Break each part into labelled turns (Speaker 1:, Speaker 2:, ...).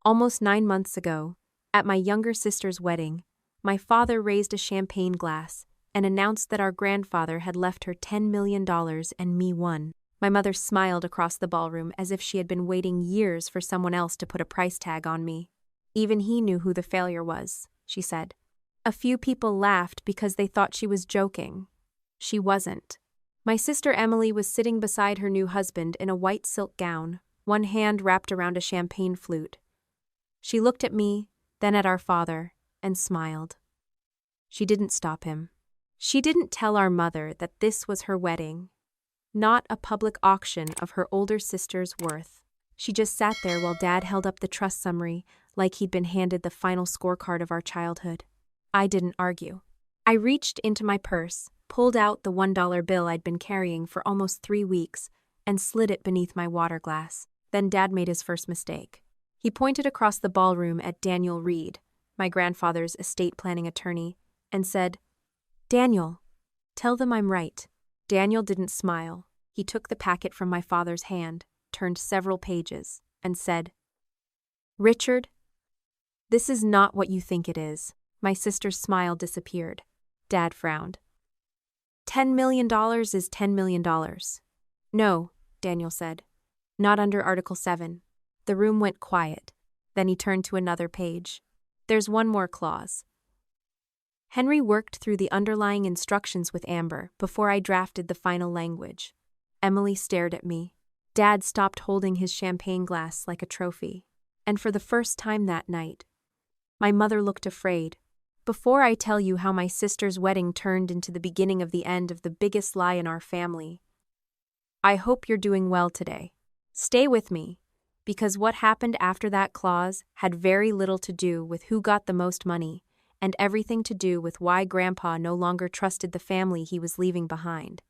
Speaker 1: Almost 9 months ago, at my younger sister's wedding, my father raised a champagne glass and announced that our grandfather had left her $10 million and me one. My mother smiled across the ballroom as if she had been waiting years for someone else to put a price tag on me. Even he knew who the failure was, she said. A few people laughed because they thought she was joking. She wasn't. My sister Emily was sitting beside her new husband in a white silk gown, one hand wrapped around a champagne flute. She looked at me, then at our father, and smiled. She didn't stop him. She didn't tell our mother that this was her wedding, not a public auction of her older sister's worth. She just sat there while Dad held up the trust summary like he'd been handed the final scorecard of our childhood. I didn't argue. I reached into my purse, pulled out the $1 bill I'd been carrying for almost 3 weeks, and slid it beneath my water glass. Then Dad made his first mistake. He pointed across the ballroom at Daniel Reed, my grandfather's estate planning attorney, and said, "Daniel, tell them I'm right." Daniel didn't smile. He took the packet from my father's hand, turned several pages, and said, "Richard, this is not what you think it is." My sister's smile disappeared. Dad frowned. $10 million is $10 million. No, Daniel said. Not under Article 7. The room went quiet. Then he turned to another page. There's one more clause. Henry worked through the underlying instructions with Amber before I drafted the final language. Emily stared at me. Dad stopped holding his champagne glass like a trophy. And for the first time that night, my mother looked afraid. Before I tell you how my sister's wedding turned into the beginning of the end of the biggest lie in our family, I hope you're doing well today. Stay with me, because what happened after that clause had very little to do with who got the most money, and everything to do with why Grandpa no longer trusted the family he was leaving behind.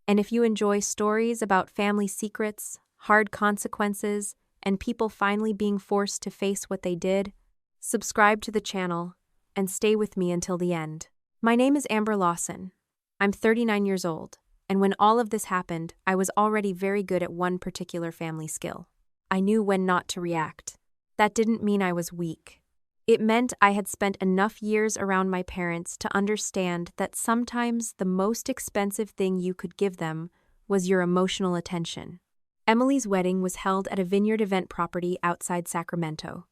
Speaker 1: And if you enjoy stories about family secrets, hard consequences, and people finally being forced to face what they did, subscribe to the channel and stay with me until the end. My name is Amber Lawson. I'm 39 years old, and when all of this happened, I was already very good at one particular family skill. I knew when not to react. That didn't mean I was weak. It meant I had spent enough years around my parents to understand that sometimes the most expensive thing you could give them was your emotional attention. Emily's wedding was held at a vineyard event property outside Sacramento.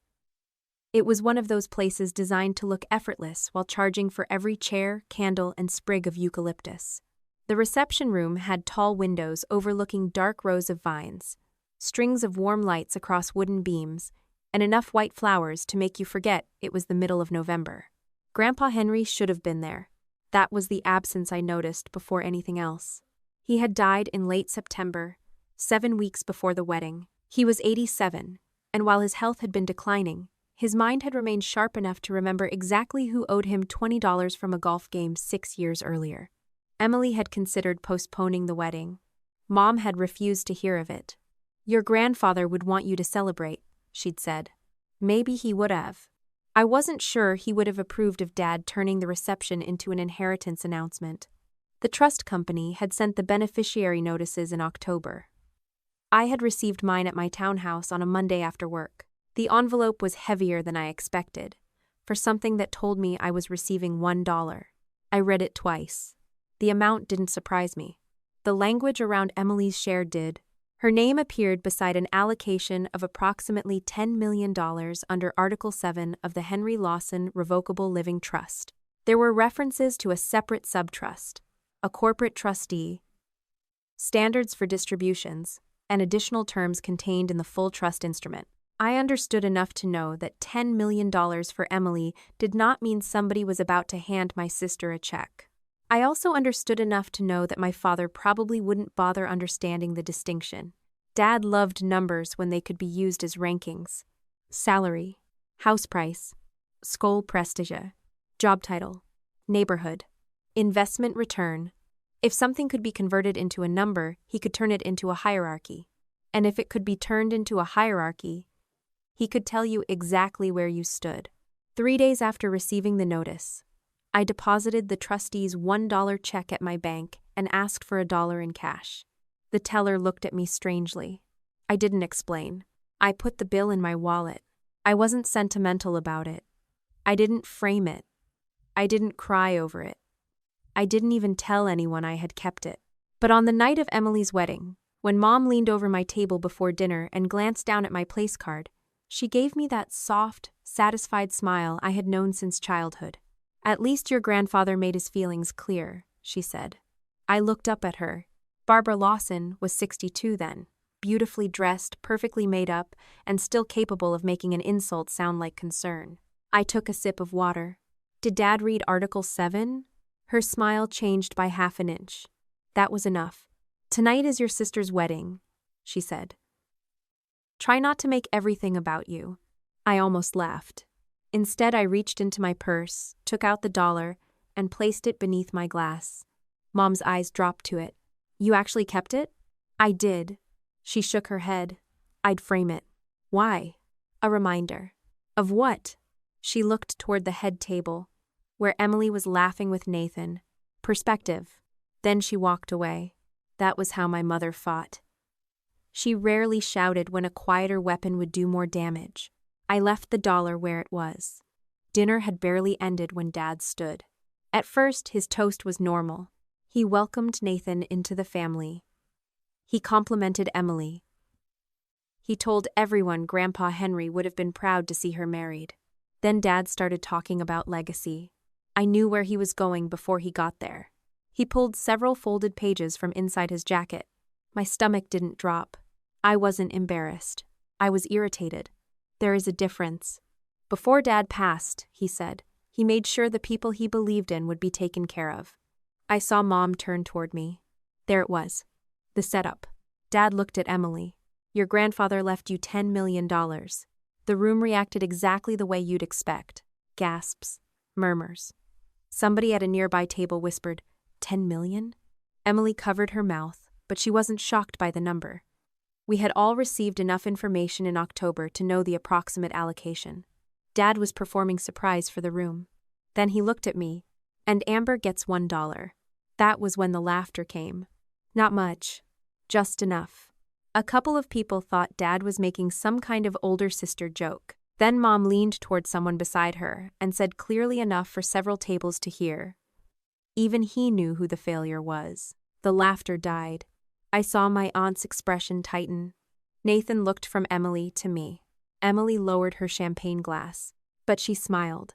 Speaker 1: It was one of those places designed to look effortless while charging for every chair, candle, and sprig of eucalyptus. The reception room had tall windows overlooking dark rows of vines, strings of warm lights across wooden beams, and enough white flowers to make you forget it was the middle of November. Grandpa Henry should have been there. That was the absence I noticed before anything else. He had died in late September, 7 weeks before the wedding. He was 87, and while his health had been declining, his mind had remained sharp enough to remember exactly who owed him $20 from a golf game 6 years earlier. Emily had considered postponing the wedding. Mom had refused to hear of it. "Your grandfather would want you to celebrate," she'd said. Maybe he would have. I wasn't sure he would have approved of Dad turning the reception into an inheritance announcement. The trust company had sent the beneficiary notices in October. I had received mine at my townhouse on a Monday after work. The envelope was heavier than I expected, for something that told me I was receiving $1. I read it twice. The amount didn't surprise me. The language around Emily's share did. Her name appeared beside an allocation of approximately $10 million under Article 7 of the Henry Lawson Revocable Living Trust. There were references to a separate subtrust, a corporate trustee, standards for distributions, and additional terms contained in the full trust instrument. I understood enough to know that $10 million for Emily did not mean somebody was about to hand my sister a check. I also understood enough to know that my father probably wouldn't bother understanding the distinction. Dad loved numbers when they could be used as rankings. Salary, house price, Skoll prestige, job title, neighborhood, investment return. If something could be converted into a number, he could turn it into a hierarchy. And if it could be turned into a hierarchy, he could tell you exactly where you stood. 3 days after receiving the notice, I deposited the trustee's $1 check at my bank and asked for $1 in cash. The teller looked at me strangely. I didn't explain. I put the bill in my wallet. I wasn't sentimental about it. I didn't frame it. I didn't cry over it. I didn't even tell anyone I had kept it. But on the night of Emily's wedding, when Mom leaned over my table before dinner and glanced down at my place card, she gave me that soft, satisfied smile I had known since childhood. "At least your grandfather made his feelings clear," she said. I looked up at her. Barbara Lawson was 62 then, beautifully dressed, perfectly made up, and still capable of making an insult sound like concern. I took a sip of water. "Did Dad read Article 7? Her smile changed by half an inch. "That was enough. Tonight is your sister's wedding," she said. "Try not to make everything about you." I almost laughed. Instead, I reached into my purse, took out the dollar, and placed it beneath my glass. Mom's eyes dropped to it. "You actually kept it?" "I did." She shook her head. "I'd frame it." "Why?" "A reminder." "Of what?" She looked toward the head table, where Emily was laughing with Nathan. "Perspective." Then she walked away. That was how my mother fought. She rarely shouted when a quieter weapon would do more damage. I left the dollar where it was. Dinner had barely ended when Dad stood. At first, his toast was normal. He welcomed Nathan into the family. He complimented Emily. He told everyone Grandpa Henry would have been proud to see her married. Then Dad started talking about legacy. I knew where he was going before he got there. He pulled several folded pages from inside his jacket. My stomach didn't drop. I wasn't embarrassed. I was irritated. There is a difference. Before Dad passed, he said, he made sure the people he believed in would be taken care of. I saw Mom turn toward me. There it was. The setup. Dad looked at Emily. "Your grandfather left you $10 million. The room reacted exactly the way you'd expect. Gasps. Murmurs. Somebody at a nearby table whispered, "10 million?" Emily covered her mouth, but she wasn't shocked by the number. We had all received enough information in October to know the approximate allocation. Dad was performing surprise for the room. Then he looked at me. "And Amber gets $1. That was when the laughter came. Not much. Just enough. A couple of people thought Dad was making some kind of older sister joke. Then Mom leaned toward someone beside her and said clearly enough for several tables to hear. Even he knew who the failure was. The laughter died. I saw my aunt's expression tighten. Nathan looked from Emily to me. Emily lowered her champagne glass, but she smiled.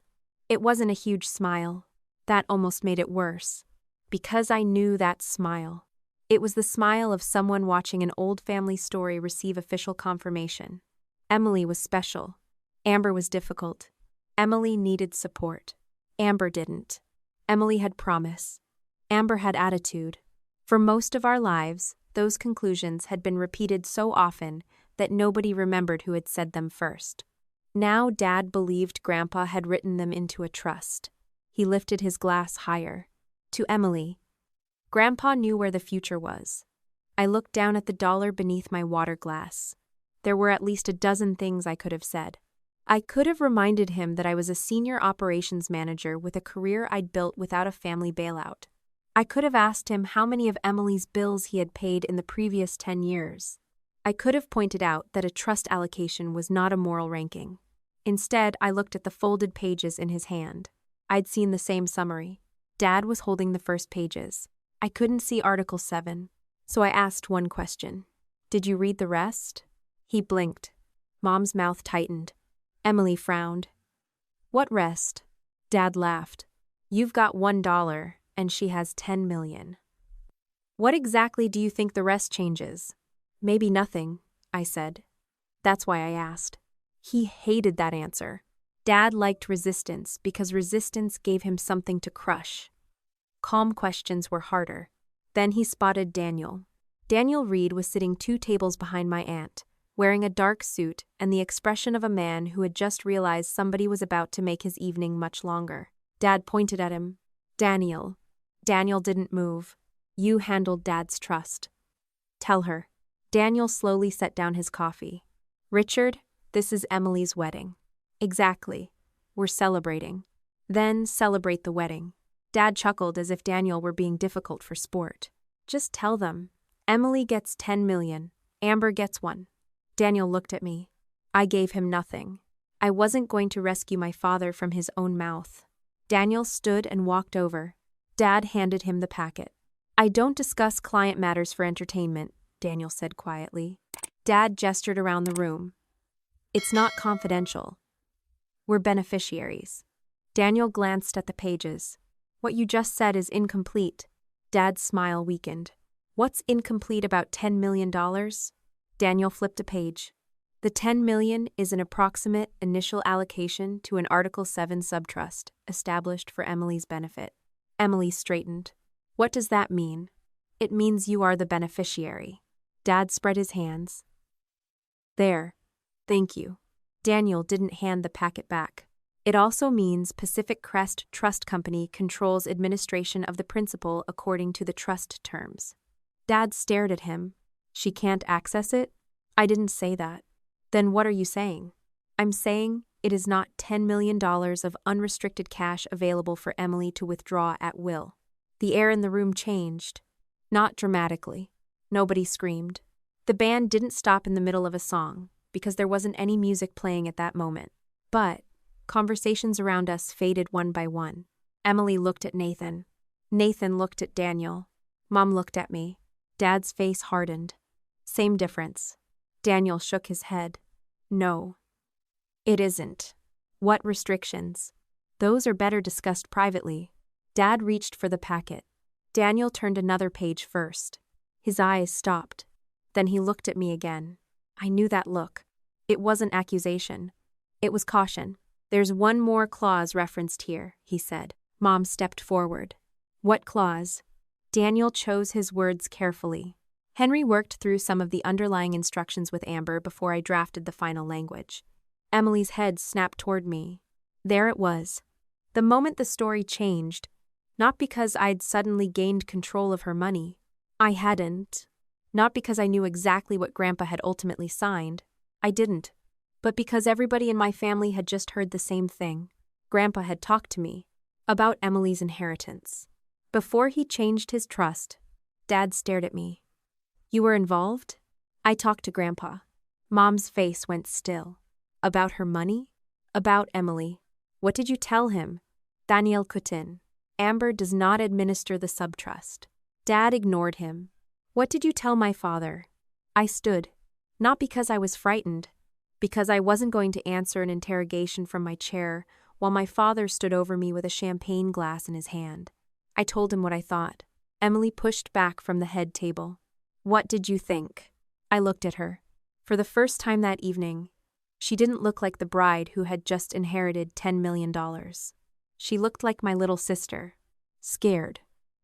Speaker 1: It wasn't a huge smile. That almost made it worse. Because I knew that smile. It was the smile of someone watching an old family story receive official confirmation. Emily was special. Amber was difficult. Emily needed support. Amber didn't. Emily had promise. Amber had attitude. For most of our lives, those conclusions had been repeated so often that nobody remembered who had said them first. Now Dad believed Grandpa had written them into a trust. He lifted his glass higher. To Emily. Grandpa knew where the future was. I looked down at the dollar beneath my water glass. There were at least a dozen things I could have said. I could have reminded him that I was a senior operations manager with a career I'd built without a family bailout. I could have asked him how many of Emily's bills he had paid in the previous 10 years. I could have pointed out that a trust allocation was not a moral ranking. Instead, I looked at the folded pages in his hand. I'd seen the same summary. Dad was holding the first pages. I couldn't see Article 7, so I asked one question. "Did you read the rest?" He blinked. Mom's mouth tightened. Emily frowned. "What rest?" Dad laughed. "You've got $1, and she has 10 million. What exactly do you think the rest changes?" "Maybe nothing," I said. That's why I asked. He hated that answer. Dad liked resistance because resistance gave him something to crush. Calm questions were harder. Then he spotted Daniel. Daniel Reed was sitting 2 tables behind my aunt, wearing a dark suit and the expression of a man who had just realized somebody was about to make his evening much longer. Dad pointed at him. "Daniel." Daniel didn't move. "You handled Dad's trust. Tell her." Daniel slowly set down his coffee. "Richard, this is Emily's wedding." "Exactly. We're celebrating." "Then celebrate the wedding." Dad chuckled as if Daniel were being difficult for sport. "Just tell them. Emily gets 10 million. Amber gets 1. Daniel looked at me. I gave him nothing. I wasn't going to rescue my father from his own mouth. Daniel stood and walked over. Dad handed him the packet. I don't discuss client matters for entertainment, Daniel said quietly. Dad gestured around the room. It's not confidential. We're beneficiaries. Daniel glanced at the pages. What you just said is incomplete. Dad's smile weakened. What's incomplete about $10 million? Daniel flipped a page. The $10 million is an approximate initial allocation to an Article 7 subtrust established for Emily's benefit. Emily straightened. What does that mean? It means you are the beneficiary. Dad spread his hands. There. Thank you. Daniel didn't hand the packet back. It also means Pacific Crest Trust Company controls administration of the principal according to the trust terms. Dad stared at him. She can't access it? I didn't say that. Then what are you saying? I'm saying it is not $10 million of unrestricted cash available for Emily to withdraw at will. The air in the room changed. Not dramatically. Nobody screamed. The band didn't stop in the middle of a song, because there wasn't any music playing at that moment. But conversations around us faded one by one. Emily looked at Nathan. Nathan looked at Daniel. Mom looked at me. Dad's face hardened. Same difference. Daniel shook his head. No. It isn't. What restrictions? Those are better discussed privately. Dad reached for the packet. Daniel turned another page first. His eyes stopped. Then he looked at me again. I knew that look. It wasn't accusation. It was caution. There's one more clause referenced here, he said. Mom stepped forward. What clause? Daniel chose his words carefully. Henry worked through some of the underlying instructions with Amber before I drafted the final language. Emily's head snapped toward me. There it was. The moment the story changed, not because I'd suddenly gained control of her money. I hadn't. Not because I knew exactly what Grandpa had ultimately signed. I didn't. But because everybody in my family had just heard the same thing. Grandpa had talked to me about Emily's inheritance. Before he changed his trust, Dad stared at me. You were involved? I talked to Grandpa. Mom's face went still. About her money? About Emily. What did you tell him? Daniel Coutin. Amber does not administer the subtrust. Dad ignored him. What did you tell my father? I stood. Not because I was frightened. Because I wasn't going to answer an interrogation from my chair while my father stood over me with a champagne glass in his hand. I told him what I thought. Emily pushed back from the head table. What did you think? I looked at her. For the first time that evening, she didn't look like the bride who had just inherited $10 million. She looked like my little sister. Scared.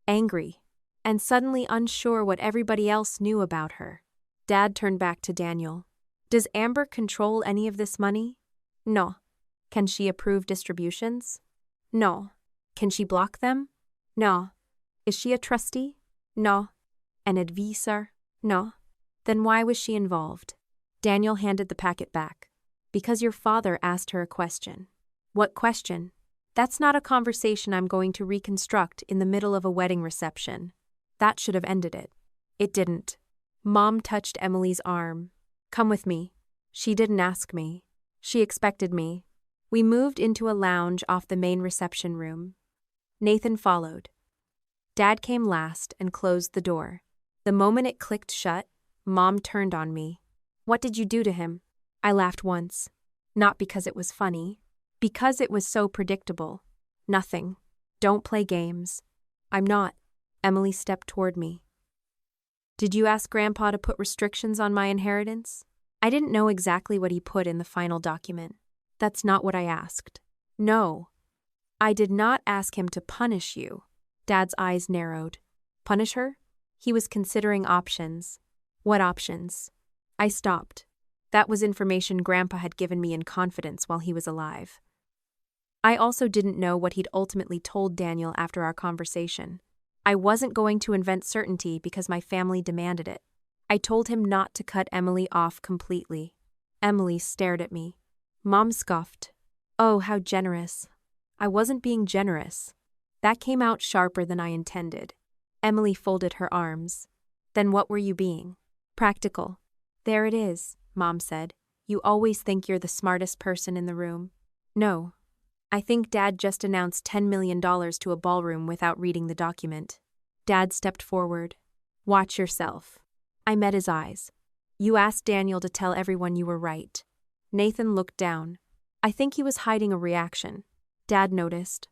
Speaker 1: Angry. And suddenly unsure what everybody else knew about her. Dad turned back to Daniel. Does Amber control any of this money? No. Can she approve distributions? No. Can she block them? No. Is she a trustee? No. An advisor? No. Then why was she involved? Daniel handed the packet back. Because your father asked her a question. What question? That's not a conversation I'm going to reconstruct in the middle of a wedding reception. That should have ended it. It didn't. Mom touched Emily's arm. Come with me. She didn't ask me. She expected me. We moved into a lounge off the main reception room. Nathan followed. Dad came last and closed the door. The moment it clicked shut, Mom turned on me. What did you do to him? I laughed once. Not because it was funny. Because it was so predictable. Nothing. Don't play games. I'm not. Emily stepped toward me. Did you ask Grandpa to put restrictions on my inheritance? I didn't know exactly what he put in the final document. That's not what I asked. No. I did not ask him to punish you. Dad's eyes narrowed. Punish her? He was considering options. What options? I stopped. That was information Grandpa had given me in confidence while he was alive. I also didn't know what he'd ultimately told Daniel after our conversation. I wasn't going to invent certainty because my family demanded it. I told him not to cut Emily off completely. Emily stared at me. Mom scoffed. Oh, how generous. I wasn't being generous. That came out sharper than I intended. Emily folded her arms. Then what were you being? Practical. There it is, Mom said. You always think you're the smartest person in the room. No. I think Dad just announced $10 million to a ballroom without reading the document. Dad stepped forward. Watch yourself. I met his eyes. You asked Daniel to tell everyone you were right. Nathan looked down. I think he was hiding a reaction. Dad noticed.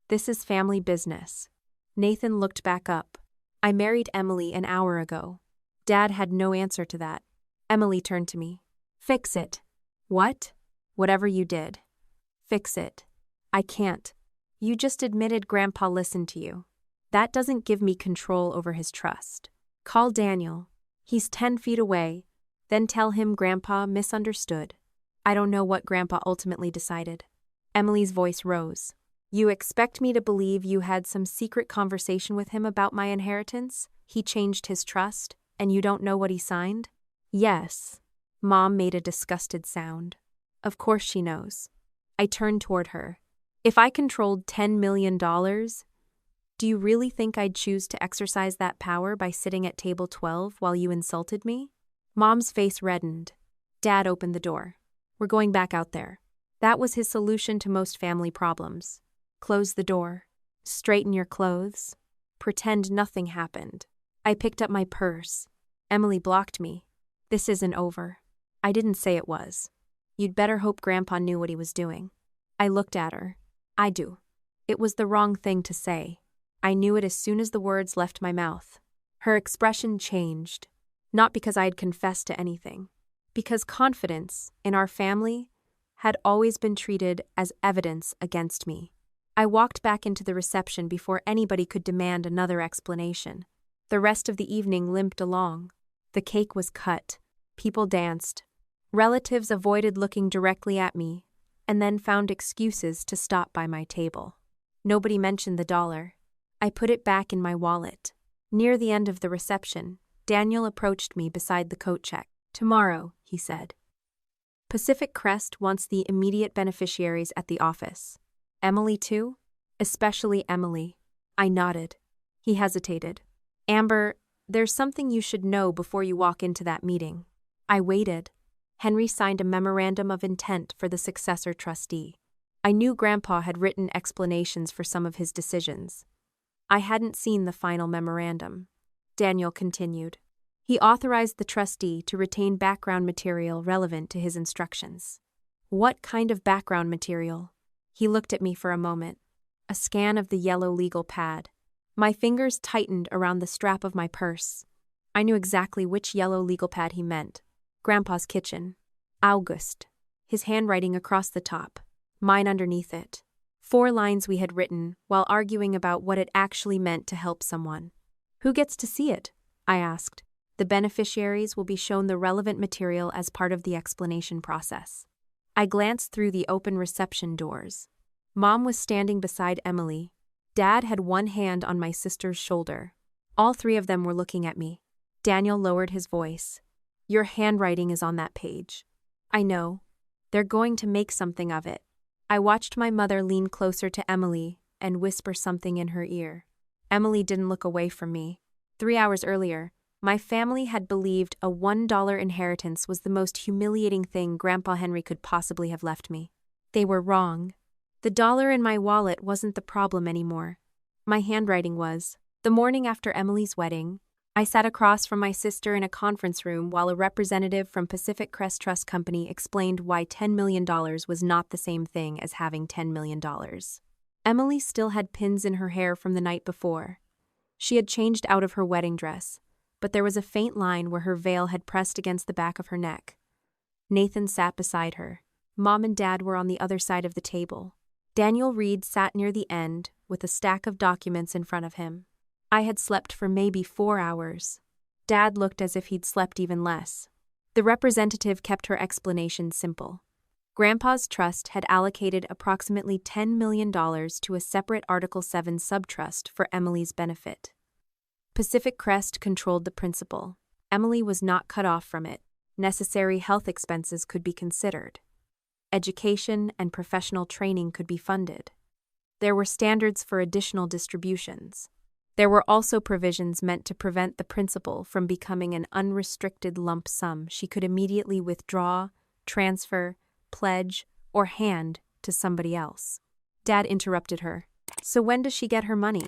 Speaker 1: This is family business. Nathan looked back up. I married Emily an hour ago. Dad had no answer to that. Emily turned to me. Fix it. What? Whatever you did. Fix it. I can't. You just admitted Grandpa listened to you. That doesn't give me control over his trust. Call Daniel. He's 10 feet away. Then tell him Grandpa misunderstood. I don't know what Grandpa ultimately decided. Emily's voice rose. You expect me to believe you had some secret conversation with him about my inheritance? He changed his trust, and you don't know what he signed? Yes. Mom made a disgusted sound. Of course she knows. I turned toward her. If I controlled $10 million, do you really think I'd choose to exercise that power by sitting at table 12 while you insulted me? Mom's face reddened. Dad opened the door. We're going back out there. That was his solution to most family problems. Close the door. Straighten your clothes. Pretend nothing happened. I picked up my purse. Emily blocked me. This isn't over. I didn't say it was. You'd better hope Grandpa knew what he was doing. I looked at her. I do. It was the wrong thing to say. I knew it as soon as the words left my mouth. Her expression changed. Not because I had confessed to anything. Because confidence, in our family, had always been treated as evidence against me. I walked back into the reception before anybody could demand another explanation. The rest of the evening limped along. The cake was cut. People danced. Relatives avoided looking directly at me, and then found excuses to stop by my table. Nobody mentioned the dollar. I put it back in my wallet. Near the end of the reception, Daniel approached me beside the coat check. Tomorrow, he said. Pacific Crest wants the immediate beneficiaries at the office. Emily too? Especially Emily. I nodded. He hesitated. Amber, there's something you should know before you walk into that meeting. I waited. Henry signed a memorandum of intent for the successor trustee. I knew Grandpa had written explanations for some of his decisions. I hadn't seen the final memorandum. Daniel continued. He authorized the trustee to retain background material relevant to his instructions. What kind of background material? He looked at me for a moment. A scan of the yellow legal pad. My fingers tightened around the strap of my purse. I knew exactly which yellow legal pad he meant. Grandpa's kitchen. August. His handwriting across the top. Mine underneath it. 4 lines we had written while arguing about what it actually meant to help someone. Who gets to see it? I asked. The beneficiaries will be shown the relevant material as part of the explanation process. I glanced through the open reception doors. Mom was standing beside Emily. Dad had one hand on my sister's shoulder. All 3 of them were looking at me. Daniel lowered his voice. Your handwriting is on that page. I know. They're going to make something of it. I watched my mother lean closer to Emily and whisper something in her ear. Emily didn't look away from me. 3 hours earlier, my family had believed a $1 inheritance was the most humiliating thing Grandpa Henry could possibly have left me. They were wrong. The dollar in my wallet wasn't the problem anymore. My handwriting was. The morning after Emily's wedding, I sat across from my sister in a conference room while a representative from Pacific Crest Trust Company explained why $10 million was not the same thing as having $10 million. Emily still had pins in her hair from the night before. She had changed out of her wedding dress, but there was a faint line where her veil had pressed against the back of her neck. Nathan sat beside her. Mom and Dad were on the other side of the table. Daniel Reed sat near the end with a stack of documents in front of him. I had slept for maybe 4 hours. Dad looked as if he'd slept even less. The representative kept her explanation simple. Grandpa's trust had allocated approximately $10 million to a separate Article 7 subtrust for Emily's benefit. Pacific Crest controlled the principal. Emily was not cut off from it. Necessary health expenses could be considered. Education and professional training could be funded. There were standards for additional distributions. There were also provisions meant to prevent the principal from becoming an unrestricted lump sum she could immediately withdraw transfer, pledge, or hand to somebody else. Dad interrupted her. So when does she get her money?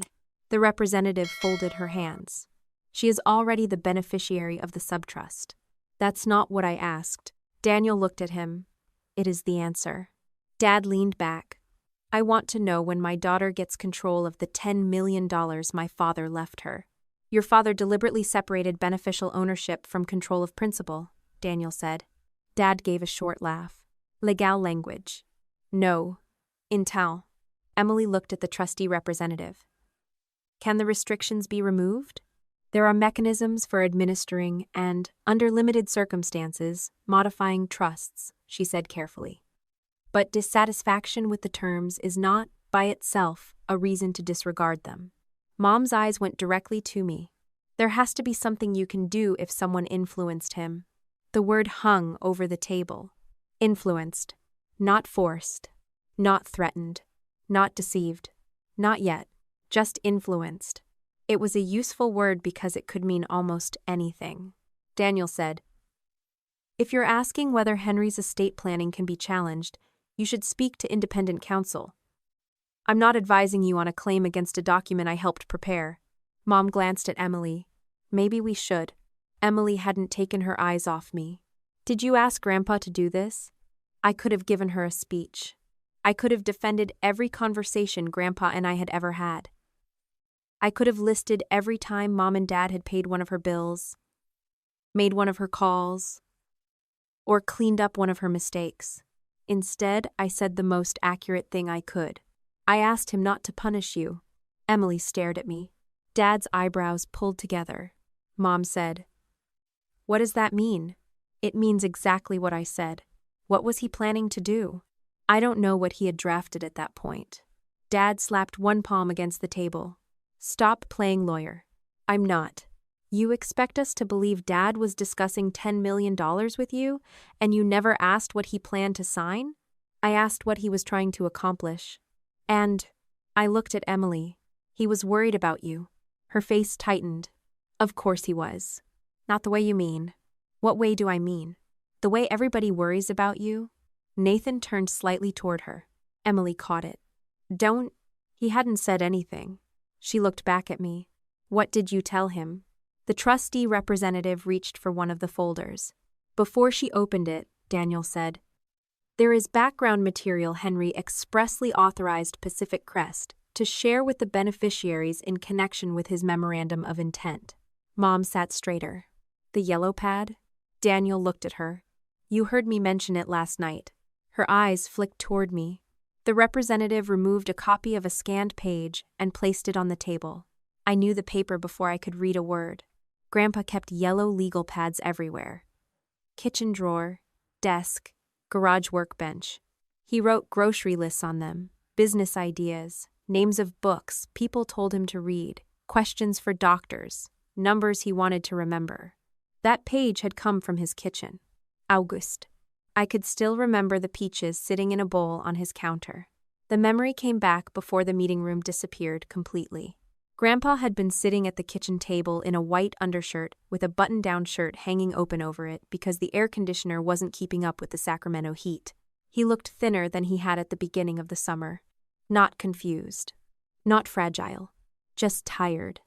Speaker 1: The representative folded her hands. She is already the beneficiary of the subtrust. That's not what I asked. Daniel looked at him. It is the answer. Dad leaned back. I want to know when my daughter gets control of the $10 million my father left her. Your father deliberately separated beneficial ownership from control of principal, Daniel said. Dad gave a short laugh. Legal language. No. In town. Emily looked at the trustee representative. Can the restrictions be removed? There are mechanisms for administering and, under limited circumstances, modifying trusts, she said carefully. But dissatisfaction with the terms is not, by itself, a reason to disregard them. Mom's eyes went directly to me. There has to be something you can do if someone influenced him. The word hung over the table. Influenced. Not forced. Not threatened. Not deceived. Not yet. Just influenced. It was a useful word because it could mean almost anything. Daniel said, If you're asking whether Henry's estate planning can be challenged, you should speak to independent counsel. I'm not advising you on a claim against a document I helped prepare. Mom glanced at Emily. Maybe we should. Emily hadn't taken her eyes off me. Did you ask Grandpa to do this? I could have given her a speech. I could have defended every conversation Grandpa and I had ever had. I could have listed every time Mom and Dad had paid one of her bills, made one of her calls, or cleaned up one of her mistakes. Instead, I said the most accurate thing I could. I asked him not to punish you. Emily stared at me. Dad's eyebrows pulled together. Mom said, What does that mean? It means exactly what I said. What was he planning to do? I don't know what he had drafted at that point. Dad slapped one palm against the table. Stop playing lawyer. I'm not. You expect us to believe Dad was discussing $10 million with you, and you never asked what he planned to sign? I asked what he was trying to accomplish. And I looked at Emily. He was worried about you. Her face tightened. Of course he was. Not the way you mean. What way do I mean? The way everybody worries about you? Nathan turned slightly toward her. Emily caught it. Don't. He hadn't said anything. She looked back at me. What did you tell him? The trustee representative reached for one of the folders. Before she opened it, Daniel said, There is background material Henry expressly authorized Pacific Crest to share with the beneficiaries in connection with his memorandum of intent. Mom sat straighter. The yellow pad? Daniel looked at her. You heard me mention it last night. Her eyes flicked toward me. The representative removed a copy of a scanned page and placed it on the table. I knew the paper before I could read a word. Grandpa kept yellow legal pads everywhere. Kitchen drawer, desk, garage workbench. He wrote grocery lists on them, business ideas, names of books people told him to read, questions for doctors, numbers he wanted to remember. That page had come from his kitchen. August. I could still remember the peaches sitting in a bowl on his counter. The memory came back before the meeting room disappeared completely. Grandpa had been sitting at the kitchen table in a white undershirt with a button-down shirt hanging open over it because the air conditioner wasn't keeping up with the Sacramento heat. He looked thinner than he had at the beginning of the summer. Not confused. Not fragile. Just tired.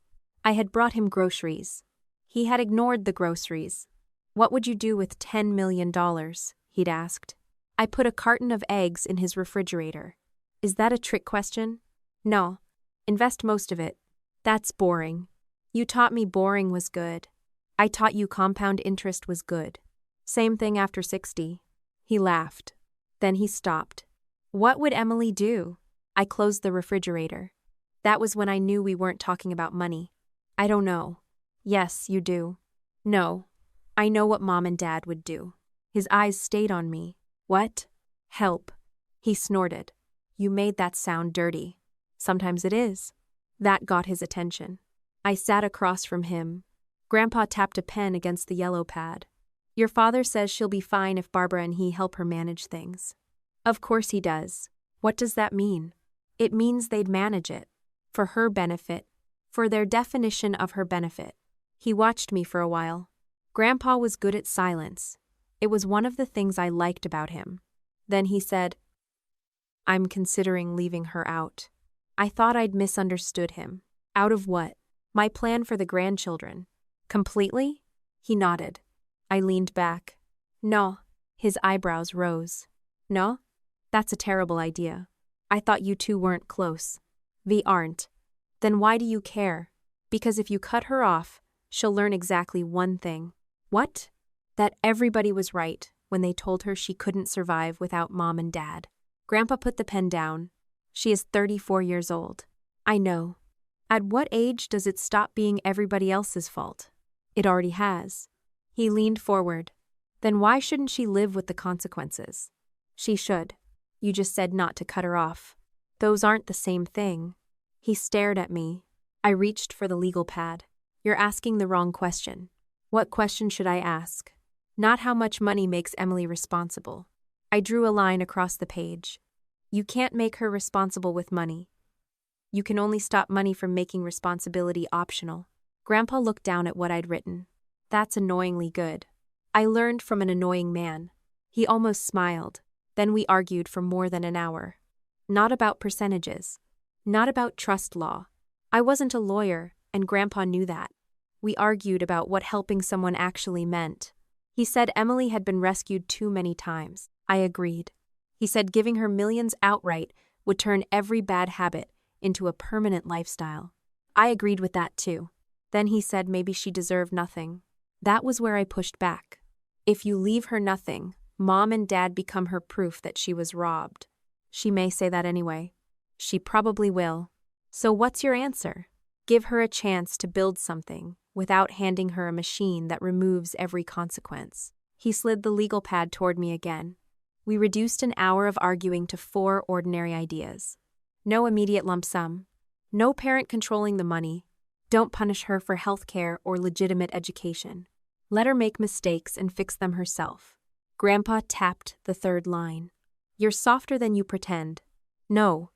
Speaker 1: I had brought him groceries. He had ignored the groceries. What would you do with $10 million? He'd asked. I put a carton of eggs in his refrigerator. Is that a trick question? No. Invest most of it. That's boring. You taught me boring was good. I taught you compound interest was good. Same thing after 60. He laughed. Then he stopped. What would Emily do? I closed the refrigerator. That was when I knew we weren't talking about money. I don't know. Yes, you do. No. I know what Mom and Dad would do. His eyes stayed on me. What? Help. He snorted. You made that sound dirty. Sometimes it is. That got his attention. I sat across from him. Grandpa tapped a pen against the yellow pad. Your father says she'll be fine if Barbara and he help her manage things. Of course he does. What does that mean? It means they'd manage it. For her benefit. For their definition of her benefit. He watched me for a while. Grandpa was good at silence. It was one of the things I liked about him. Then he said, "I'm considering leaving her out." I thought I'd misunderstood him. Out of what? My plan for the grandchildren. Completely? He nodded. I leaned back. No. His eyebrows rose. No? That's a terrible idea. I thought you two weren't close. We aren't. Then why do you care? Because if you cut her off, she'll learn exactly one thing. What? That everybody was right when they told her she couldn't survive without Mom and Dad. Grandpa put the pen down. She is 34 years old. I know. At what age does it stop being everybody else's fault? It already has. He leaned forward. Then why shouldn't she live with the consequences? She should. You just said not to cut her off. Those aren't the same thing. He stared at me. I reached for the legal pad. You're asking the wrong question. What question should I ask? Not how much money makes Emily responsible. I drew a line across the page. You can't make her responsible with money. You can only stop money from making responsibility optional. Grandpa looked down at what I'd written. That's annoyingly good. I learned from an annoying man. He almost smiled. Then we argued for more than an hour. Not about percentages. Not about trust law. I wasn't a lawyer, and Grandpa knew that. We argued about what helping someone actually meant. He said Emily had been rescued too many times. I agreed. He said giving her millions outright would turn every bad habit into a permanent lifestyle. I agreed with that too. Then he said maybe she deserved nothing. That was where I pushed back. If you leave her nothing, Mom and Dad become her proof that she was robbed. She may say that anyway. She probably will. So what's your answer? Give her a chance to build something without handing her a machine that removes every consequence. He slid the legal pad toward me again. We reduced an hour of arguing to 4 ordinary ideas. No immediate lump sum. No parent controlling the money. Don't punish her for health care or legitimate education. Let her make mistakes and fix them herself. Grandpa tapped the third line. You're softer than you pretend. No.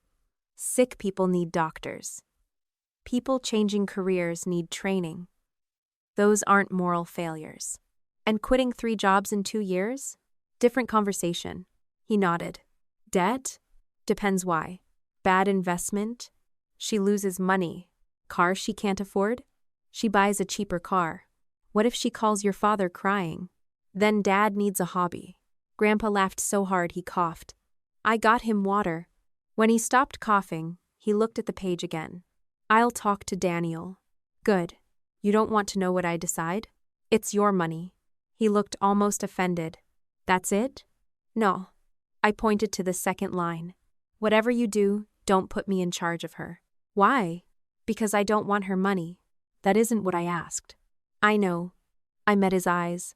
Speaker 1: Sick people need doctors. People changing careers need training. Those aren't moral failures. And quitting 3 jobs in 2 years? Different conversation. He nodded. Debt? Depends why. Bad investment? She loses money. Car she can't afford? She buys a cheaper car. What if she calls your father crying? Then Dad needs a hobby. Grandpa laughed so hard he coughed. I got him water. When he stopped coughing, he looked at the page again. I'll talk to Daniel. Good. You don't want to know what I decide? It's your money. He looked almost offended. That's it? No. I pointed to the second line. Whatever you do, don't put me in charge of her. Why? Because I don't want her money. That isn't what I asked. I know. I met his eyes.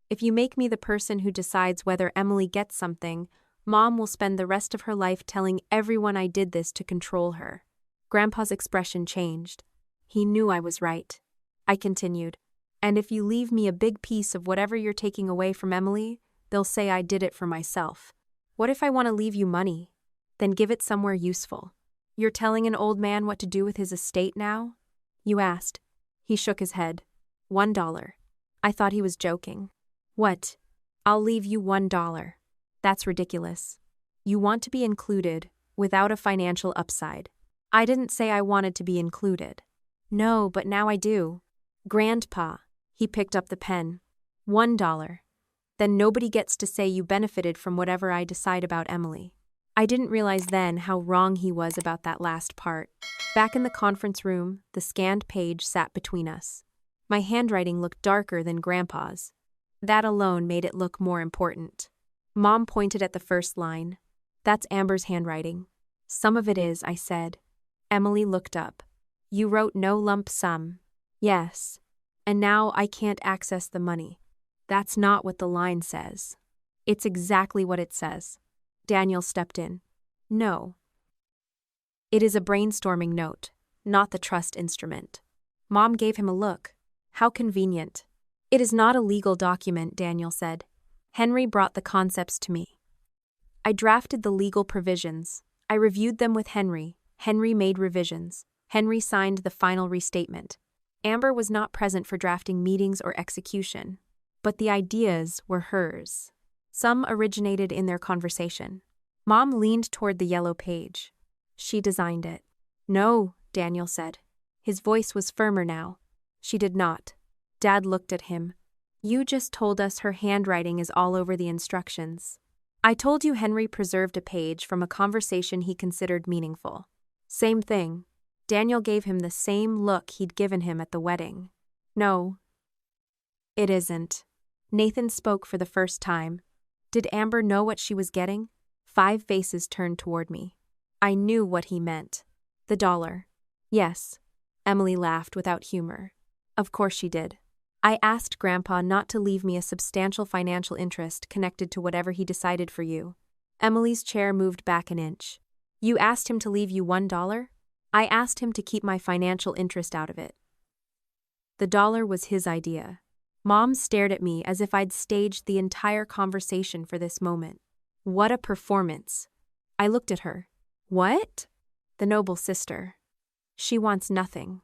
Speaker 1: If you make me the person who decides whether Emily gets something, Mom will spend the rest of her life telling everyone I did this to control her. Grandpa's expression changed. He knew I was right. I continued. And if you leave me a big piece of whatever you're taking away from Emily, they'll say I did it for myself. What if I want to leave you money? Then give it somewhere useful. You're telling an old man what to do with his estate now? You asked. He shook his head. $1. I thought he was joking. What? I'll leave you $1. That's ridiculous. You want to be included without a financial upside. I didn't say I wanted to be included. No, but now I do. Grandpa. He picked up the pen. $1. Then nobody gets to say you benefited from whatever I decide about Emily. I didn't realize then how wrong he was about that last part. Back in the conference room, the scanned page sat between us. My handwriting looked darker than Grandpa's. That alone made it look more important. Mom pointed at the first line. That's Amber's handwriting. Some of it is, I said. Emily looked up. You wrote no lump sum. Yes. And now I can't access the money. That's not what the line says. It's exactly what it says. Daniel stepped in. No. It is a brainstorming note, not the trust instrument. Mom gave him a look. How convenient. It is not a legal document, Daniel said. Henry brought the concepts to me. I drafted the legal provisions. I reviewed them with Henry. Henry made revisions. Henry signed the final restatement. Amber was not present for drafting meetings or execution. but the ideas were hers. Some originated in their conversation. Mom leaned toward the yellow page. She designed it. No, Daniel said. His voice was firmer now. She did not. Dad looked at him. You just told us her handwriting is all over the instructions. I told you Henry preserved a page from a conversation he considered meaningful. Same thing. Daniel gave him the same look he'd given him at the wedding. No, it isn't. Nathan spoke for the first time. Did Amber know what she was getting? 5 faces turned toward me. I knew what he meant. The dollar. Yes. Emily laughed without humor. Of course she did. I asked Grandpa not to leave me a substantial financial interest connected to whatever he decided for you. Emily's chair moved back an inch. You asked him to leave you $1? I asked him to keep my financial interest out of it. The dollar was his idea. Mom stared at me as if I'd staged the entire conversation for this moment. What a performance. I looked at her. What? The noble sister. She wants nothing.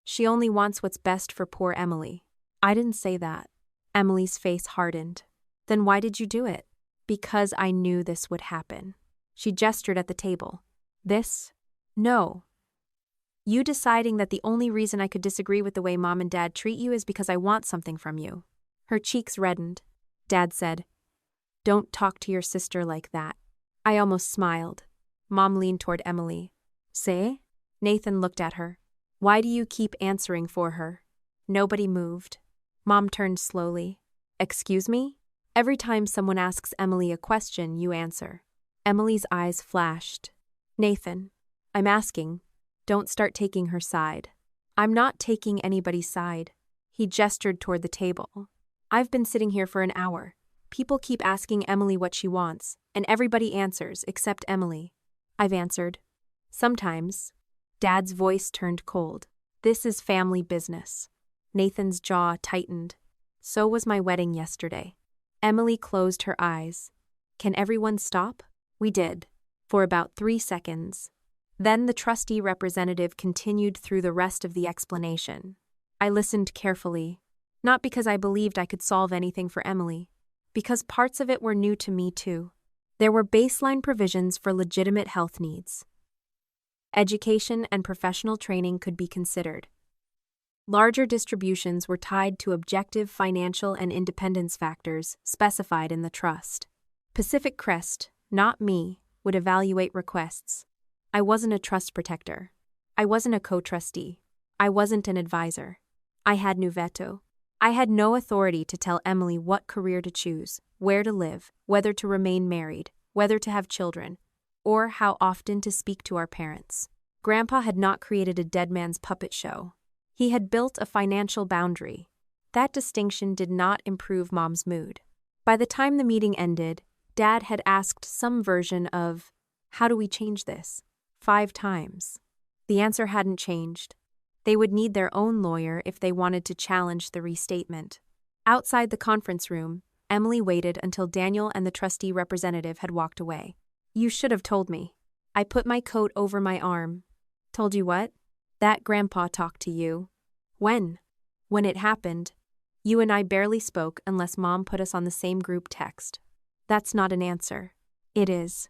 Speaker 1: She only wants what's best for poor Emily. I didn't say that. Emily's face hardened. Then why did you do it? Because I knew this would happen. She gestured at the table. This? No. You deciding that the only reason I could disagree with the way Mom and Dad treat you is because I want something from you. Her cheeks reddened. Dad said, Don't talk to your sister like that. I almost smiled. Mom leaned toward Emily. Say? Nathan looked at her. Why do you keep answering for her? Nobody moved. Mom turned slowly. Excuse me? Every time someone asks Emily a question, you answer. Emily's eyes flashed. Nathan, I'm asking. Don't start taking her side. I'm not taking anybody's side. He gestured toward the table. I've been sitting here for an hour. People keep asking Emily what she wants, and everybody answers except Emily. I've answered. Sometimes. Dad's voice turned cold. This is family business. Nathan's jaw tightened. So was my wedding yesterday. Emily closed her eyes. Can everyone stop? We did. For about 3 seconds. Then the trustee representative continued through the rest of the explanation. I listened carefully, not because I believed I could solve anything for Emily, because parts of it were new to me too. There were baseline provisions for legitimate health needs. Education and professional training could be considered. Larger distributions were tied to objective financial and independence factors specified in the trust. Pacific Crest, not me, would evaluate requests. I wasn't a trust protector. I wasn't a co-trustee. I wasn't an advisor. I had no veto. I had no authority to tell Emily what career to choose, where to live, whether to remain married, whether to have children, or how often to speak to our parents. Grandpa had not created a dead man's puppet show. He had built a financial boundary. That distinction did not improve Mom's mood. By the time the meeting ended, Dad had asked some version of, "How do we change this?" 5 times. The answer hadn't changed. They would need their own lawyer if they wanted to challenge the restatement. Outside the conference room, Emily waited until Daniel and the trustee representative had walked away. You should have told me. I put my coat over my arm. Told you what? That Grandpa talked to you. When? When it happened. You and I barely spoke unless Mom put us on the same group text. That's not an answer. It is.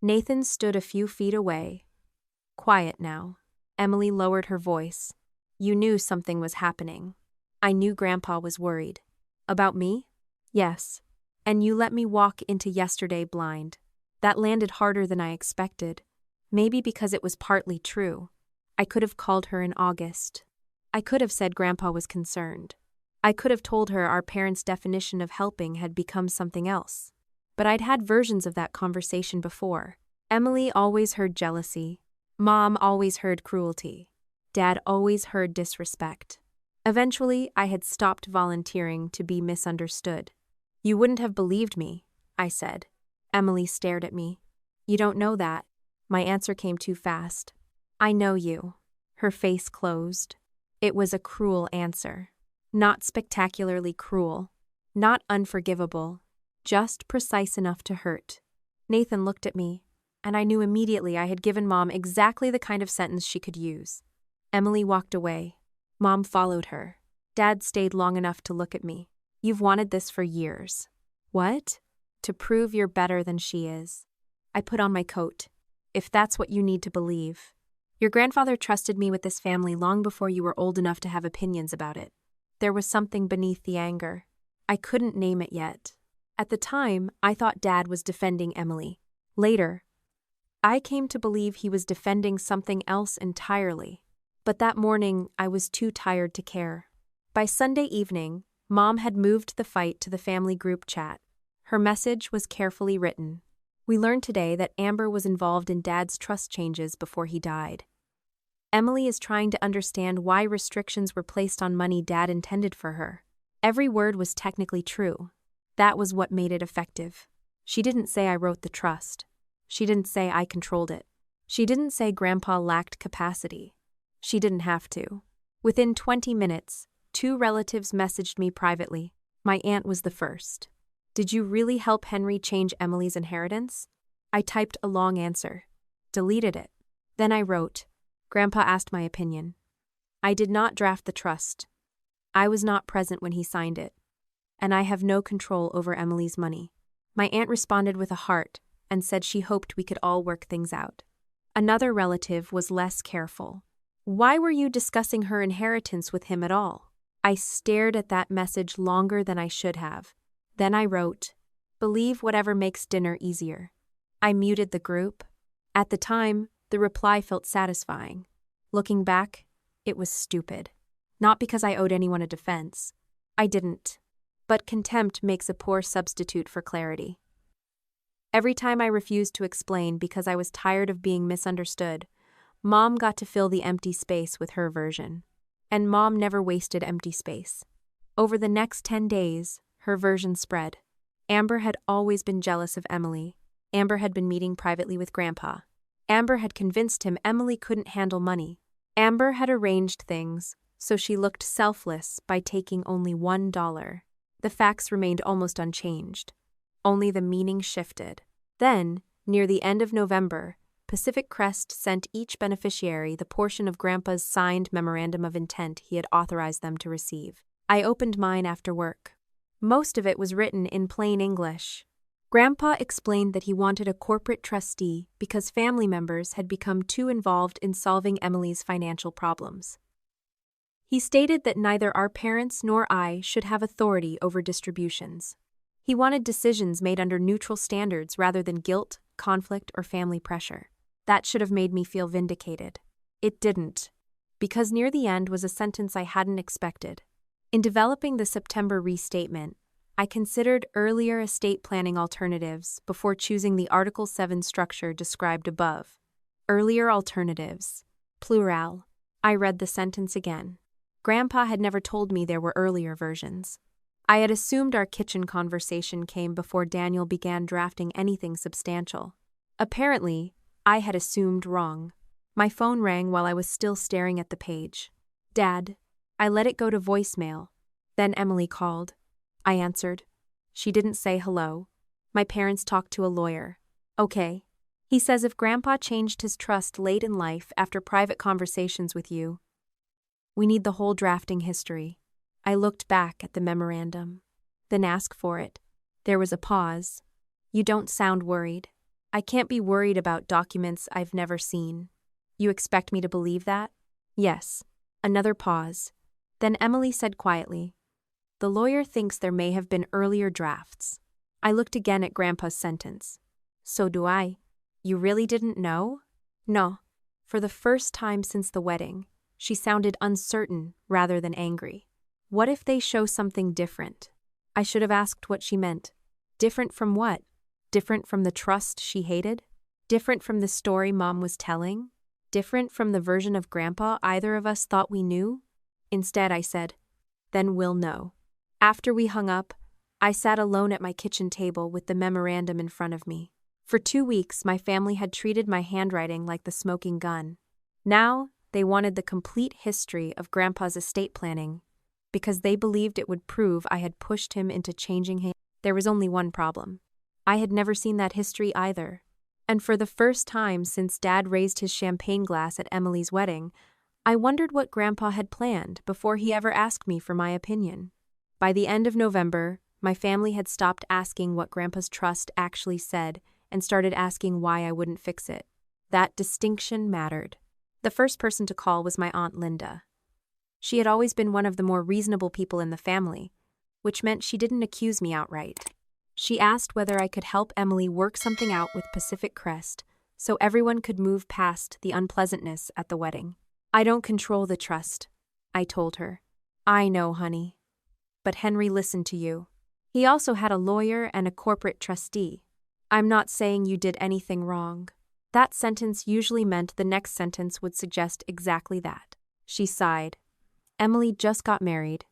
Speaker 1: Nathan stood a few feet away. Quiet now. Emily lowered her voice. You knew something was happening. I knew Grandpa was worried. About me? Yes. And you let me walk into yesterday blind. That landed harder than I expected. Maybe because it was partly true. I could have called her in August. I could have said Grandpa was concerned. I could have told her our parents' definition of helping had become something else. But I'd had versions of that conversation before. Emily always heard jealousy. Mom always heard cruelty. Dad always heard disrespect. Eventually, I had stopped volunteering to be misunderstood. You wouldn't have believed me, I said. Emily stared at me. You don't know that. My answer came too fast. I know you. Her face closed. It was a cruel answer. Not spectacularly cruel. Not unforgivable. Just precise enough to hurt. Nathan looked at me, and I knew immediately I had given Mom exactly the kind of sentence she could use. Emily walked away. Mom followed her. Dad stayed long enough to look at me. You've wanted this for years. What? To prove you're better than she is. I put on my coat. If that's what you need to believe. Your grandfather trusted me with this family long before you were old enough to have opinions about it. There was something beneath the anger. I couldn't name it yet. At the time, I thought Dad was defending Emily. Later, I came to believe he was defending something else entirely. But that morning, I was too tired to care. By Sunday evening, Mom had moved the fight to the family group chat. Her message was carefully written. We learned today that Amber was involved in Dad's trust changes before he died. Emily is trying to understand why restrictions were placed on money Dad intended for her. Every word was technically true. That was what made it effective. She didn't say I wrote the trust. She didn't say I controlled it. She didn't say Grandpa lacked capacity. She didn't have to. Within 20 minutes, 2 relatives messaged me privately. My aunt was the first. Did you really help Henry change Emily's inheritance? I typed a long answer. Deleted it. Then I wrote, Grandpa asked my opinion. I did not draft the trust. I was not present when he signed it. And I have no control over Emily's money. My aunt responded with a heart and said she hoped we could all work things out. Another relative was less careful. Why were you discussing her inheritance with him at all? I stared at that message longer than I should have. Then I wrote, believe whatever makes dinner easier. I muted the group. At the time, the reply felt satisfying. Looking back, it was stupid. Not because I owed anyone a defense. I didn't. But contempt makes a poor substitute for clarity. Every time I refused to explain because I was tired of being misunderstood, Mom got to fill the empty space with her version. And Mom never wasted empty space. Over the next 10 days, her version spread. Amber had always been jealous of Emily. Amber had been meeting privately with Grandpa. Amber had convinced him Emily couldn't handle money. Amber had arranged things, so she looked selfless by taking only $1. The facts remained almost unchanged. Only the meaning shifted. Then, near the end of November, Pacific Crest sent each beneficiary the portion of Grandpa's signed memorandum of intent he had authorized them to receive. I opened mine after work. Most of it was written in plain English. Grandpa explained that he wanted a corporate trustee because family members had become too involved in solving Emily's financial problems. He stated that neither our parents nor I should have authority over distributions. He wanted decisions made under neutral standards rather than guilt, conflict, or family pressure. That should have made me feel vindicated. It didn't, because near the end was a sentence I hadn't expected. In developing the September restatement, I considered earlier estate planning alternatives before choosing the Article 7 structure described above. Earlier alternatives. Plural. I read the sentence again. Grandpa had never told me there were earlier versions. I had assumed our kitchen conversation came before Daniel began drafting anything substantial. Apparently, I had assumed wrong. My phone rang while I was still staring at the page. Dad. I let it go to voicemail. Then Emily called. I answered. She didn't say hello. My parents talked to a lawyer. Okay. He says if Grandpa changed his trust late in life after private conversations with you, we need the whole drafting history. I looked back at the memorandum. Then asked for it. There was a pause. You don't sound worried. I can't be worried about documents I've never seen. You expect me to believe that? Yes. Another pause. Then Emily said quietly, the lawyer thinks there may have been earlier drafts. I looked again at Grandpa's sentence. So do I. You really didn't know? No. For the first time since the wedding, she sounded uncertain rather than angry. What if they show something different? I should have asked what she meant. Different from what? Different from the trust she hated? Different from the story Mom was telling? Different from the version of Grandpa either of us thought we knew? Instead, I said, then we'll know. After we hung up, I sat alone at my kitchen table with the memorandum in front of me. For 2 weeks, my family had treated my handwriting like the smoking gun. Now, they wanted the complete history of Grandpa's estate planning because they believed it would prove I had pushed him into changing him. There was only one problem. I had never seen that history either. And for the first time since Dad raised his champagne glass at Emily's wedding, I wondered what Grandpa had planned before he ever asked me for my opinion. By the end of November, my family had stopped asking what Grandpa's trust actually said and started asking why I wouldn't fix it. That distinction mattered. The first person to call was my Aunt Linda. She had always been one of the more reasonable people in the family, which meant she didn't accuse me outright. She asked whether I could help Emily work something out with Pacific Crest so everyone could move past the unpleasantness at the wedding. I don't control the trust, I told her. I know, honey. But Henry listened to you. He also had a lawyer and a corporate trustee. I'm not saying you did anything wrong. That sentence usually meant the next sentence would suggest exactly that. She sighed. Emily just got married.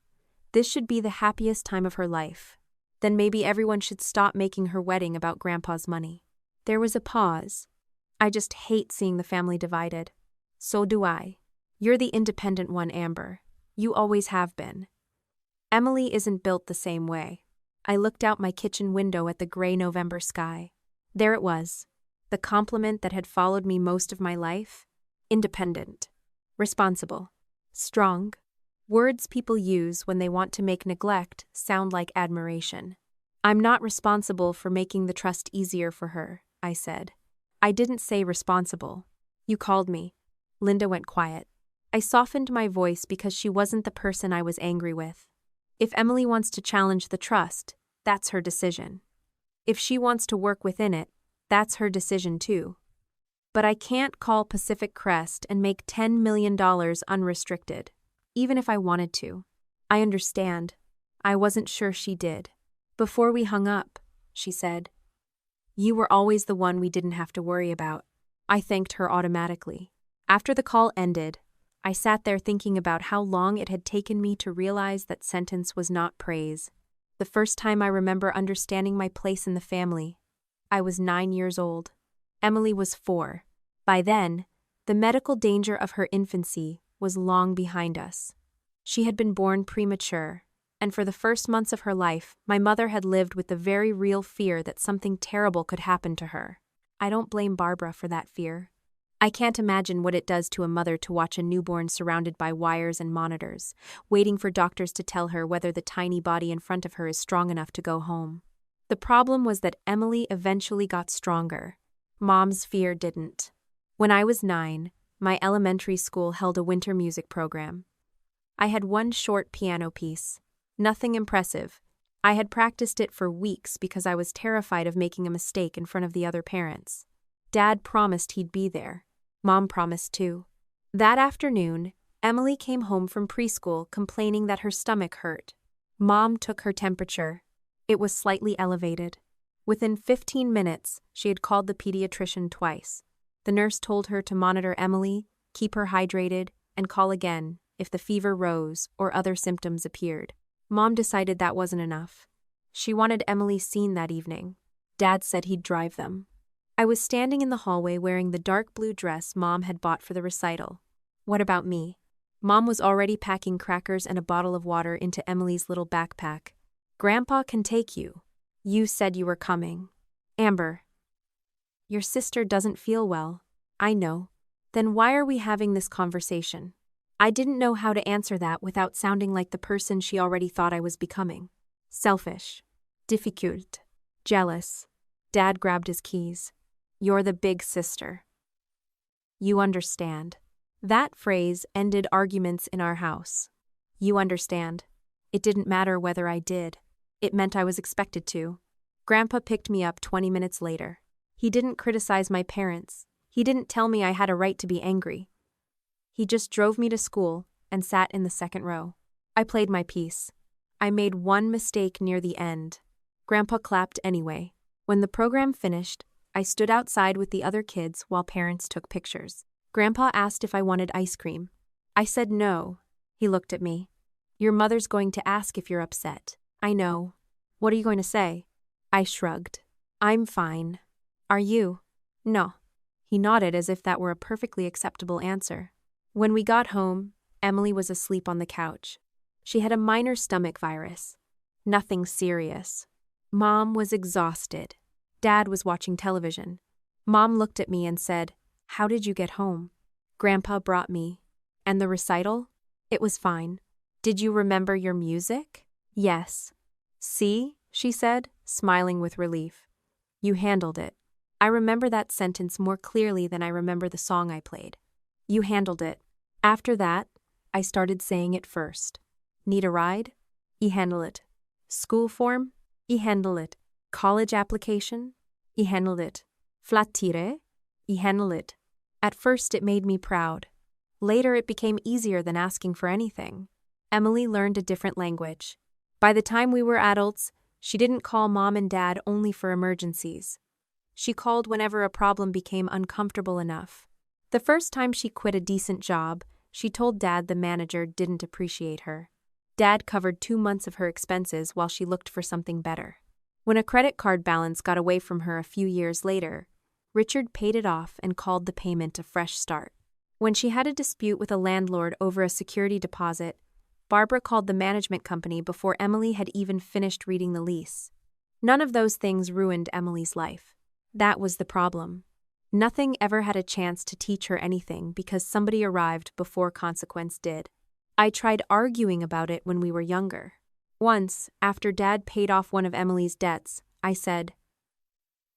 Speaker 1: This should be the happiest time of her life. Then maybe everyone should stop making her wedding about Grandpa's money. There was a pause. I just hate seeing the family divided. So do I. You're the independent one, Amber. You always have been. Emily isn't built the same way. I looked out my kitchen window at the gray November sky. There it was. The compliment that had followed me most of my life. Independent. Responsible. Strong. Words people use when they want to make neglect sound like admiration. I'm not responsible for making the trust easier for her, I said. I didn't say responsible. You called me. Linda went quiet. I softened my voice because she wasn't the person I was angry with. If Emily wants to challenge the trust, that's her decision. If she wants to work within it, that's her decision too. But I can't call Pacific Crest and make $10 million unrestricted, even if I wanted to. I understand. I wasn't sure she did. Before we hung up, she said, "You were always the one we didn't have to worry about." I thanked her automatically. After the call ended, I sat there thinking about how long it had taken me to realize that sentence was not praise. The first time I remember understanding my place in the family, I was 9 years old. Emily was 4. By then, the medical danger of her infancy was long behind us. She had been born premature, and for the first months of her life, my mother had lived with the very real fear that something terrible could happen to her. I don't blame Barbara for that fear. I can't imagine what it does to a mother to watch a newborn surrounded by wires and monitors, waiting for doctors to tell her whether the tiny body in front of her is strong enough to go home. The problem was that Emily eventually got stronger. Mom's fear didn't. When I was 9, my elementary school held a winter music program. I had one short piano piece. Nothing impressive. I had practiced it for weeks because I was terrified of making a mistake in front of the other parents. Dad promised he'd be there. Mom promised too. That afternoon, Emily came home from preschool complaining that her stomach hurt. Mom took her temperature. It was slightly elevated. Within 15 minutes, she had called the pediatrician twice. The nurse told her to monitor Emily, keep her hydrated, and call again if the fever rose or other symptoms appeared. Mom decided that wasn't enough. She wanted Emily seen that evening. Dad said he'd drive them. I was standing in the hallway wearing the dark blue dress Mom had bought for the recital. What about me? Mom was already packing crackers and a bottle of water into Emily's little backpack. "Grandpa can take you. You said you were coming." "Amber, your sister doesn't feel well." "I know. Then why are we having this conversation?" I didn't know how to answer that without sounding like the person she already thought I was becoming. Selfish. Difficult. Jealous. Dad grabbed his keys. "You're the big sister. You understand." That phrase ended arguments in our house. You understand. It didn't matter whether I did. It meant I was expected to. Grandpa picked me up 20 minutes later. He didn't criticize my parents. He didn't tell me I had a right to be angry. He just drove me to school and sat in the second row. I played my piece. I made one mistake near the end. Grandpa clapped anyway. When the program finished, I stood outside with the other kids while parents took pictures. Grandpa asked if I wanted ice cream. I said no. He looked at me. "Your mother's going to ask if you're upset." "I know. What are you going to say?" I shrugged. "I'm fine." "Are you?" "No." He nodded as if that were a perfectly acceptable answer. When we got home, Emily was asleep on the couch. She had a minor stomach virus. Nothing serious. Mom was exhausted. Dad was watching television. Mom looked at me and said, "How did you get home?" "Grandpa brought me." "And the recital?" "It was fine." "Did you remember your music?" Yes. See, she said, smiling with relief. You handled it. I remember that sentence more clearly than I remember the song I played. You handled it. After that, I started saying it first. Need a ride? I handle it. School form? I handle it. College application? I handled it. Flattire? I handle it. At first it made me proud. Later it became easier than asking for anything. Emily learned a different language. By the time we were adults, she didn't call mom and dad only for emergencies. She called whenever a problem became uncomfortable enough. The first time she quit a decent job, she told Dad the manager didn't appreciate her. Dad covered 2 months of her expenses while she looked for something better. When a credit card balance got away from her a few years later, Richard paid it off and called the payment a fresh start. When she had a dispute with a landlord over a security deposit, Barbara called the management company before Emily had even finished reading the lease. None of those things ruined Emily's life. That was the problem. Nothing ever had a chance to teach her anything because somebody arrived before consequence did. I tried arguing about it when we were younger. Once, after Dad paid off one of Emily's debts, I said,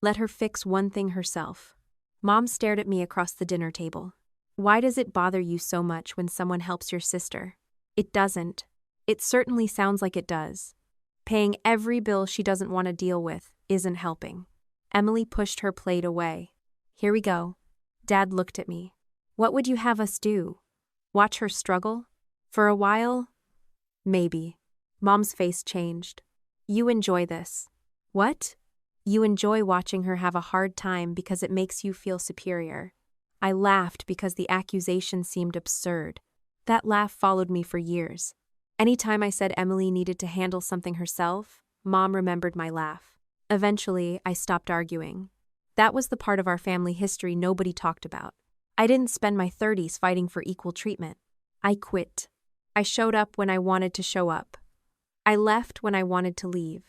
Speaker 1: "Let her fix one thing herself." Mom stared at me across the dinner table. "Why does it bother you so much when someone helps your sister?" "It doesn't. It certainly sounds like it does. Paying every bill she doesn't want to deal with isn't helping." Emily pushed her plate away. "Here we go." Dad looked at me. "What would you have us do? Watch her struggle? For a while? Maybe." Mom's face changed. "You enjoy this." "What?" "You enjoy watching her have a hard time because it makes you feel superior." I laughed because the accusation seemed absurd. That laugh followed me for years. Anytime I said Emily needed to handle something herself, Mom remembered my laugh. Eventually, I stopped arguing. That was the part of our family history nobody talked about. I didn't spend my 30s fighting for equal treatment. I quit. I showed up when I wanted to show up. I left when I wanted to leave.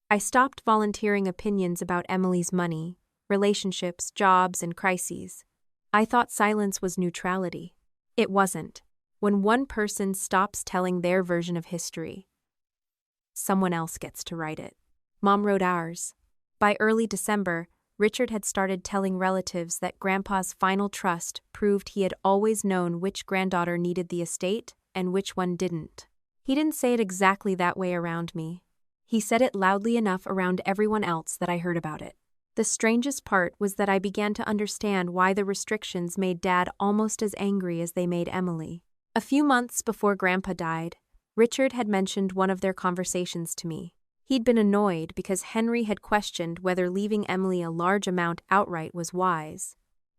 Speaker 1: I stopped volunteering opinions about Emily's money, relationships, jobs, and crises. I thought silence was neutrality. It wasn't. When one person stops telling their version of history, someone else gets to write it. Mom wrote ours. By early December, Richard had started telling relatives that Grandpa's final trust proved he had always known which granddaughter needed the estate and which one didn't. He didn't say it exactly that way around me. He said it loudly enough around everyone else that I heard about it. The strangest part was that I began to understand why the restrictions made Dad almost as angry as they made Emily. A few months before Grandpa died, Richard had mentioned one of their conversations to me. He'd been annoyed because Henry had questioned whether leaving Emily a large amount outright was wise.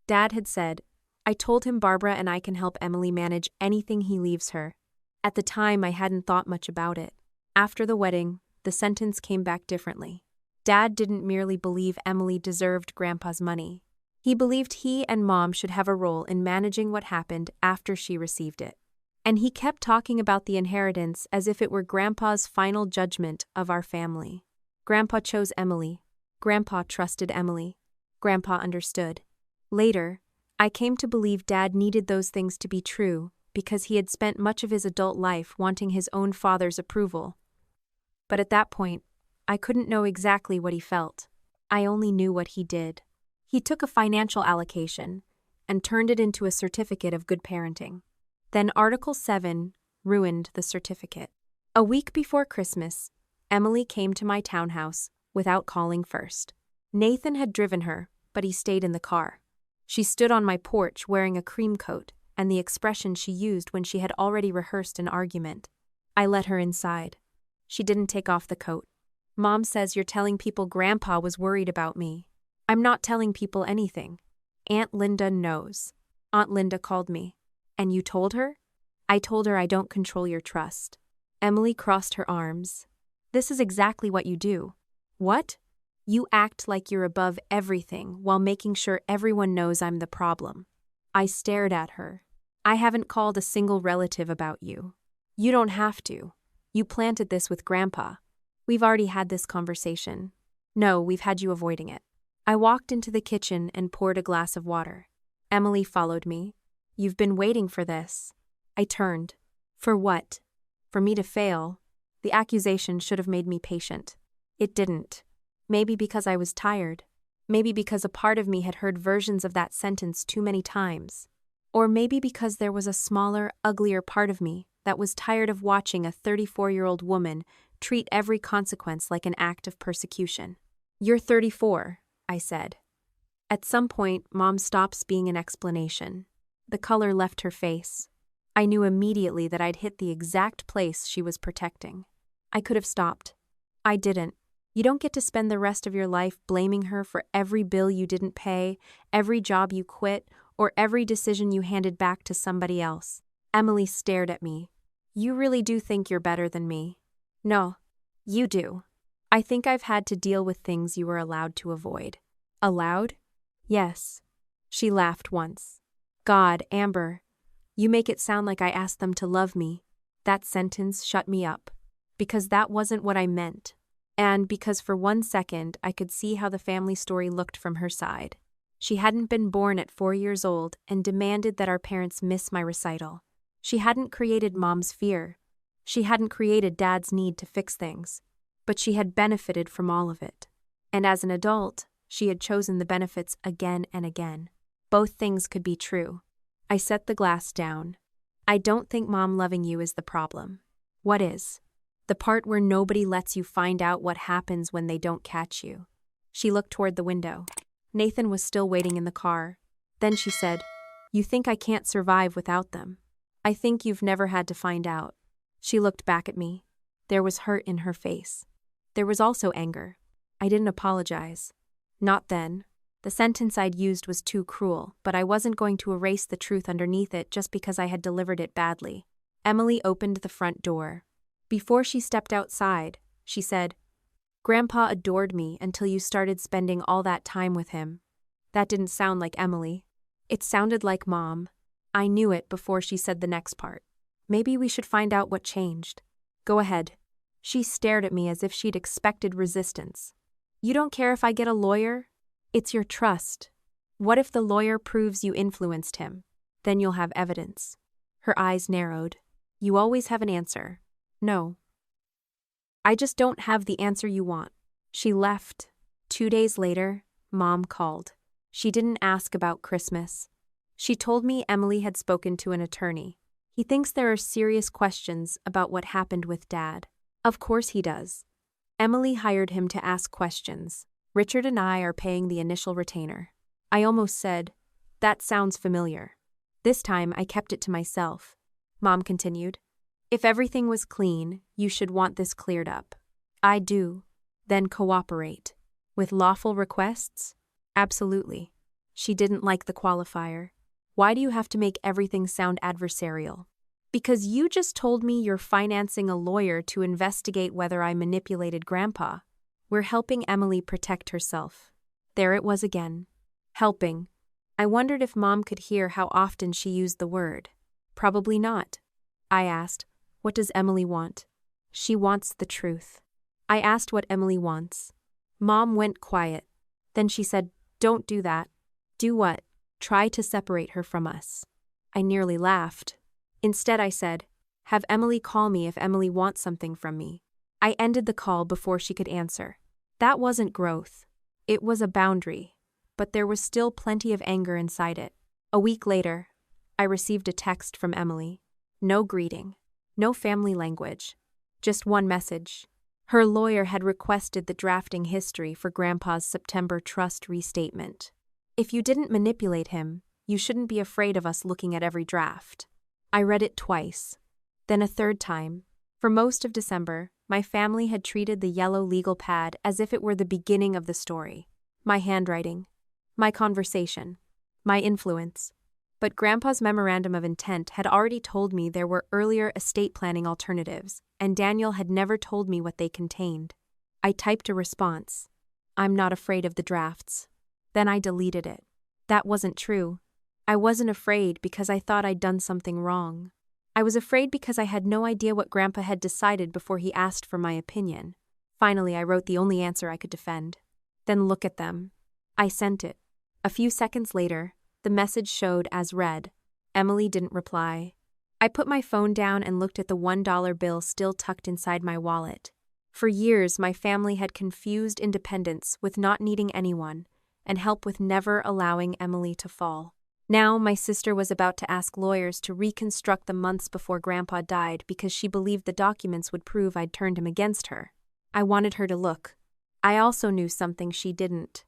Speaker 1: Dad had said, "I told him Barbara and I can help Emily manage anything he leaves her." At the time, I hadn't thought much about it. After the wedding, the sentence came back differently. Dad didn't merely believe Emily deserved Grandpa's money. He believed he and Mom should have a role in managing what happened after she received it. And he kept talking about the inheritance as if it were Grandpa's final judgment of our family. Grandpa chose Emily. Grandpa trusted Emily. Grandpa understood. Later, I came to believe Dad needed those things to be true because he had spent much of his adult life wanting his own father's approval. But at that point, I couldn't know exactly what he felt. I only knew what he did. He took a financial allocation and turned it into a certificate of good parenting. Then Article 7 ruined the certificate. A week before Christmas, Emily came to my townhouse without calling first. Nathan had driven her, but he stayed in the car. She stood on my porch wearing a cream coat and the expression she used when she had already rehearsed an argument. I let her inside. She didn't take off the coat. "Mom says you're telling people Grandpa was worried about me." "I'm not telling people anything. Aunt Linda knows." Aunt Linda called me. "And you told her?" "I told her I don't control your trust." Emily crossed her arms. "This is exactly what you do." "What?" "You act like you're above everything while making sure everyone knows I'm the problem." I stared at her. "I haven't called a single relative about you. You don't have to. You planted this with Grandpa. We've already had this conversation. No, we've had you avoiding it." I walked into the kitchen and poured a glass of water. Emily followed me. "You've been waiting for this." I turned. "For what?" "For me to fail." The accusation should have made me patient. It didn't. Maybe because I was tired. Maybe because a part of me had heard versions of that sentence too many times. Or maybe because there was a smaller, uglier part of me that was tired of watching a 34-year-old woman treat every consequence like an act of persecution. "You're 34, I said. At some point, Mom stops being an explanation. The color left her face. I knew immediately that I'd hit the exact place she was protecting. I could have stopped. I didn't. You don't get to spend the rest of your life blaming her for every bill you didn't pay, every job you quit, or every decision you handed back to somebody else." Emily stared at me. "You really do think you're better than me?" "No, you do. I think I've had to deal with things you were allowed to avoid." "Allowed?" "Yes." She laughed once. "God, Amber, you make it sound like I asked them to love me." That sentence shut me up. Because that wasn't what I meant. And because for 1 second I could see how the family story looked from her side. She hadn't been born at 4 years old and demanded that our parents miss my recital. She hadn't created Mom's fear. She hadn't created Dad's need to fix things. But she had benefited from all of it. And as an adult, she had chosen the benefits again and again. Both things could be true. I set the glass down. "I don't think Mom loving you is the problem." "What is?" "The part where nobody lets you find out what happens when they don't catch you." She looked toward the window. Nathan was still waiting in the car. Then she said, "You think I can't survive without them. I think you've never had to find out." She looked back at me. There was hurt in her face. There was also anger. I didn't apologize. Not then. The sentence I'd used was too cruel, but I wasn't going to erase the truth underneath it just because I had delivered it badly. Emily opened the front door. Before she stepped outside, she said, "Grandpa adored me until you started spending all that time with him." That didn't sound like Emily. It sounded like Mom. I knew it before she said the next part. "Maybe we should find out what changed." "Go ahead." She stared at me as if she'd expected resistance. "You don't care if I get a lawyer? It's your trust. What if the lawyer proves you influenced him? Then you'll have evidence." Her eyes narrowed. "You always have an answer." "No. I just don't have the answer you want." She left. 2 days later, Mom called. She didn't ask about Christmas. She told me Emily had spoken to an attorney. "He thinks there are serious questions about what happened with Dad." "Of course he does. Emily hired him to ask questions. Richard and I are paying the initial retainer." I almost said, "That sounds familiar." This time I kept it to myself. Mom continued, "If everything was clean, you should want this cleared up." "I do." "Then cooperate." "With lawful requests?" "Absolutely." She didn't like the qualifier. "Why do you have to make everything sound adversarial?" "Because you just told me you're financing a lawyer to investigate whether I manipulated Grandpa." "We're helping Emily protect herself." There it was again. Helping. I wondered if Mom could hear how often she used the word. Probably not. I asked, "What does Emily want?" "She wants the truth." I asked what Emily wants. Mom went quiet. Then she said, "Don't do that." "Do what?" "Try to separate her from us." I nearly laughed. Instead I said, "Have Emily call me if Emily wants something from me." I ended the call before she could answer. That wasn't growth. It was a boundary, but there was still plenty of anger inside it. A week later, I received a text from Emily. No greeting. No family language. Just one message. Her lawyer had requested the drafting history for Grandpa's September trust restatement. "If you didn't manipulate him, you shouldn't be afraid of us looking at every draft." I read it twice, then a third time. For most of December, my family had treated the yellow legal pad as if it were the beginning of the story. My handwriting. My conversation. My influence. But Grandpa's memorandum of intent had already told me there were earlier estate planning alternatives, and Daniel had never told me what they contained. I typed a response. "I'm not afraid of the drafts." Then I deleted it. That wasn't true. I wasn't afraid because I thought I'd done something wrong. I was afraid because I had no idea what Grandpa had decided before he asked for my opinion. Finally, I wrote the only answer I could defend. "Then look at them." I sent it. A few seconds later, the message showed as read. Emily didn't reply. I put my phone down and looked at the $1 bill still tucked inside my wallet. For years, my family had confused independence with not needing anyone, and help with never allowing Emily to fall. Now, my sister was about to ask lawyers to reconstruct the months before Grandpa died because she believed the documents would prove I'd turned him against her. I wanted her to look. I also knew something she didn't.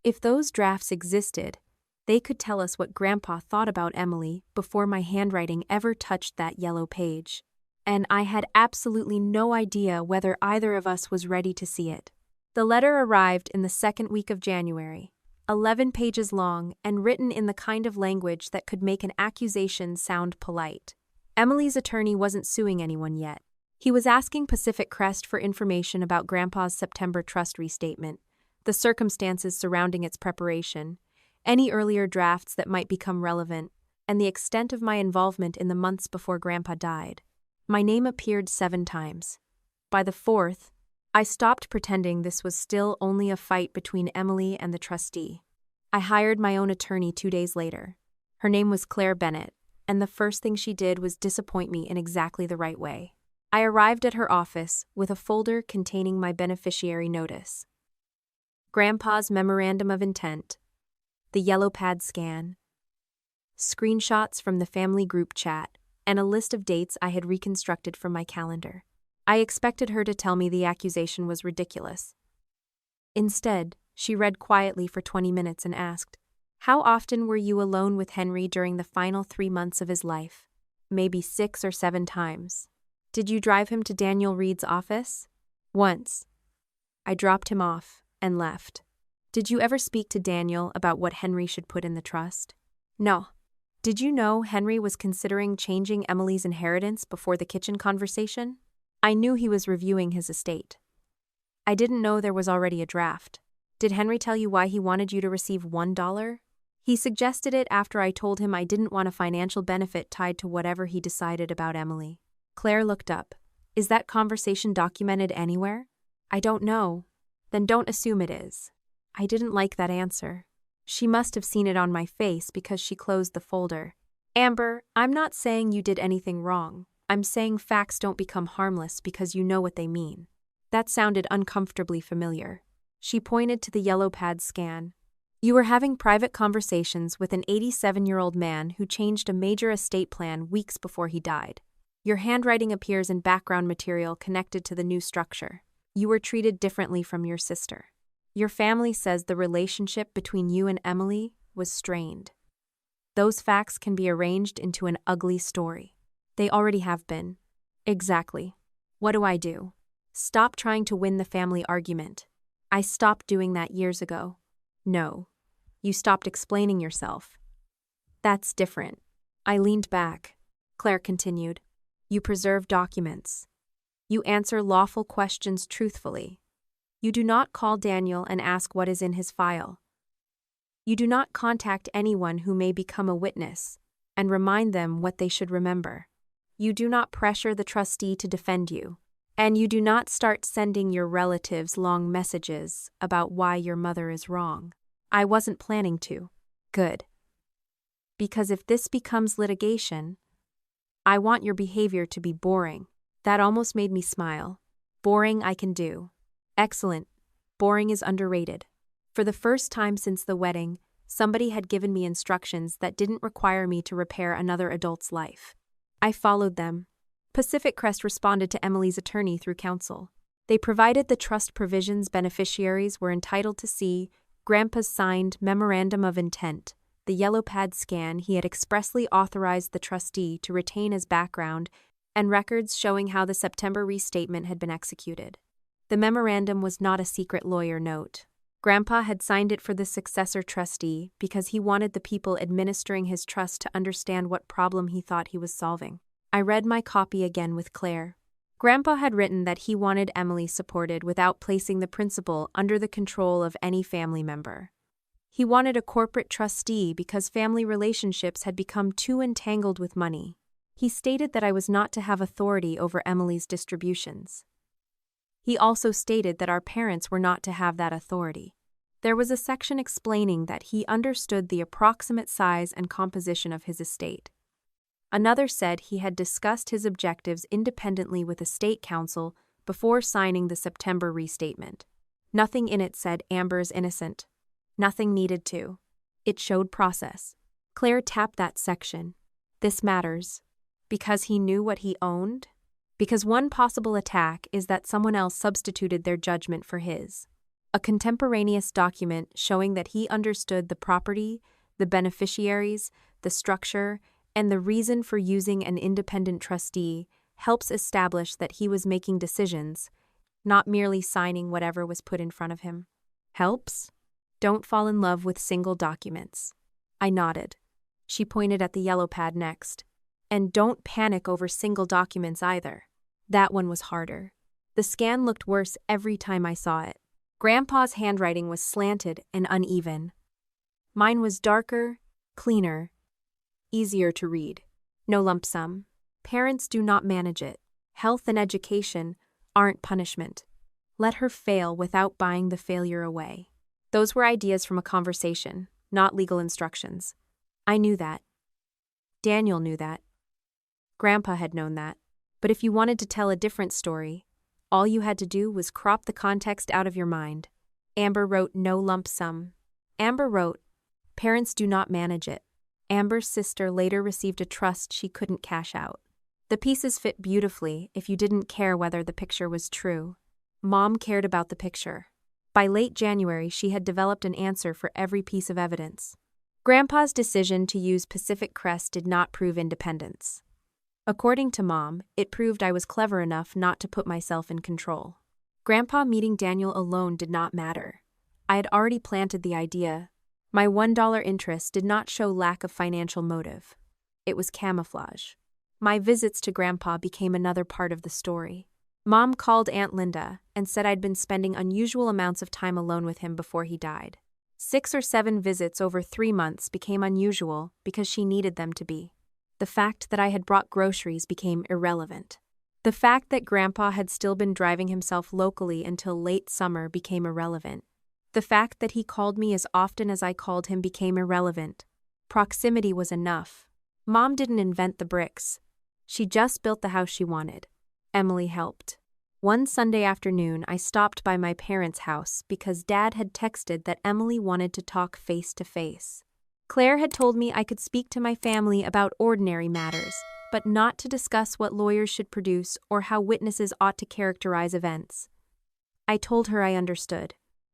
Speaker 1: If those drafts existed, they could tell us what Grandpa thought about Emily before my handwriting ever touched that yellow page. And I had absolutely no idea whether either of us was ready to see it. The letter arrived in the second week of January, 11 pages long and written in the kind of language that could make an accusation sound polite. Emily's attorney wasn't suing anyone yet. He was asking Pacific Crest for information about Grandpa's September trust restatement, the circumstances surrounding its preparation, any earlier drafts that might become relevant, and the extent of my involvement in the months before Grandpa died. My name appeared 7 times. By the 4th, I stopped pretending this was still only a fight between Emily and the trustee. I hired my own attorney 2 days later. Her name was Claire Bennett, and the first thing she did was disappoint me in exactly the right way. I arrived at her office with a folder containing my beneficiary notice, Grandpa's memorandum of intent, the yellow pad scan, screenshots from the family group chat, and a list of dates I had reconstructed from my calendar. I expected her to tell me the accusation was ridiculous. Instead, she read quietly for 20 minutes and asked, "How often were you alone with Henry during the final 3 months of his life?" "Maybe 6 or 7 times." "Did you drive him to Daniel Reed's office?" "Once. I dropped him off and left." "Did you ever speak to Daniel about what Henry should put in the trust?" "No." "Did you know Henry was considering changing Emily's inheritance before the kitchen conversation?" "I knew he was reviewing his estate." "I didn't know there was already a draft." "Did Henry tell you why he wanted you to receive $1? "He suggested it after I told him I didn't want a financial benefit tied to whatever he decided about Emily." Claire looked up. "Is that conversation documented anywhere?" "I don't know." "Then don't assume it is." I didn't like that answer. She must have seen it on my face because she closed the folder. "Amber, I'm not saying you did anything wrong. I'm saying facts don't become harmless because you know what they mean." That sounded uncomfortably familiar. She pointed to the yellow pad scan. "You were having private conversations with an 87-year-old man who changed a major estate plan weeks before he died. Your handwriting appears in background material connected to the new structure. You were treated differently from your sister. Your family says the relationship between you and Emily was strained. Those facts can be arranged into an ugly story. They already have been." "Exactly. What do I do?" "Stop trying to win the family argument." "I stopped doing that years ago." "No. You stopped explaining yourself." "That's different." I leaned back. Claire continued, "You preserve documents. You answer lawful questions truthfully. You do not call Daniel and ask what is in his file. You do not contact anyone who may become a witness and remind them what they should remember. You do not pressure the trustee to defend you. And you do not start sending your relatives long messages about why your mother is wrong." I wasn't planning to. Good. Because if this becomes litigation, I want your behavior to be boring. That almost made me smile. Boring I can do. Excellent. Boring is underrated. For the first time since the wedding, somebody had given me instructions that didn't require me to repair another adult's life. I followed them. Pacific Crest responded to Emily's attorney through counsel. They provided the trust provisions beneficiaries were entitled to see, Grandpa's signed memorandum of intent, the yellow pad scan he had expressly authorized the trustee to retain as background, and records showing how the September restatement had been executed. The memorandum was not a secret lawyer note. Grandpa had signed it for the successor trustee because he wanted the people administering his trust to understand what problem he thought he was solving. I read my copy again with Claire. Grandpa had written that he wanted Emily supported without placing the principal under the control of any family member. He wanted a corporate trustee because family relationships had become too entangled with money. He stated that I was not to have authority over Emily's distributions. He also stated that our parents were not to have that authority. There was a section explaining that he understood the approximate size and composition of his estate. Another said he had discussed his objectives independently with a state council before signing the September restatement. Nothing in it said Amber's innocent. Nothing needed to. It showed process. Claire tapped that section. This matters. Because he knew what he owned? Because one possible attack is that someone else substituted their judgment for his. A contemporaneous document showing that he understood the property, the beneficiaries, the structure, and the reason for using an independent trustee helps establish that he was making decisions, not merely signing whatever was put in front of him. Helps? Don't fall in love with single documents. I nodded. She pointed at the yellow pad next. And don't panic over single documents either. That one was harder. The scan looked worse every time I saw it. Grandpa's handwriting was slanted and uneven. Mine was darker, cleaner, easier to read. No lump sum. Parents do not manage it. Health and education aren't punishment. Let her fail without buying the failure away. Those were ideas from a conversation, not legal instructions. I knew that. Daniel knew that. Grandpa had known that. But if you wanted to tell a different story, all you had to do was crop the context out of your mind. Amber wrote no lump sum. Amber wrote, parents do not manage it. Amber's sister later received a trust she couldn't cash out. The pieces fit beautifully if you didn't care whether the picture was true. Mom cared about the picture. By late January, she had developed an answer for every piece of evidence. Grandpa's decision to use Pacific Crest did not prove independence. According to Mom, it proved I was clever enough not to put myself in control. Grandpa meeting Daniel alone did not matter. I had already planted the idea. My $1 interest did not show lack of financial motive. It was camouflage. My visits to Grandpa became another part of the story. Mom called Aunt Linda and said I'd been spending unusual amounts of time alone with him before he died. 6 or 7 visits over 3 months became unusual because she needed them to be. The fact that I had brought groceries became irrelevant. The fact that Grandpa had still been driving himself locally until late summer became irrelevant. The fact that he called me as often as I called him became irrelevant. Proximity was enough. Mom didn't invent the bricks. She just built the house she wanted. Emily helped. One Sunday afternoon, I stopped by my parents' house because Dad had texted that Emily wanted to talk face to face. Claire had told me I could speak to my family about ordinary matters, but not to discuss what lawyers should produce or how witnesses ought to characterize events. I told her I understood.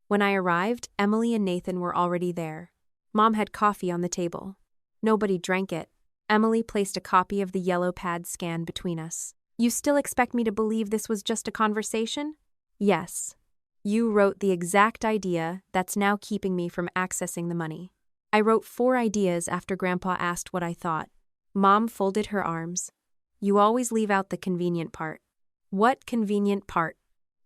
Speaker 1: When I arrived, Emily and Nathan were already there. Mom had coffee on the table. Nobody drank it. Emily placed a copy of the yellow pad scan between us. You still expect me to believe this was just a conversation? Yes. You wrote the exact idea that's now keeping me from accessing the money. I wrote 4 ideas after Grandpa asked what I thought. Mom folded her arms. You always leave out the convenient part. What convenient part?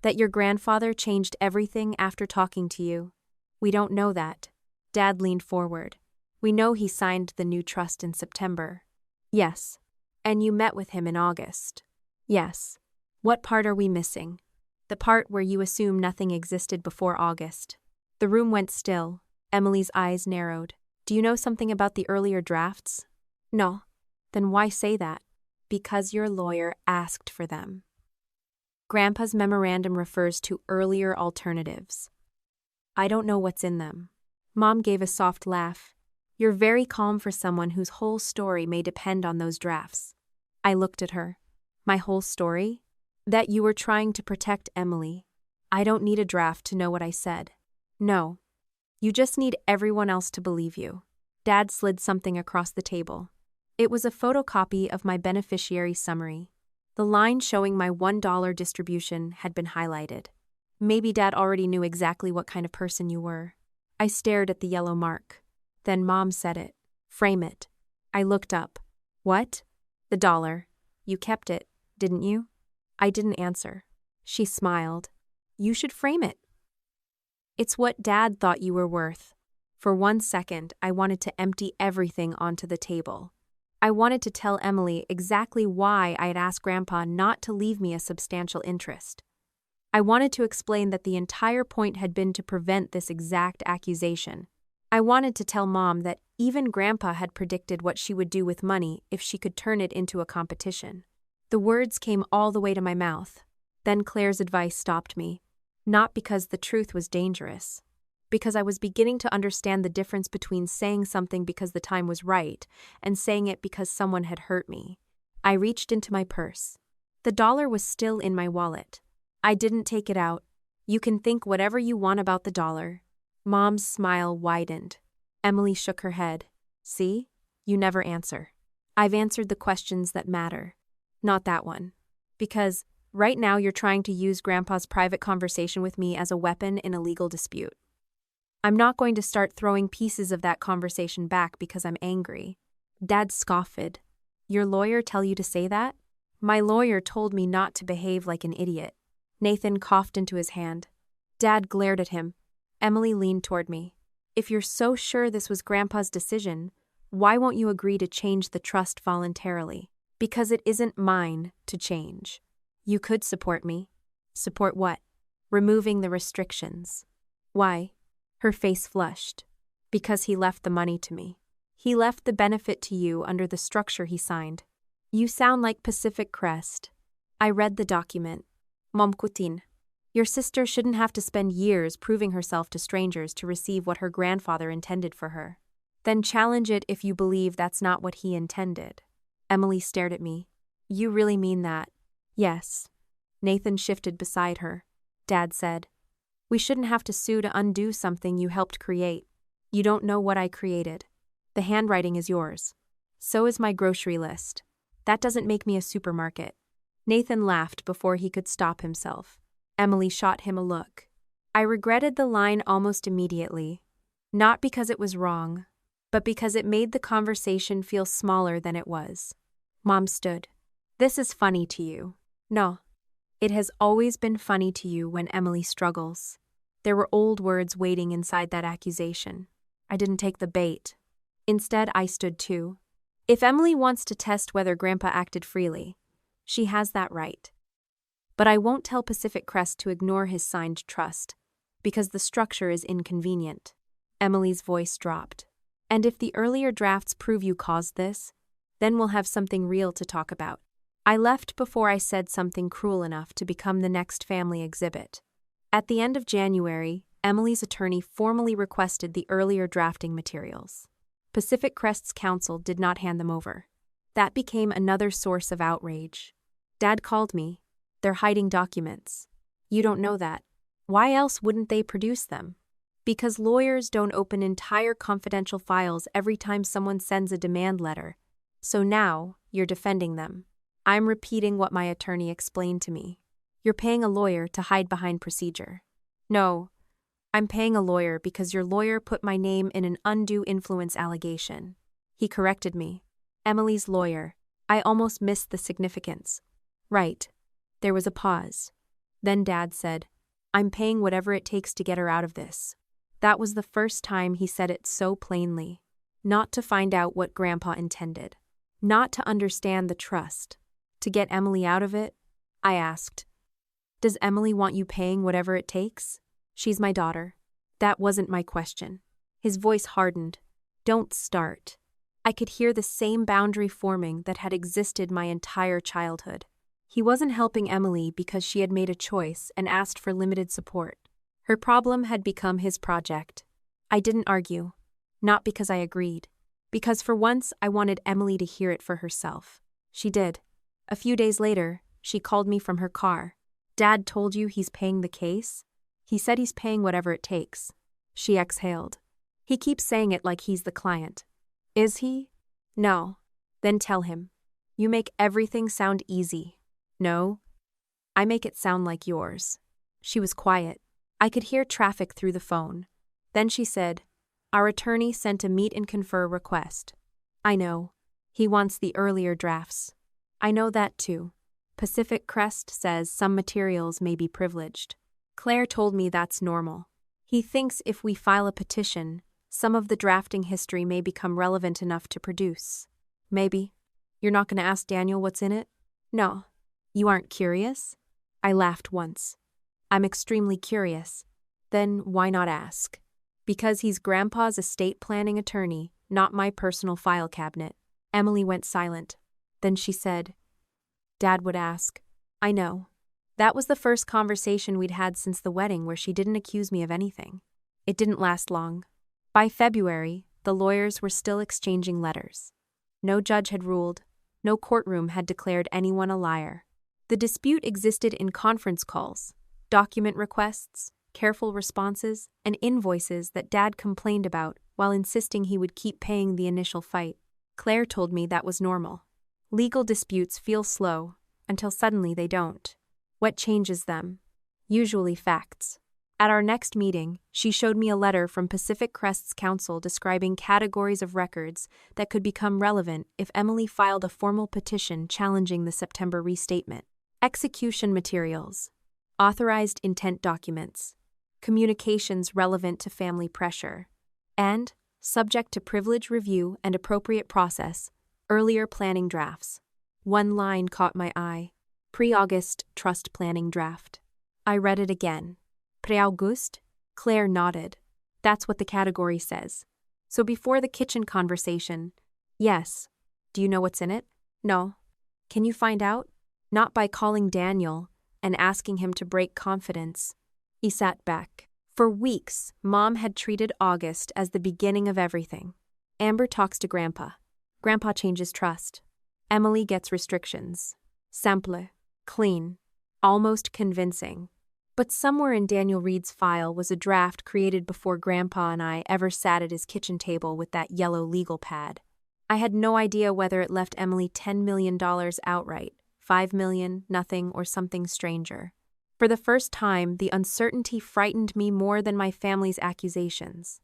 Speaker 1: That your grandfather changed everything after talking to you. We don't know that. Dad leaned forward. We know he signed the new trust in September. Yes. And you met with him in August. Yes. What part are we missing? The part where you assume nothing existed before August. The room went still. Emily's eyes narrowed. Do you know something about the earlier drafts? No. Then why say that? Because your lawyer asked for them. Grandpa's memorandum refers to earlier alternatives. I don't know what's in them. Mom gave a soft laugh. You're very calm for someone whose whole story may depend on those drafts. I looked at her. My whole story? That you were trying to protect Emily. I don't need a draft to know what I said. No. You just need everyone else to believe you. Dad slid something across the table. It was a photocopy of my beneficiary summary. The line showing my $1 distribution had been highlighted. Maybe Dad already knew exactly what kind of person you were. I stared at the yellow mark. Then Mom said it. Frame it. I looked up. What? The $1. You kept it, didn't you? I didn't answer. She smiled. You should frame it. It's what Dad thought you were worth. For 1 second, I wanted to empty everything onto the table. I wanted to tell Emily exactly why I had asked Grandpa not to leave me a substantial interest. I wanted to explain that the entire point had been to prevent this exact accusation. I wanted to tell Mom that Even Grandpa had predicted what she would do with money if she could turn it into a competition. The words came all the way to my mouth. Then Claire's advice stopped me. Not because the truth was dangerous. Because I was beginning to understand the difference between saying something because the time was right and saying it because someone had hurt me. I reached into my purse. The dollar was still in my wallet. I didn't take it out. You can think whatever you want about the dollar. Mom's smile widened. Emily shook her head. See? You never answer. I've answered the questions that matter. Not that one. Because right now you're trying to use Grandpa's private conversation with me as a weapon in a legal dispute. I'm not going to start throwing pieces of that conversation back because I'm angry. Dad scoffed. Your lawyer tell you to say that? My lawyer told me not to behave like an idiot. Nathan coughed into his hand. Dad glared at him. Emily leaned toward me. If you're so sure this was Grandpa's decision, why won't you agree to change the trust voluntarily? Because it isn't mine to change. You could support me. Support what? Removing the restrictions. Why? Her face flushed. Because he left the money to me. He left the benefit to you under the structure he signed. You sound like Pacific Crest. I read the document. Momkutin. Your sister shouldn't have to spend years proving herself to strangers to receive what her grandfather intended for her. Then challenge it if you believe that's not what he intended. Emily stared at me. You really mean that? Yes. Nathan shifted beside her. Dad said, we shouldn't have to sue to undo something you helped create. You don't know what I created. The handwriting is yours. So is my grocery list. That doesn't make me a supermarket. Nathan laughed before he could stop himself. Emily shot him a look. I regretted the line almost immediately. Not because it was wrong, but because it made the conversation feel smaller than it was. Mom stood. This is funny to you. No. It has always been funny to you when Emily struggles. There were old words waiting inside that accusation. I didn't take the bait. Instead, I stood too. If Emily wants to test whether Grandpa acted freely, she has that right. But I won't tell Pacific Crest to ignore his signed trust, because the structure is inconvenient. Emily's voice dropped. And if the earlier drafts prove you caused this, then we'll have something real to talk about. I left before I said something cruel enough to become the next family exhibit. At the end of January, Emily's attorney formally requested the earlier drafting materials. Pacific Crest's counsel did not hand them over. That became another source of outrage. Dad called me. They're hiding documents. You don't know that. Why else wouldn't they produce them? Because lawyers don't open entire confidential files every time someone sends a demand letter. So now, you're defending them. I'm repeating what my attorney explained to me. You're paying a lawyer to hide behind procedure. No, I'm paying a lawyer because your lawyer put my name in an undue influence allegation. He corrected me. Emily's lawyer. I almost missed the significance. Right. There was a pause. Then Dad said, I'm paying whatever it takes to get her out of this. That was the first time he said it so plainly. Not to find out what Grandpa intended. Not to understand the trust. To get Emily out of it? I asked. Does Emily want you paying whatever it takes? She's my daughter. That wasn't my question. His voice hardened. Don't start. I could hear the same boundary forming that had existed my entire childhood. He wasn't helping Emily because she had made a choice and asked for limited support. Her problem had become his project. I didn't argue. Not because I agreed. Because for once I wanted Emily to hear it for herself. She did. A few days later, she called me from her car. Dad told you he's paying the case? He said he's paying whatever it takes. She exhaled. He keeps saying it like he's the client. Is he? No. Then tell him. You make everything sound easy. No, I make it sound like yours. She was quiet. I could hear traffic through the phone. Then she said, our attorney sent a meet and confer request. I know. He wants the earlier drafts. I know that too. Pacific Crest says some materials may be privileged. Claire told me that's normal. He thinks if we file a petition, some of the drafting history may become relevant enough to produce. Maybe. You're not going to ask Daniel what's in it? No. You aren't curious? I laughed once. I'm extremely curious. Then why not ask? Because he's Grandpa's estate planning attorney, not my personal file cabinet. Emily went silent. Then she said, Dad would ask. I know. That was the first conversation we'd had since the wedding where she didn't accuse me of anything. It didn't last long. By February, the lawyers were still exchanging letters. No judge had ruled. No courtroom had declared anyone a liar. The dispute existed in conference calls, document requests, careful responses, and invoices that Dad complained about while insisting he would keep paying the initial fight. Claire told me that was normal. Legal disputes feel slow, until suddenly they don't. What changes them? Usually facts. At our next meeting, she showed me a letter from Pacific Crest's counsel describing categories of records that could become relevant if Emily filed a formal petition challenging the September restatement. Execution materials, authorized intent documents, communications relevant to family pressure, and, subject to privilege review and appropriate process, earlier planning drafts. One line caught my eye. Pre-August trust planning draft. I read it again. Pre-August? Claire nodded. That's what the category says. So before the kitchen conversation, yes. Do you know what's in it? No. Can you find out? Not by calling Daniel and asking him to break confidence. He sat back. For weeks, Mom had treated August as the beginning of everything. Amber talks to Grandpa. Grandpa changes trust. Emily gets restrictions. Simple, clean, almost convincing. But somewhere in Daniel Reed's file was a draft created before Grandpa and I ever sat at his kitchen table with that yellow legal pad. I had no idea whether it left Emily $10 million outright, $5 million, nothing, or something stranger. For the first time, the uncertainty frightened me more than my family's accusations.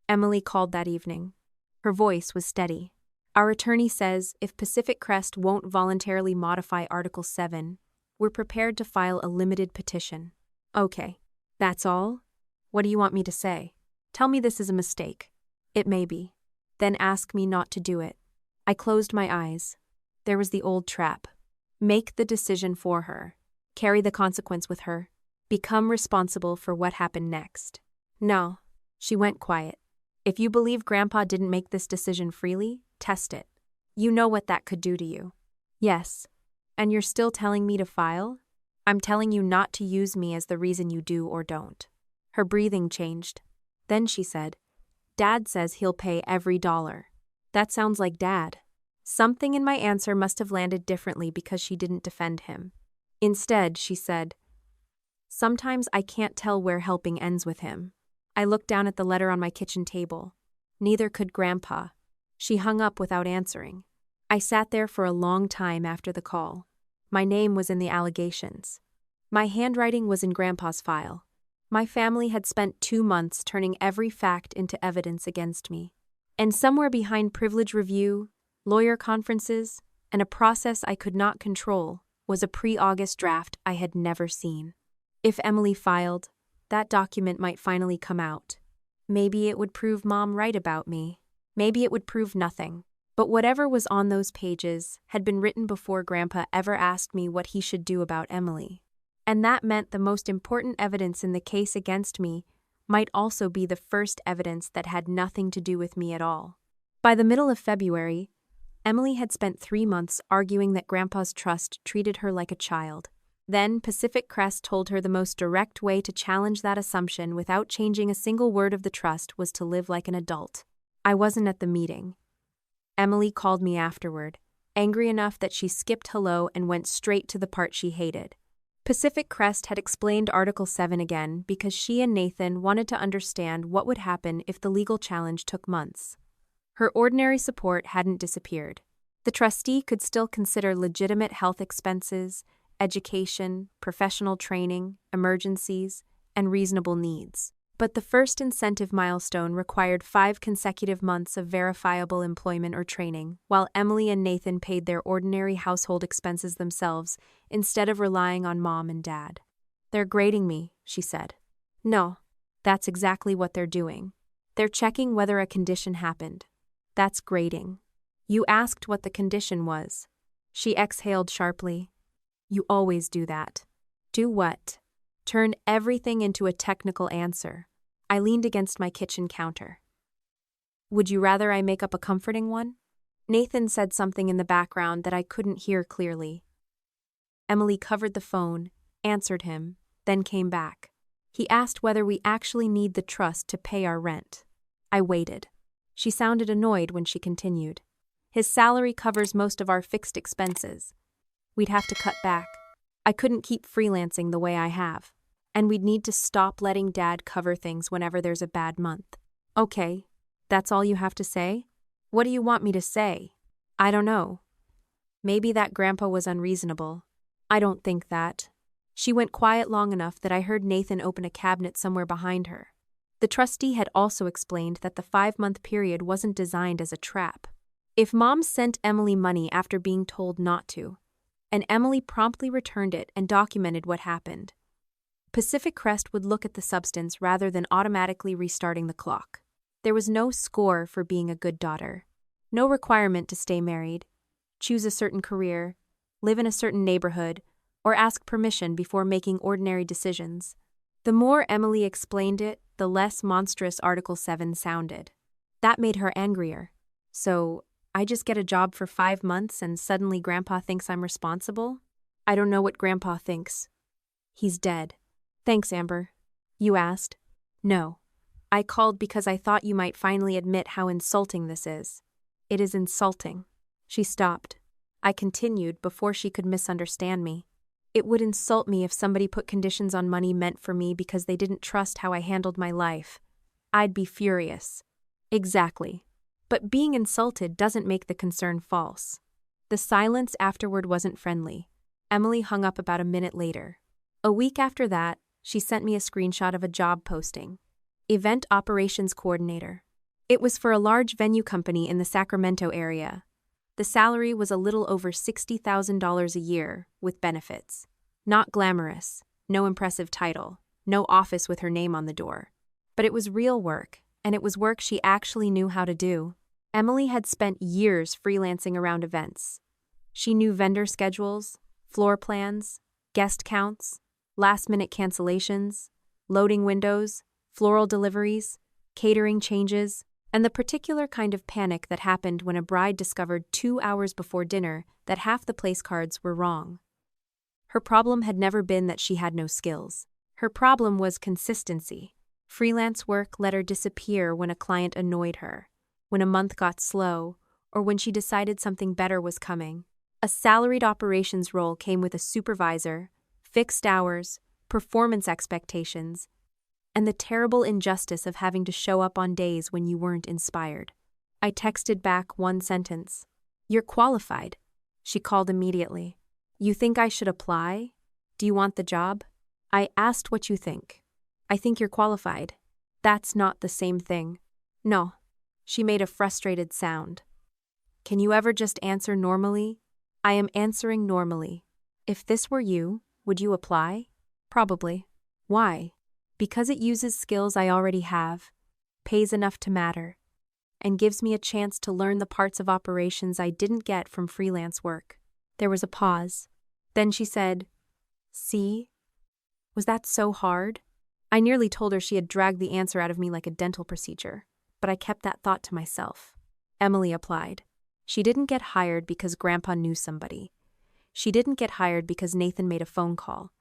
Speaker 1: Emily called that evening. Her voice was steady. Our attorney says if Pacific Crest won't voluntarily modify Article 7, we're prepared to file a limited petition. Okay, that's all? What do you want me to say? Tell me this is a mistake. It may be. Then ask me not to do it. I closed my eyes. There was the old trap. Make the decision for her. Carry the consequence with her. Become responsible for what happened next. No. She went quiet. If you believe Grandpa didn't make this decision freely, test it. You know what that could do to you. Yes. And you're still telling me to file? I'm telling you not to use me as the reason you do or don't. Her breathing changed. Then she said, Dad says he'll pay every dollar. That sounds like Dad. Something in my answer must have landed differently because she didn't defend him. Instead, she said, Sometimes I can't tell where helping ends with him. I looked down at the letter on my kitchen table. Neither could Grandpa. She hung up without answering. I sat there for a long time after the call. My name was in the allegations. My handwriting was in Grandpa's file. My family had spent 2 months turning every fact into evidence against me. And somewhere behind privilege review, lawyer conferences, and a process I could not control was a pre-August draft I had never seen. If Emily filed, that document might finally come out. Maybe it would prove Mom right about me. Maybe it would prove nothing. But whatever was on those pages had been written before Grandpa ever asked me what he should do about Emily. And that meant the most important evidence in the case against me might also be the first evidence that had nothing to do with me at all. By the middle of February, Emily had spent 3 months arguing that Grandpa's trust treated her like a child. Then Pacific Crest told her the most direct way to challenge that assumption without changing a single word of the trust was to live like an adult. I wasn't at the meeting. Emily called me afterward, angry enough that she skipped hello and went straight to the part she hated. Pacific Crest had explained Article 7 again because she and Nathan wanted to understand what would happen if the legal challenge took months. Her ordinary support hadn't disappeared. The trustee could still consider legitimate health expenses, education, professional training, emergencies, and reasonable needs. But the first incentive milestone required 5 consecutive months of verifiable employment or training, while Emily and Nathan paid their ordinary household expenses themselves instead of relying on Mom and Dad. They're grading me, she said. No, that's exactly what they're doing. They're checking whether a condition happened. That's grading. You asked what the condition was. She exhaled sharply. You always do that. Do what? Turn everything into a technical answer. I leaned against my kitchen counter. Would you rather I make up a comforting one? Nathan said something in the background that I couldn't hear clearly. Emily covered the phone, answered him, then came back. He asked whether we actually need the trust to pay our rent. I waited. She sounded annoyed when she continued. His salary covers most of our fixed expenses. We'd have to cut back. I couldn't keep freelancing the way I have. And we'd need to stop letting Dad cover things whenever there's a bad month. Okay, that's all you have to say? What do you want me to say? I don't know. Maybe that Grandpa was unreasonable. I don't think that. She went quiet long enough that I heard Nathan open a cabinet somewhere behind her. The trustee had also explained that the 5-month period wasn't designed as a trap. If Mom sent Emily money after being told not to, and Emily promptly returned it and documented what happened, Pacific Crest would look at the substance rather than automatically restarting the clock. There was no score for being a good daughter. No requirement to stay married, choose a certain career, live in a certain neighborhood, or ask permission before making ordinary decisions. The more Emily explained it, the less monstrous Article 7 sounded. That made her angrier. So, I just get a job for 5 months and suddenly Grandpa thinks I'm responsible? I don't know what Grandpa thinks. He's dead. Thanks, Amber. You asked? No. I called because I thought you might finally admit how insulting this is. It is insulting. She stopped. I continued before she could misunderstand me. It would insult me if somebody put conditions on money meant for me because they didn't trust how I handled my life. I'd be furious. Exactly. But being insulted doesn't make the concern false. The silence afterward wasn't friendly. Emily hung up about a minute later. A week after that, she sent me a screenshot of a job posting. Event Operations Coordinator. It was for a large venue company in the Sacramento area. The salary was a little over $60,000 a year, with benefits. Not glamorous, no impressive title, no office with her name on the door. But it was real work, and it was work she actually knew how to do. Emily had spent years freelancing around events. She knew vendor schedules, floor plans, guest counts, last-minute cancellations, loading windows, floral deliveries, catering changes, and the particular kind of panic that happened when a bride discovered 2 hours before dinner that half the place cards were wrong. Her problem had never been that she had no skills. Her problem was consistency. Freelance work let her disappear when a client annoyed her, when a month got slow, or when she decided something better was coming. A salaried operations role came with a supervisor, fixed hours, performance expectations, and the terrible injustice of having to show up on days when you weren't inspired. I texted back one sentence. You're qualified. She called immediately. You think I should apply? Do you want the job? I asked what you think. I think you're qualified. That's not the same thing. No. She made a frustrated sound. Can you ever just answer normally? I am answering normally. If this were you, would you apply? Probably. Why? Because it uses skills I already have, pays enough to matter, and gives me a chance to learn the parts of operations I didn't get from freelance work. There was a pause. Then she said, See? Was that so hard? I nearly told her she had dragged the answer out of me like a dental procedure, but I kept that thought to myself. Emily applied. She didn't get hired because Grandpa knew somebody. She didn't get hired because Nathan made a phone call.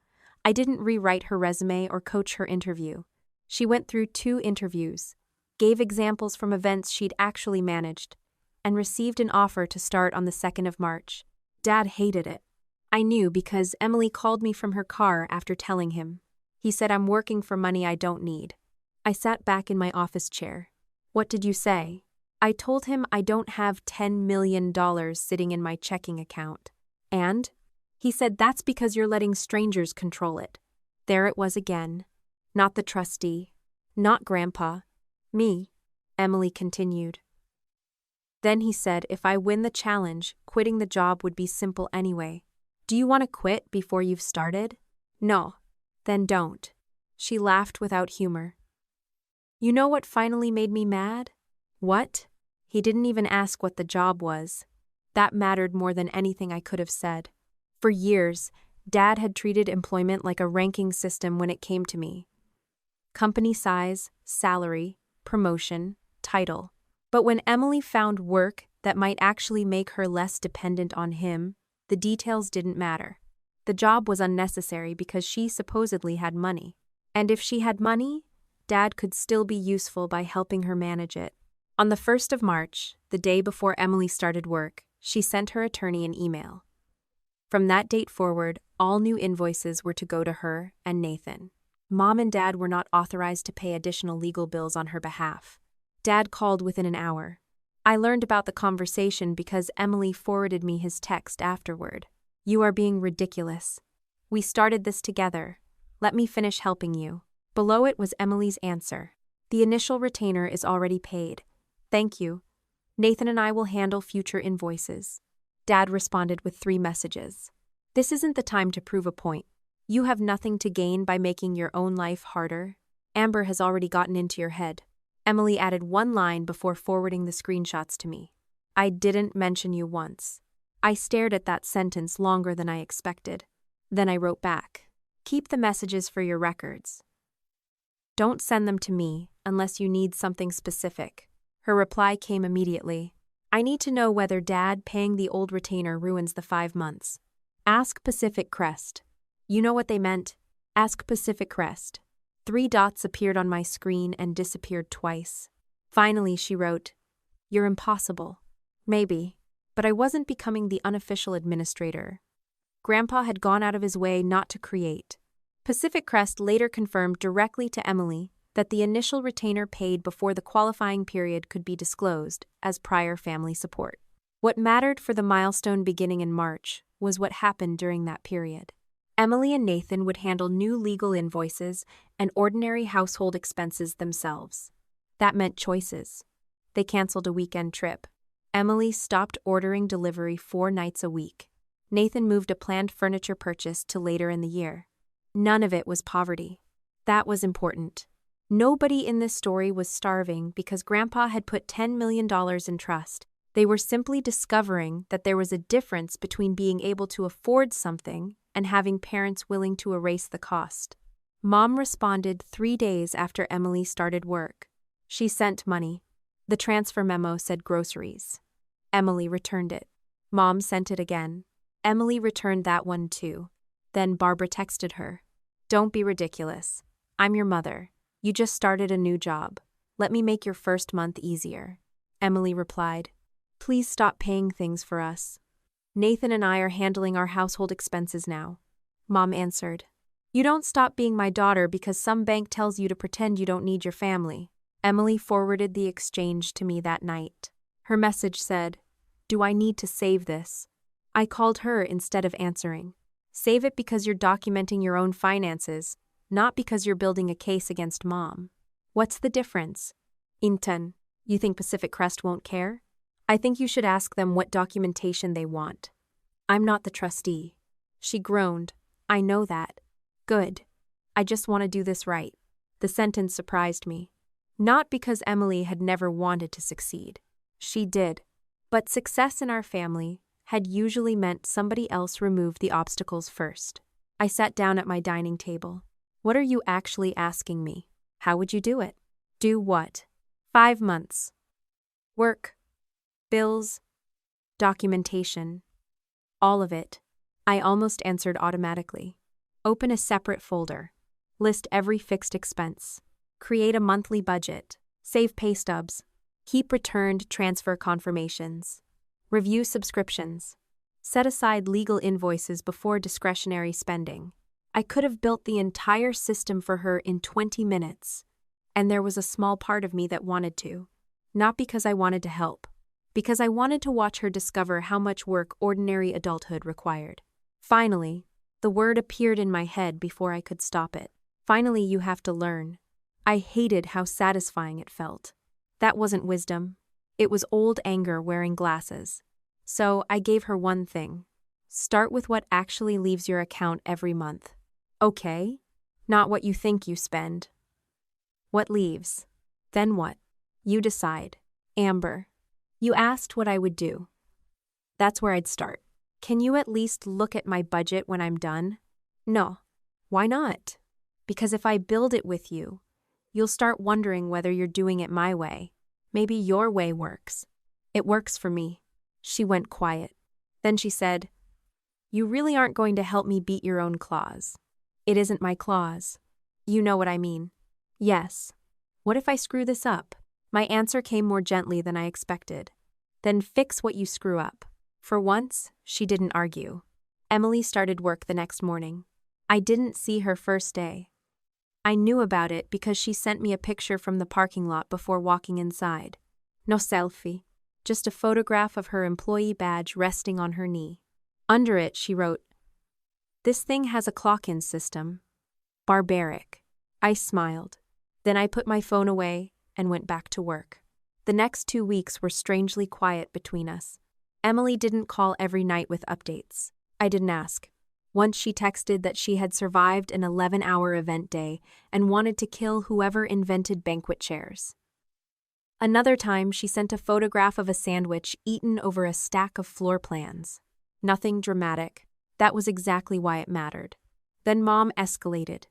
Speaker 1: I didn't rewrite her resume or coach her interview. She went through 2 interviews, gave examples from events she'd actually managed, and received an offer to start on the 2nd of March. Dad hated it. I knew because Emily called me from her car after telling him. He said I'm working for money I don't need. I sat back in my office chair. What did you say? I told him I don't have $10 million sitting in my checking account. And? He said that's because you're letting strangers control it. There it was again. Not the trustee. Not Grandpa. Me. Emily continued. Then he said if I win the challenge, quitting the job would be simple anyway. Do you want to quit before you've started? No. Then don't. She laughed without humor. You know what finally made me mad? What? He didn't even ask what the job was. That mattered more than anything I could have said. For years, Dad had treated employment like a ranking system when it came to me. Company size, salary, promotion, title. But when Emily found work that might actually make her less dependent on him, the details didn't matter. The job was unnecessary because she supposedly had money. And if she had money, Dad could still be useful by helping her manage it. On the 1st of March, the day before Emily started work, she sent her attorney an email. From that date forward, all new invoices were to go to her and Nathan. Mom and Dad were not authorized to pay additional legal bills on her behalf. Dad called within an hour. I learned about the conversation because Emily forwarded me his text afterward. "You are being ridiculous. We started this together. Let me finish helping you." Below it was Emily's answer. "The initial retainer is already paid. Thank you. Nathan and I will handle future invoices." Dad responded with 3 messages. "This isn't the time to prove a point. You have nothing to gain by making your own life harder. Amber has already gotten into your head." Emily added 1 line before forwarding the screenshots to me. "I didn't mention you once." I stared at that sentence longer than I expected. Then I wrote back, "Keep the messages for your records. Don't send them to me unless you need something specific." Her reply came immediately. "I need to know whether Dad paying the old retainer ruins the 5 months. Ask Pacific Crest." You know what they meant? Ask Pacific Crest. 3 dots appeared on my screen and disappeared twice. Finally, she wrote, "You're impossible." Maybe, but I wasn't becoming the unofficial administrator. Grandpa had gone out of his way not to create. Pacific Crest later confirmed directly to Emily that the initial retainer paid before the qualifying period could be disclosed as prior family support. What mattered for the milestone beginning in March was what happened during that period. Emily and Nathan would handle new legal invoices and ordinary household expenses themselves. That meant choices. They canceled a weekend trip. Emily stopped ordering delivery 4 nights a week. Nathan moved a planned furniture purchase to later in the year. None of it was poverty. That was important. Nobody in this story was starving because Grandpa had put $10 million in trust. They were simply discovering that there was a difference between being able to afford something and having parents willing to erase the cost. Mom responded 3 days after Emily started work. She sent money. The transfer memo said groceries. Emily returned it. Mom sent it again. Emily returned that one too. Then Barbara texted her, "Don't be ridiculous. I'm your mother. You just started a new job. Let me make your first month easier." Emily replied, "Please stop paying things for us. Nathan and I are handling our household expenses now." Mom answered, "You don't stop being my daughter because some bank tells you to pretend you don't need your family." Emily forwarded the exchange to me that night. Her message said, "Do I need to save this?" I called her instead of answering. Save it because you're documenting your own finances, not because you're building a case against Mom. What's the difference? Intan, you think Pacific Crest won't care? I think you should ask them what documentation they want. I'm not the trustee. She groaned. I know that. Good. I just want to do this right. The sentence surprised me. Not because Emily had never wanted to succeed. She did. But success in our family had usually meant somebody else removed the obstacles first. I sat down at my dining table. What are you actually asking me? How would you do it? Do what? 5 months. Work. Bills. Documentation. All of it. I almost answered automatically. Open a separate folder. List every fixed expense. Create a monthly budget. Save pay stubs. Keep returned transfer confirmations. Review subscriptions. Set aside legal invoices before discretionary spending. I could have built the entire system for her in 20 minutes. And there was a small part of me that wanted to. Not because I wanted to help. Because I wanted to watch her discover how much work ordinary adulthood required. Finally, the word appeared in my head before I could stop it. Finally, you have to learn. I hated how satisfying it felt. That wasn't wisdom. It was old anger wearing glasses. So I gave her one thing. Start with what actually leaves your account every month. Okay? Not what you think you spend. What leaves? Then what? You decide. Amber. You asked what I would do. That's where I'd start. Can you at least look at my budget when I'm done? No. Why not? Because if I build it with you, you'll start wondering whether you're doing it my way. Maybe your way works. It works for me. She went quiet. Then she said, You really aren't going to help me beat your own claws. It isn't my claws. You know what I mean. Yes. What if I screw this up? My answer came more gently than I expected. Then fix what you screw up. For once, she didn't argue. Emily started work the next morning. I didn't see her first day. I knew about it because she sent me a picture from the parking lot before walking inside. No selfie, just a photograph of her employee badge resting on her knee. Under it, she wrote, This thing has a clock-in system. Barbaric. I smiled. Then I put my phone away and went back to work. The next 2 weeks were strangely quiet between us. Emily didn't call every night with updates. I didn't ask. Once she texted that she had survived an 11-hour event day and wanted to kill whoever invented banquet chairs. Another time, she sent a photograph of a sandwich eaten over a stack of floor plans. Nothing dramatic. That was exactly why it mattered. Then Mom escalated.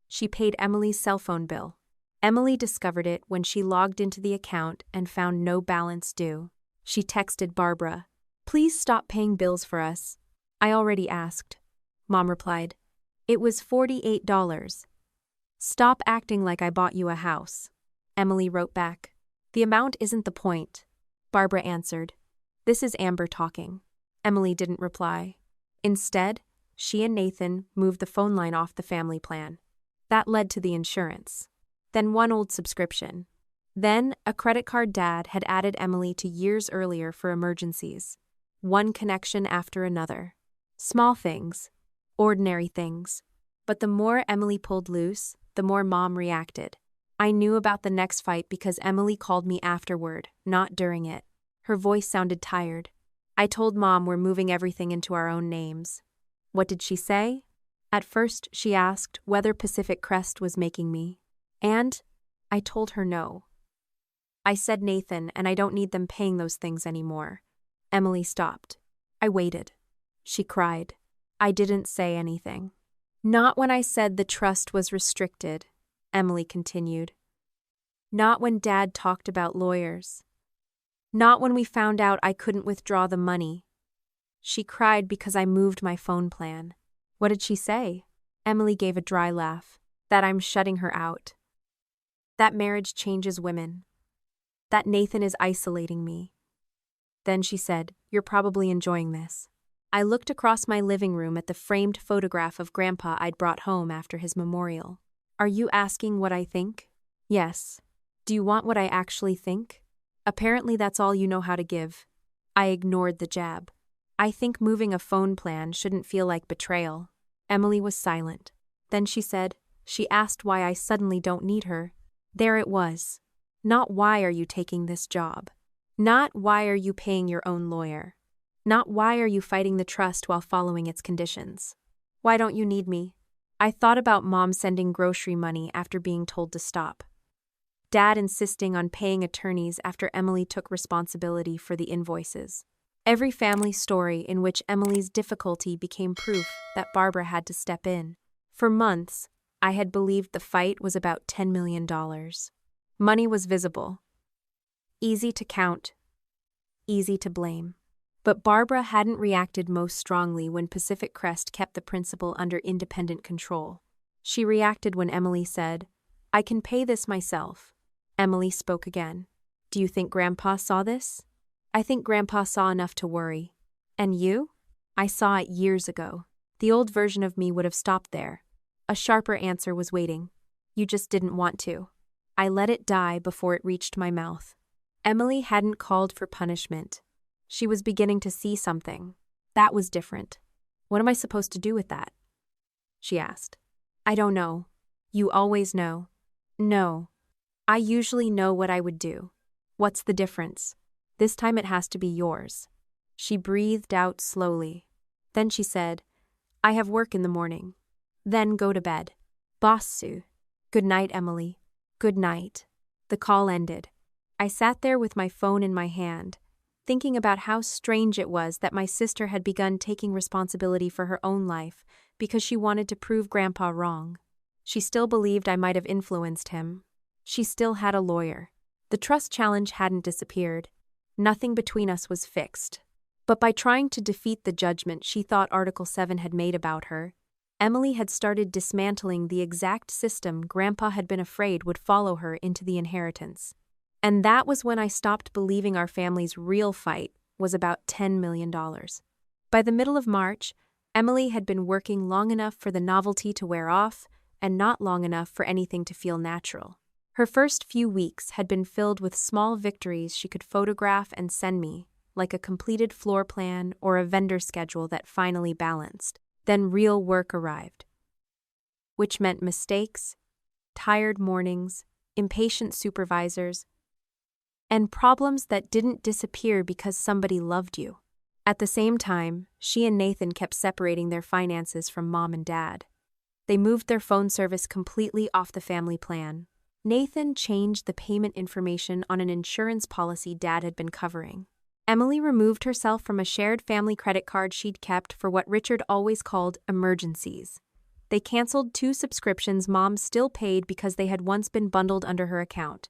Speaker 1: She paid Emily's cell phone bill. Emily discovered it when she logged into the account and found no balance due. She texted Barbara, Please stop paying bills for us. I already asked. Mom replied, It was $48. Stop acting like I bought you a house. Emily wrote back, The amount isn't the point. Barbara answered, This is Amber talking. Emily didn't reply. Instead, she and Nathan moved the phone line off the family plan. That led to the insurance. Then one old subscription. Then a credit card Dad had added Emily to years earlier for emergencies. One connection after another. Small things. Ordinary things. But the more Emily pulled loose, the more Mom reacted. I knew about the next fight because Emily called me afterward, not during it. Her voice sounded tired. I told Mom we're moving everything into our own names. What did she say? At first, she asked whether Pacific Crest was making me. And I told her no. I said Nathan, and I don't need them paying those things anymore. Emily stopped. I waited. She cried. I didn't say anything. Not when I said the trust was restricted, Emily continued. Not when Dad talked about lawyers. Not when we found out I couldn't withdraw the money. She cried because I moved my phone plan. What did she say? Emily gave a dry laugh. That I'm shutting her out. That marriage changes women. That Nathan is isolating me. Then she said, You're probably enjoying this. I looked across my living room at the framed photograph of Grandpa I'd brought home after his memorial. Are you asking what I think? Yes. Do you want what I actually think? Apparently that's all you know how to give. I ignored the jab. I think moving a phone plan shouldn't feel like betrayal. Emily was silent. Then she said, She asked why I suddenly don't need her. There it was. Not why are you taking this job? Not why are you paying your own lawyer? Not why are you fighting the trust while following its conditions? Why don't you need me? I thought about Mom sending grocery money after being told to stop. Dad insisting on paying attorneys after Emily took responsibility for the invoices. Every family story in which Emily's difficulty became proof that Barbara had to step in. For months, I had believed the fight was about $10 million. Money was visible. Easy to count. Easy to blame. But Barbara hadn't reacted most strongly when Pacific Crest kept the principal under independent control. She reacted when Emily said, I can pay this myself. Emily spoke again. Do you think Grandpa saw this? I think Grandpa saw enough to worry. And you? I saw it years ago. The old version of me would have stopped there. A sharper answer was waiting. You just didn't want to. I let it die before it reached my mouth. Emily hadn't called for punishment. She was beginning to see something. That was different. What am I supposed to do with that? She asked. I don't know. You always know. No. I usually know what I would do. What's the difference? This time it has to be yours. She breathed out slowly. Then she said, I have work in the morning. Then go to bed. Boss Sue. Good night, Emily. Good night. The call ended. I sat there with my phone in my hand, thinking about how strange it was that my sister had begun taking responsibility for her own life because she wanted to prove Grandpa wrong. She still believed I might have influenced him. She still had a lawyer. The The trust challenge hadn't disappeared. Nothing between us was fixed. But by trying to defeat the judgment she thought Article 7 had made about her, Emily had started dismantling the exact system Grandpa had been afraid would follow her into the inheritance. And that was when I stopped believing our family's real fight was about $10 million. By the middle of March, Emily had been working long enough for the novelty to wear off and not long enough for anything to feel natural. Her first few weeks had been filled with small victories she could photograph and send me, like a completed floor plan or a vendor schedule that finally balanced. Then real work arrived, which meant mistakes, tired mornings, impatient supervisors, and problems that didn't disappear because somebody loved you. At the same time, she and Nathan kept separating their finances from Mom and Dad. They moved their phone service completely off the family plan. Nathan changed the payment information on an insurance policy Dad had been covering. Emily removed herself from a shared family credit card she'd kept for what Richard always called emergencies. They canceled 2 subscriptions Mom still paid because they had once been bundled under her account.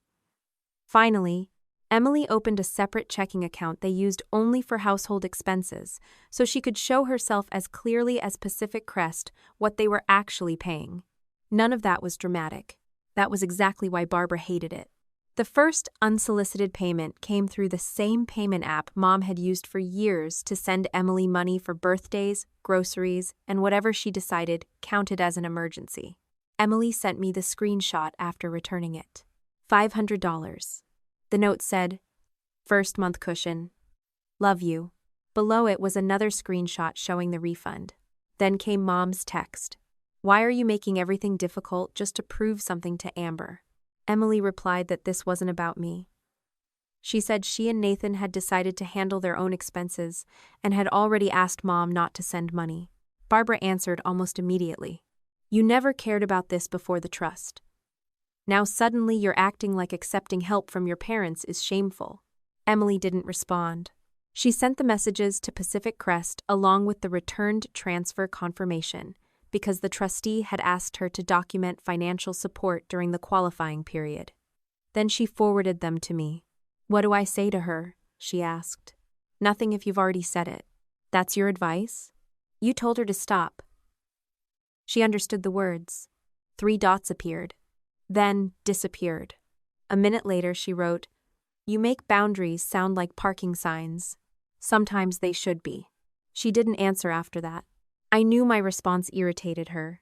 Speaker 1: Finally, Emily opened a separate checking account they used only for household expenses, so she could show herself as clearly as Pacific Crest what they were actually paying. None of that was dramatic. That was exactly why Barbara hated it. The first unsolicited payment came through the same payment app Mom had used for years to send Emily money for birthdays, groceries, and whatever she decided counted as an emergency. Emily sent me the screenshot after returning it. $500. The note said, "First month cushion. Love you." Below it was another screenshot showing the refund. Then came Mom's text. "Why are you making everything difficult just to prove something to Amber?" Emily replied that this wasn't about me. She said she and Nathan had decided to handle their own expenses and had already asked Mom not to send money. Barbara answered almost immediately. "You never cared about this before the trust. Now suddenly you're acting like accepting help from your parents is shameful." Emily didn't respond. She sent the messages to Pacific Crest along with the returned transfer confirmation, because the trustee had asked her to document financial support during the qualifying period. Then she forwarded them to me. "What do I say to her?" she asked. "Nothing if you've already said it. That's your advice? You told her to stop." She understood the words. 3 dots appeared, then disappeared. A minute later she wrote, "You make boundaries sound like parking signs. Sometimes they should be." She didn't answer after that. I knew my response irritated her,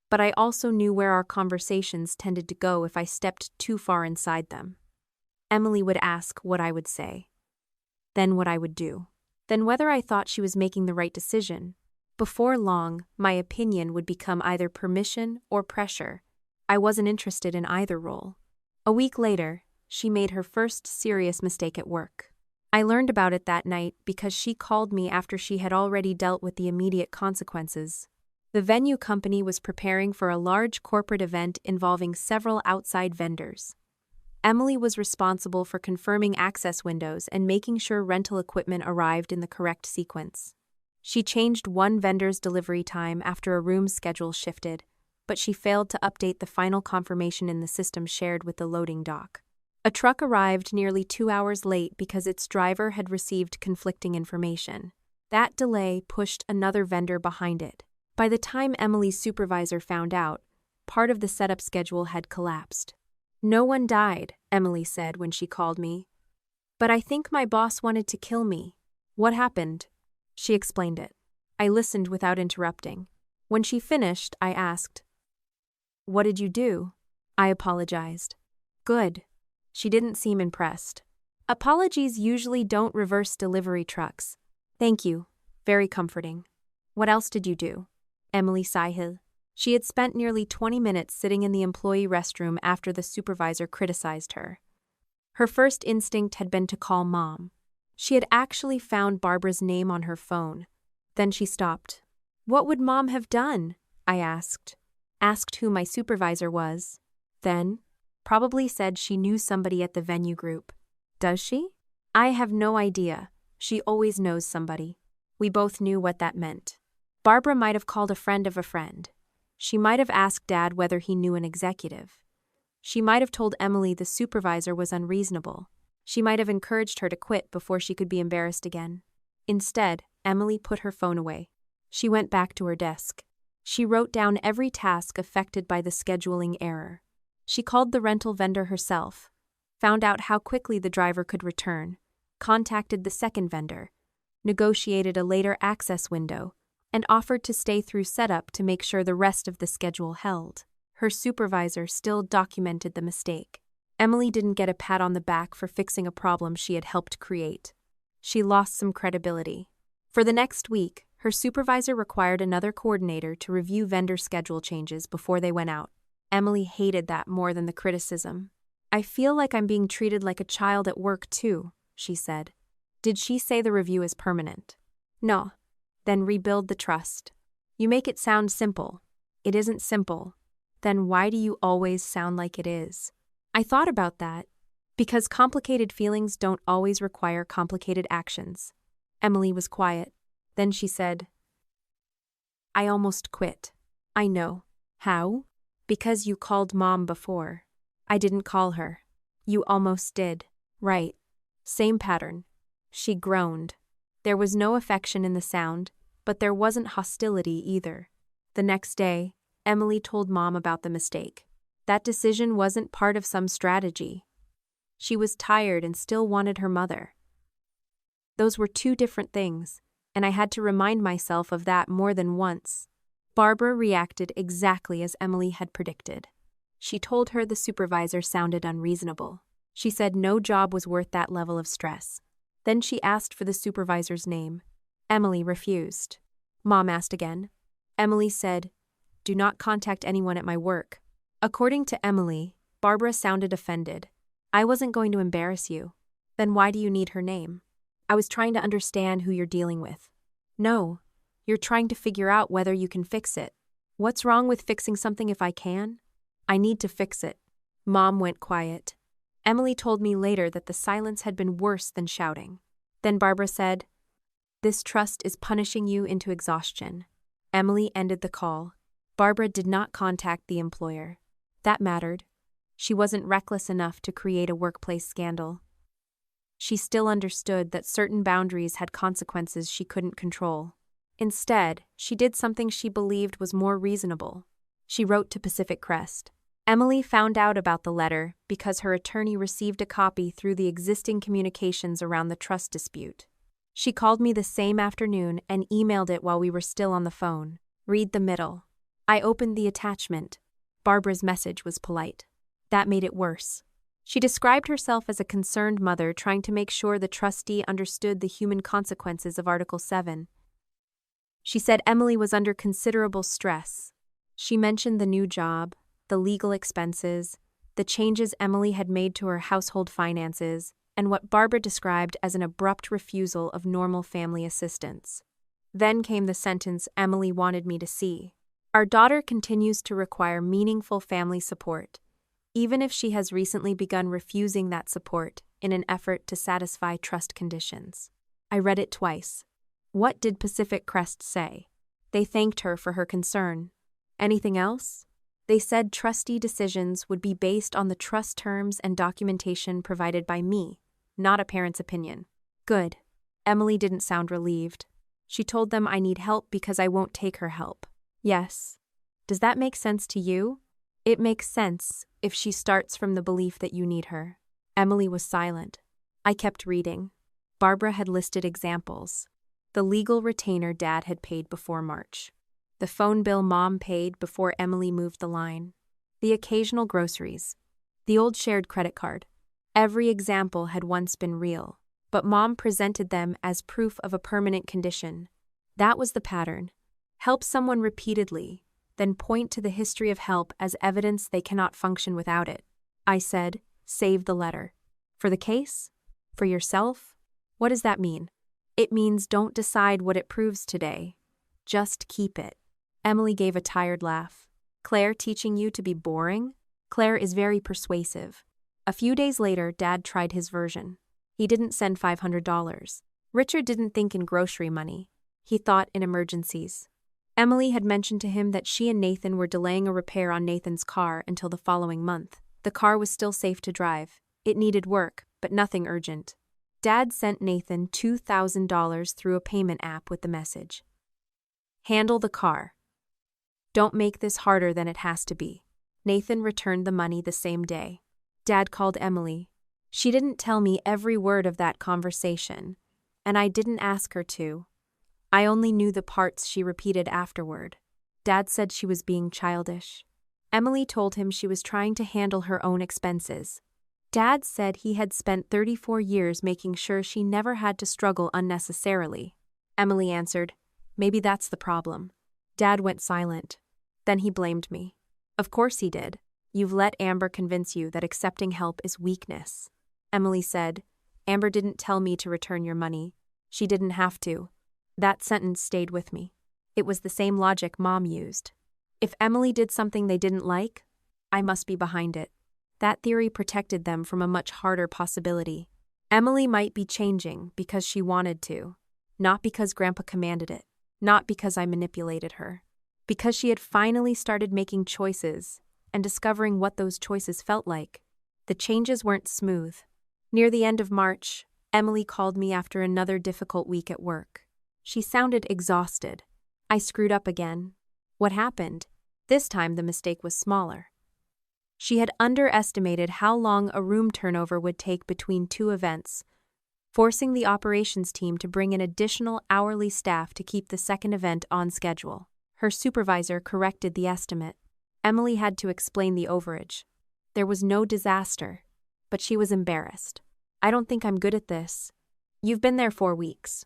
Speaker 1: but I also knew where our conversations tended to go if I stepped too far inside them. Emily would ask what I would say, then what I would do, then whether I thought she was making the right decision. Before long, my opinion would become either permission or pressure. I wasn't interested in either role. A week later, she made her first serious mistake at work. I learned about it that night because she called me after she had already dealt with the immediate consequences. The venue company was preparing for a large corporate event involving several outside vendors. Emily was responsible for confirming access windows and making sure rental equipment arrived in the correct sequence. She changed one vendor's delivery time after a room schedule shifted, but she failed to update the final confirmation in the system shared with the loading dock. A truck arrived nearly 2 hours late because its driver had received conflicting information. That delay pushed another vendor behind it. By the time Emily's supervisor found out, part of the setup schedule had collapsed. "No one died," Emily said when she called me. "But I think my boss wanted to kill me." "What happened?" She explained it. I listened without interrupting. When she finished, I asked, "What did you do?" I apologized. "Good." She didn't seem impressed. "Apologies usually don't reverse delivery trucks." "Thank you. Very comforting." "What else did you do?" Emily sighed. She had spent nearly 20 minutes sitting in the employee restroom after the supervisor criticized her. Her first instinct had been to call Mom. She had actually found Barbara's name on her phone. Then she stopped. "What would Mom have done?" I asked. Asked who my supervisor was. Then, probably said she knew somebody at the venue group. Does she? I have no idea. She always knows somebody. We both knew what that meant. Barbara might have called a friend of a friend. She might have asked Dad whether he knew an executive. She might have told Emily the supervisor was unreasonable. She might have encouraged her to quit before she could be embarrassed again. Instead, Emily put her phone away. She went back to her desk. She wrote down every task affected by the scheduling error. She called the rental vendor herself, found out how quickly the driver could return, contacted the second vendor, negotiated a later access window, and offered to stay through setup to make sure the rest of the schedule held. Her supervisor still documented the mistake. Emily didn't get a pat on the back for fixing a problem she had helped create. She lost some credibility. For the next week, her supervisor required another coordinator to review vendor schedule changes before they went out. Emily hated that more than the criticism. "I feel like I'm being treated like a child at work too," she said. "Did she say the review is permanent?" "No." "Then rebuild the trust." "You make it sound simple." "It isn't simple." "Then why do you always sound like it is?" I thought about that. Because complicated feelings don't always require complicated actions. Emily was quiet. Then she said, "I almost quit." "I know." "How?" "Because you called Mom before." "I didn't call her." "You almost did." "Right." Same pattern. She groaned. There was no affection in the sound, but there wasn't hostility either. The next day, Emily told Mom about the mistake. That decision wasn't part of some strategy. She was tired and still wanted her mother. Those were two different things, and I had to remind myself of that more than once. Barbara reacted exactly as Emily had predicted. She told her the supervisor sounded unreasonable. She said no job was worth that level of stress. Then she asked for the supervisor's name. Emily refused. Mom asked again. Emily said, "Do not contact anyone at my work." According to Emily, Barbara sounded offended. "I wasn't going to embarrass you." "Then why do you need her name?" "I was trying to understand who you're dealing with." "No, you're trying to figure out whether you can fix it." "What's wrong with fixing something if I can?" "I need to fix it." Mom went quiet. Emily told me later that the silence had been worse than shouting. Then Barbara said, "This trust is punishing you into exhaustion." Emily ended the call. Barbara did not contact the employer. That mattered. She wasn't reckless enough to create a workplace scandal. She still understood that certain boundaries had consequences she couldn't control. Instead, she did something she believed was more reasonable. She wrote to Pacific Crest. Emily found out about the letter because her attorney received a copy through the existing communications around the trust dispute. She called me the same afternoon and emailed it while we were still on the phone. "Read the middle." I opened the attachment. Barbara's message was polite. That made it worse. She described herself as a concerned mother trying to make sure the trustee understood the human consequences of Article 7. She said Emily was under considerable stress. She mentioned the new job, the legal expenses, the changes Emily had made to her household finances, and what Barbara described as an abrupt refusal of normal family assistance. Then came the sentence Emily wanted me to see. "Our daughter continues to require meaningful family support, even if she has recently begun refusing that support in an effort to satisfy trust conditions." I read it twice. What did Pacific Crest say? They thanked her for her concern. Anything else? They said trustee decisions would be based on the trust terms and documentation provided by me, not a parent's opinion. Good. Emily didn't sound relieved. She told them I need help because I won't take her help. Yes. Does that make sense to you? It makes sense if she starts from the belief that you need her. Emily was silent. I kept reading. Barbara had listed examples. The legal retainer Dad had paid before March. The phone bill Mom paid before Emily moved the line. The occasional groceries. The old shared credit card. Every example had once been real, but Mom presented them as proof of a permanent condition. That was the pattern. Help someone repeatedly, then point to the history of help as evidence they cannot function without it. I said, save the letter. For the case? For yourself? What does that mean? It means don't decide what it proves today. Just keep it. Emily gave a tired laugh. Claire teaching you to be boring? Claire is very persuasive. A few days later, Dad tried his version. He didn't send $500. Richard didn't think in grocery money. He thought in emergencies. Emily had mentioned to him that she and Nathan were delaying a repair on Nathan's car until the following month. The car was still safe to drive. It needed work, but nothing urgent. Dad sent Nathan $2,000 through a payment app with the message: "Handle the car. Don't make this harder than it has to be." Nathan returned the money the same day. Dad called Emily. She didn't tell me every word of that conversation, and I didn't ask her to. I only knew the parts she repeated afterward. Dad said she was being childish. Emily told him she was trying to handle her own expenses. Dad said he had spent 34 years making sure she never had to struggle unnecessarily. Emily answered, "Maybe that's the problem." Dad went silent. Then he blamed me. "Of course he did. You've let Amber convince you that accepting help is weakness." Emily said, "Amber didn't tell me to return your money. She didn't have to." That sentence stayed with me. It was the same logic Mom used. If Emily did something they didn't like, I must be behind it. That theory protected them from a much harder possibility. Emily might be changing because she wanted to, not because Grandpa commanded it, not because I manipulated her. Because she had finally started making choices and discovering what those choices felt like. The changes weren't smooth. Near the end of March, Emily called me after another difficult week at work. She sounded exhausted. I screwed up again. What happened? This time the mistake was smaller. She had underestimated how long a room turnover would take between two events, forcing the operations team to bring in additional hourly staff to keep the second event on schedule. Her supervisor corrected the estimate. Emily had to explain the overage. There was no disaster, but she was embarrassed. "I don't think I'm good at this." "You've been there 4 weeks."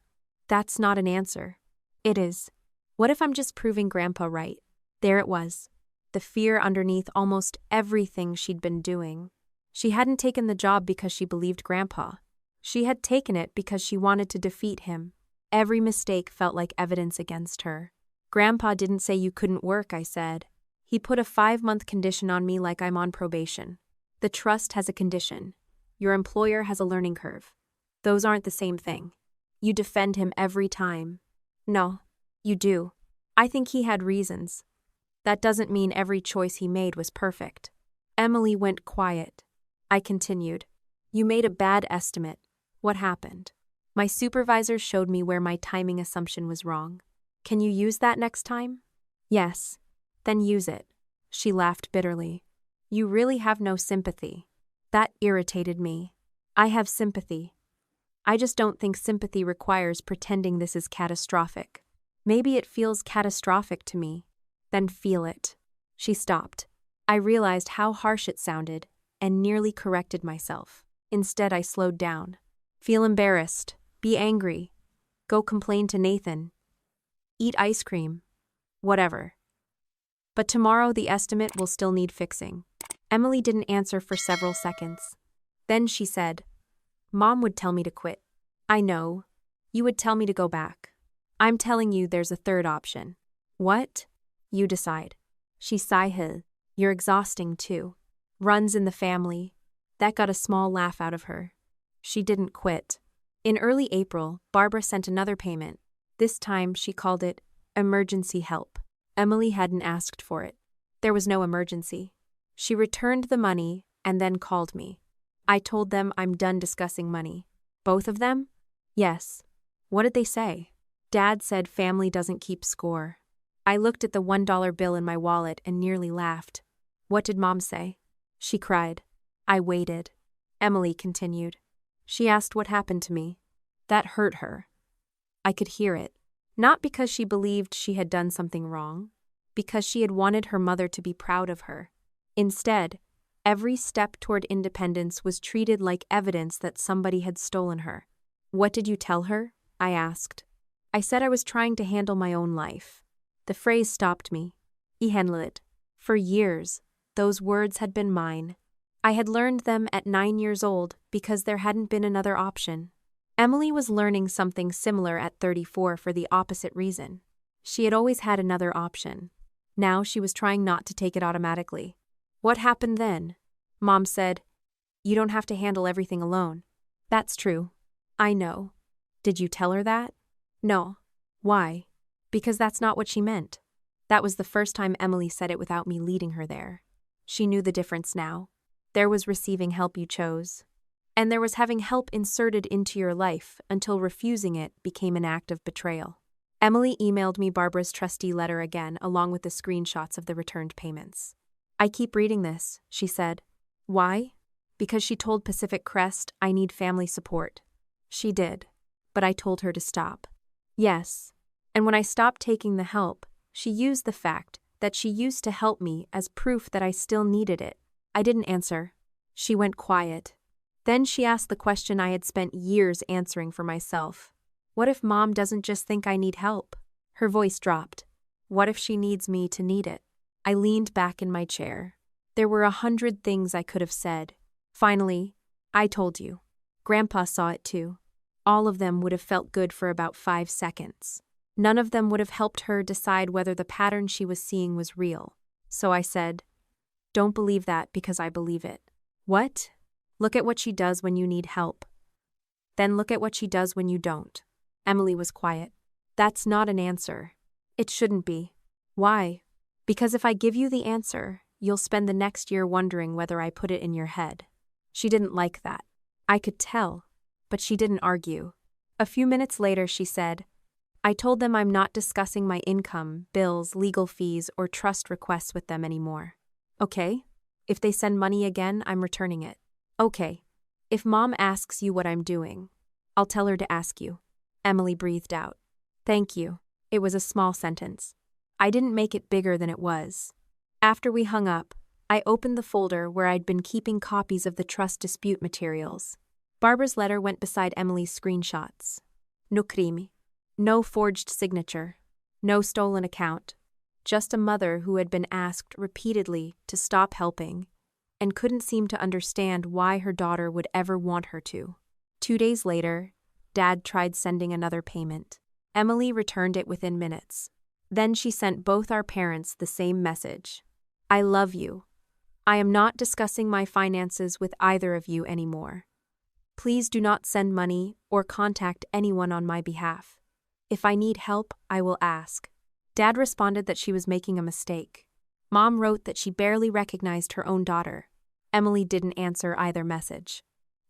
Speaker 1: That's not an answer. It is. What if I'm just proving Grandpa right? There it was. The fear underneath almost everything she'd been doing. She hadn't taken the job because she believed Grandpa. She had taken it because she wanted to defeat him. Every mistake felt like evidence against her. "Grandpa didn't say you couldn't work," I said. "He put a 5-month condition on me like I'm on probation. The trust has a condition. Your employer has a learning curve. Those aren't the same thing." You defend him every time. No, you do. I think he had reasons. That doesn't mean every choice he made was perfect. Emily went quiet. I continued. "You made a bad estimate. What happened?" "My supervisor showed me where my timing assumption was wrong." "Can you use that next time?" "Yes." "Then use it." She laughed bitterly. "You really have no sympathy." That irritated me. I have sympathy. I just don't think sympathy requires pretending this is catastrophic. Maybe it feels catastrophic to me. Then feel it. She stopped. I realized how harsh it sounded and nearly corrected myself. Instead, I slowed down. "Feel embarrassed. Be angry. Go complain to Nathan. Eat ice cream. Whatever. But tomorrow the estimate will still need fixing." Emily didn't answer for several seconds. Then she said, "Mom would tell me to quit." "I know. You would tell me to go back. I'm telling you there's a third option." "What?" "You decide." She sighed. "You're exhausting too." "Runs in the family." That got a small laugh out of her. She didn't quit. In early April, Barbara sent another payment. This time she called it emergency help. Emily hadn't asked for it. There was no emergency. She returned the money and then called me. I told them I'm done discussing money. "Both of them?" "Yes." "What did they say?" Dad said family doesn't keep score. I looked at the $1 bill in my wallet and nearly laughed. "What did Mom say?" She cried. I waited. Emily continued. "She asked what happened to me." That hurt her. I could hear it. Not because she believed she had done something wrong, because she had wanted her mother to be proud of her. Instead, every step toward independence was treated like evidence that somebody had stolen her. "What did you tell her?" I asked. I said I was trying to handle my own life. The phrase stopped me. I handle it. For years, those words had been mine. I had learned them at 9 years old because there hadn't been another option. Emily was learning something similar at 34 for the opposite reason. She had always had another option. Now she was trying not to take it automatically. "What happened then?" Mom said, "You don't have to handle everything alone." "That's true. I know." "Did you tell her that?" "No." "Why?" "Because that's not what she meant." That was the first time Emily said it without me leading her there. She knew the difference now. There was receiving help you chose. And there was having help inserted into your life until refusing it became an act of betrayal. Emily emailed me Barbara's trustee letter again, along with the screenshots of the returned payments. I keep reading this, she said. Why? Because she told Pacific Crest I need family support. She did, but I told her to stop. Yes, and when I stopped taking the help, she used the fact that she used to help me as proof that I still needed it. I didn't answer. She went quiet. Then she asked the question I had spent years answering for myself. What if Mom doesn't just think I need help? Her voice dropped. What if she needs me to need it? I leaned back in my chair. There were 100 things I could have said. Finally, I told you. Grandpa saw it too. All of them would have felt good for about 5 seconds. None of them would have helped her decide whether the pattern she was seeing was real. So I said, don't believe that because I believe it. What? Look at what she does when you need help. Then look at what she does when you don't. Emily was quiet. That's not an answer. It shouldn't be. Why? Because if I give you the answer, you'll spend the next year wondering whether I put it in your head. She didn't like that. I could tell, but she didn't argue. A few minutes later, she said, I told them I'm not discussing my income, bills, legal fees, or trust requests with them anymore. Okay? If they send money again, I'm returning it. Okay. If Mom asks you what I'm doing, I'll tell her to ask you. Emily breathed out. Thank you. It was a small sentence. I didn't make it bigger than it was. After we hung up, I opened the folder where I'd been keeping copies of the trust dispute materials. Barbara's letter went beside Emily's screenshots. No crimi. No forged signature. No stolen account. Just a mother who had been asked repeatedly to stop helping and couldn't seem to understand why her daughter would ever want her to. 2 days later, Dad tried sending another payment. Emily returned it within minutes. Then she sent both our parents the same message. I love you. I am not discussing my finances with either of you anymore. Please do not send money or contact anyone on my behalf. If I need help, I will ask. Dad responded that she was making a mistake. Mom wrote that she barely recognized her own daughter. Emily didn't answer either message.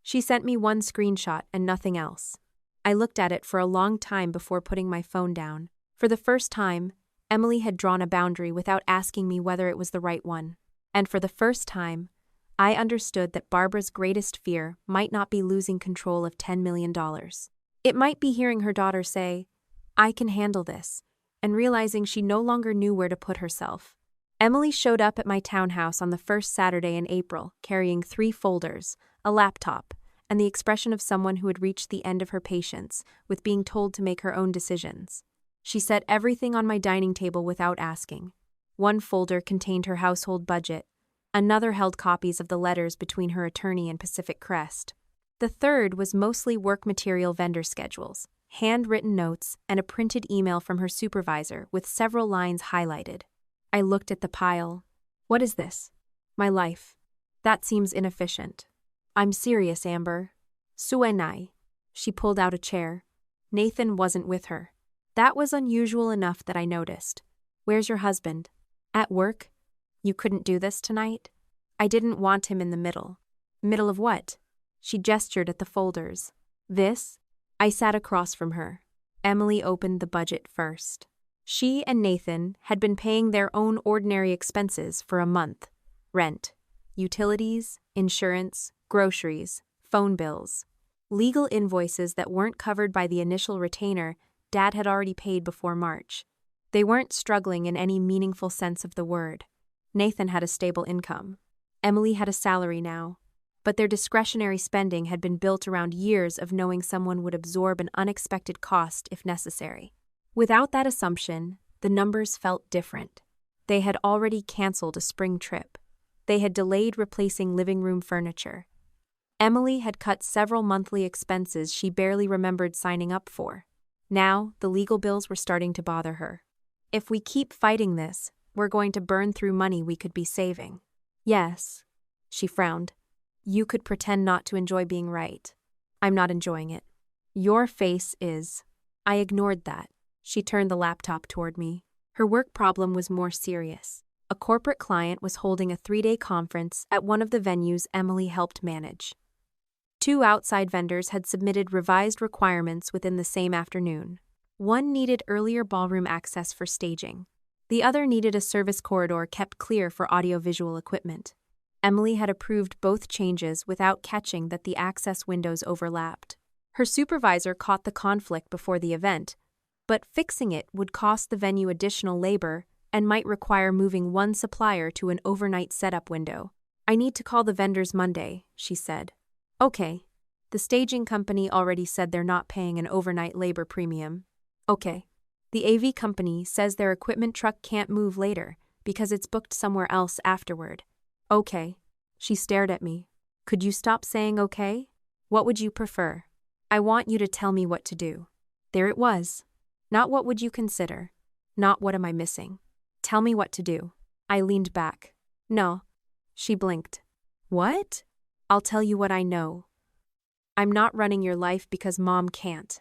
Speaker 1: She sent me one screenshot and nothing else. I looked at it for a long time before putting my phone down. For the first time, Emily had drawn a boundary without asking me whether it was the right one. And for the first time, I understood that Barbara's greatest fear might not be losing control of $10 million. It might be hearing her daughter say, I can handle this, and realizing she no longer knew where to put herself. Emily showed up at my townhouse on the first Saturday in April, carrying 3 folders, a laptop, and the expression of someone who had reached the end of her patience with being told to make her own decisions. She set everything on my dining table without asking. One folder contained her household budget. Another held copies of the letters between her attorney and Pacific Crest. The third was mostly work material vendor schedules, handwritten notes, and a printed email from her supervisor with several lines highlighted. I looked at the pile. What is this? My life. That seems inefficient. I'm serious, Amber. Suenai. She pulled out a chair. Nathan wasn't with her. That was unusual enough that I noticed. Where's your husband? At work? You couldn't do this tonight? I didn't want him in the middle. Middle of what? She gestured at the folders. This? I sat across from her. Emily opened the budget first. She and Nathan had been paying their own ordinary expenses for a month. Rent, utilities, insurance, groceries, phone bills. Legal invoices that weren't covered by the initial retainer Dad had already paid before March. They weren't struggling in any meaningful sense of the word. Nathan had a stable income. Emily had a salary now. But their discretionary spending had been built around years of knowing someone would absorb an unexpected cost if necessary. Without that assumption, the numbers felt different. They had already canceled a spring trip. They had delayed replacing living room furniture. Emily had cut several monthly expenses she barely remembered signing up for. Now, the legal bills were starting to bother her. If we keep fighting this, we're going to burn through money we could be saving. Yes. She frowned. You could pretend not to enjoy being right. I'm not enjoying it. Your face is. I ignored that. She turned the laptop toward me. Her work problem was more serious. A corporate client was holding a 3-day conference at one of the venues Emily helped manage. 2 outside vendors had submitted revised requirements within the same afternoon. One needed earlier ballroom access for staging. The other needed a service corridor kept clear for audiovisual equipment. Emily had approved both changes without catching that the access windows overlapped. Her supervisor caught the conflict before the event, but fixing it would cost the venue additional labor and might require moving one supplier to an overnight setup window. "I need to call the vendors Monday," she said. "Okay. The staging company already said they're not paying an overnight labor premium." "Okay. The AV company says their equipment truck can't move later because it's booked somewhere else afterward." "Okay." She stared at me. "Could you stop saying okay? What would you prefer?" "I want you to tell me what to do." There it was. Not what would you consider. Not what am I missing. Tell me what to do. I leaned back. "No." She blinked. "What?" "I'll tell you what I know. I'm not running your life because Mom can't."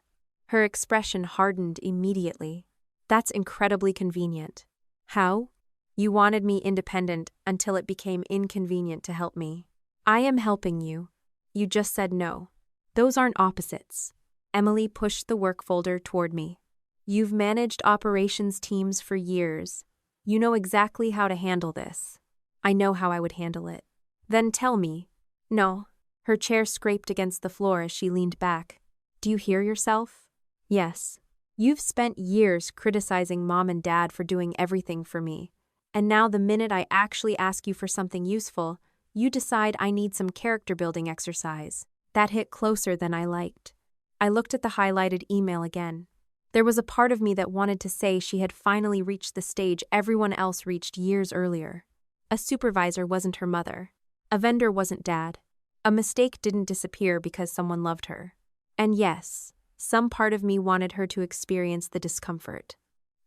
Speaker 1: Her expression hardened immediately. "That's incredibly convenient." "How?" "You wanted me independent until it became inconvenient to help me. I am helping you. You just said no. Those aren't opposites." Emily pushed the work folder toward me. "You've managed operations teams for years. You know exactly how to handle this." "I know how I would handle it." "Then tell me." "No." Her chair scraped against the floor as she leaned back. "Do you hear yourself?" "Yes. You've spent years criticizing Mom and Dad for doing everything for me, and now the minute I actually ask you for something useful, you decide I need some character-building exercise." That hit closer than I liked. I looked at the highlighted email again. There was a part of me that wanted to say she had finally reached the stage everyone else reached years earlier. A supervisor wasn't her mother. A vendor wasn't Dad. A mistake didn't disappear because someone loved her. And yes, some part of me wanted her to experience the discomfort.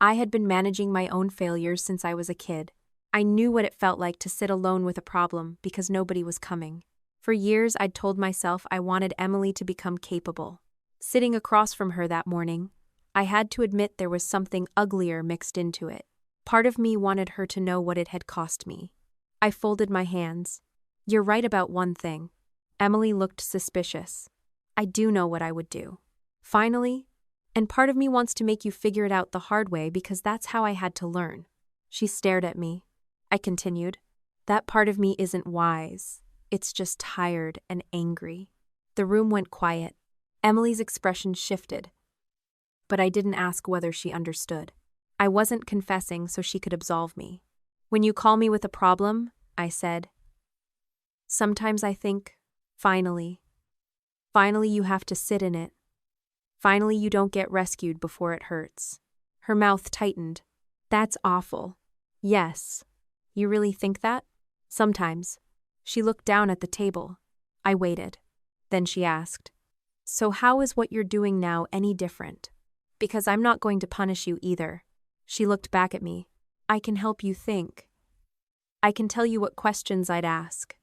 Speaker 1: I had been managing my own failures since I was a kid. I knew what it felt like to sit alone with a problem because nobody was coming. For years, I'd told myself I wanted Emily to become capable. Sitting across from her that morning, I had to admit there was something uglier mixed into it. Part of me wanted her to know what it had cost me. I folded my hands. "You're right about one thing." Emily looked suspicious. "I do know what I would do." "Finally? And part of me wants to make you figure it out the hard way because that's how I had to learn." She stared at me. I continued. "That part of me isn't wise. It's just tired and angry." The room went quiet. Emily's expression shifted. But I didn't ask whether she understood. I wasn't confessing so she could absolve me. "When you call me with a problem," I said, "sometimes I think, finally you have to sit in it. Finally you don't get rescued before it hurts." Her mouth tightened. "That's awful." "Yes. You really think that?" "Sometimes." She looked down at the table. I waited. Then she asked, "So how is what you're doing now any different?" "Because I'm not going to punish you either." She looked back at me. "I can help you think. I can tell you what questions I'd ask.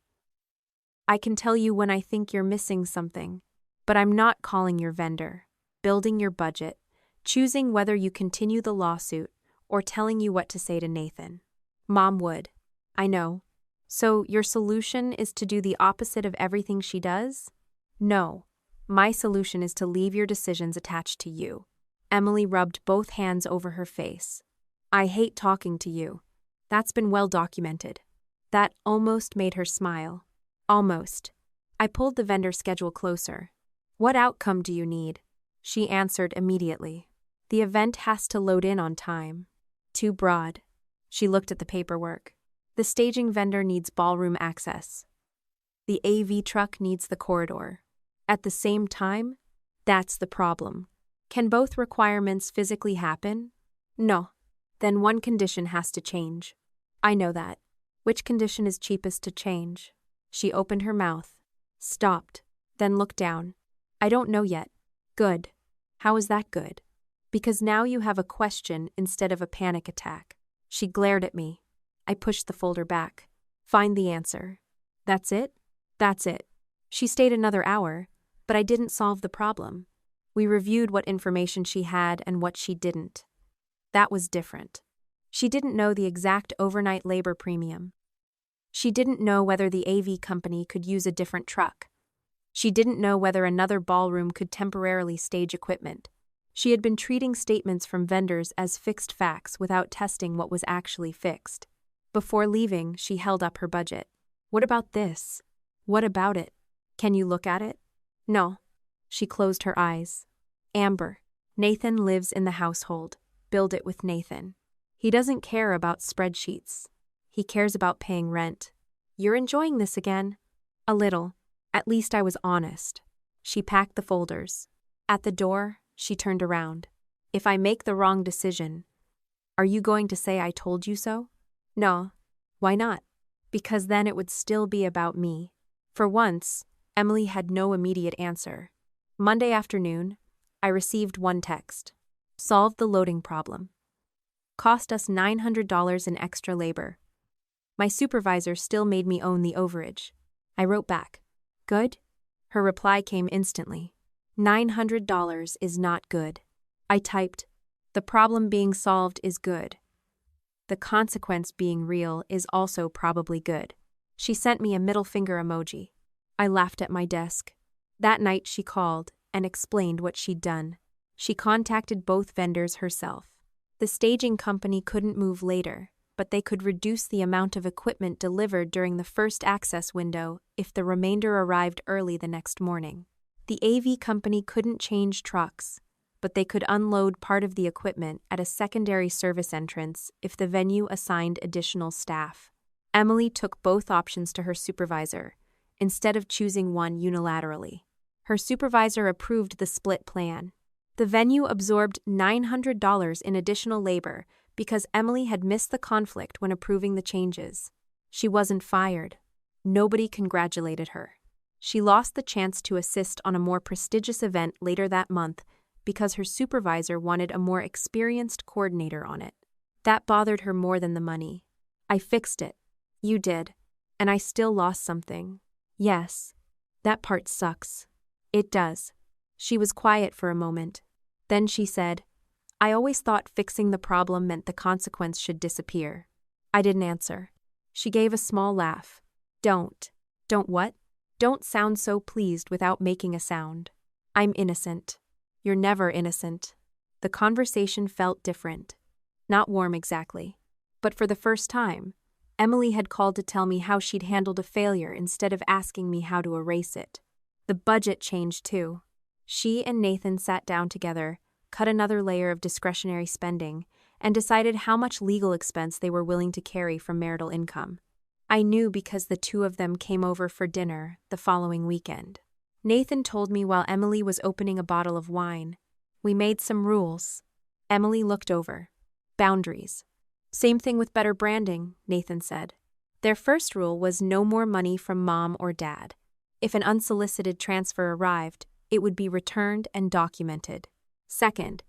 Speaker 1: I can tell you when I think you're missing something. But I'm not calling your vendor, building your budget, choosing whether you continue the lawsuit, or telling you what to say to Nathan. Mom would. I know. So your solution is to do the opposite of everything she does?" "No. My solution is to leave your decisions attached to you." Emily rubbed both hands over her face. "I hate talking to you. That's been well documented." That almost made her smile. Almost. I pulled the vendor schedule closer. "What outcome do you need?" She answered immediately. "The event has to load in on time." "Too broad." She looked at the paperwork. "The staging vendor needs ballroom access. The AV truck needs the corridor. At the same time? That's the problem. Can both requirements physically happen?" "No." "Then one condition has to change." "I know that." "Which condition is cheapest to change?" She opened her mouth, stopped, then looked down. "I don't know yet." "Good." "How is that good?" "Because now you have a question instead of a panic attack." She glared at me. I pushed the folder back. "Find the answer." "That's it?" "That's it." She stayed another hour, but I didn't solve the problem. We reviewed what information she had and what she didn't. That was different. She didn't know the exact overnight labor premium. She didn't know whether the AV company could use a different truck. She didn't know whether another ballroom could temporarily stage equipment. She had been treating statements from vendors as fixed facts without testing what was actually fixed. Before leaving, she held up her budget. What about this? What about it? Can you look at it? No. She closed her eyes. Amber. Nathan lives in the household. Build it with Nathan. He doesn't care about spreadsheets. He cares about paying rent. You're enjoying this again? A little. At least I was honest. She packed the folders. At the door, she turned around. If I make the wrong decision, are you going to say I told you so? No. Why not? Because then it would still be about me. For once, Emily had no immediate answer. Monday afternoon, I received one text. Solved the loading problem. Cost us $900 in extra labor. My supervisor still made me own the overage. I wrote back. Good? Her reply came instantly. $900 is not good. I typed, the problem being solved is good. The consequence being real is also probably good. She sent me a middle finger emoji. I laughed at my desk. That night she called and explained what she'd done. She contacted both vendors herself. The staging company couldn't move later, but they could reduce the amount of equipment delivered during the first access window if the remainder arrived early the next morning. The AV company couldn't change trucks, but they could unload part of the equipment at a secondary service entrance if the venue assigned additional staff. Emily took both options to her supervisor, instead of choosing one unilaterally. Her supervisor approved the split plan. The venue absorbed $900 in additional labor because Emily had missed the conflict when approving the changes. She wasn't fired. Nobody congratulated her. She lost the chance to assist on a more prestigious event later that month because her supervisor wanted a more experienced coordinator on it. That bothered her more than the money. I fixed it. You did. And I still lost something. Yes. That part sucks. It does. She was quiet for a moment. Then she said, I always thought fixing the problem meant the consequence should disappear. I didn't answer. She gave a small laugh. Don't what? Don't sound so pleased without making a sound. I'm innocent. You're never innocent. The conversation felt different. Not warm exactly. But for the first time, Emily had called to tell me how she'd handled a failure instead of asking me how to erase it. The budget changed too. She and Nathan sat down together, cut another layer of discretionary spending, and decided how much legal expense they were willing to carry from marital income. I knew because the two of them came over for dinner the following weekend. Nathan told me while Emily was opening a bottle of wine. We made some rules. Emily looked over. Boundaries. Same thing with better branding, Nathan said. Their first rule was no more money from mom or dad. If an unsolicited transfer arrived, it would be returned and documented. Second,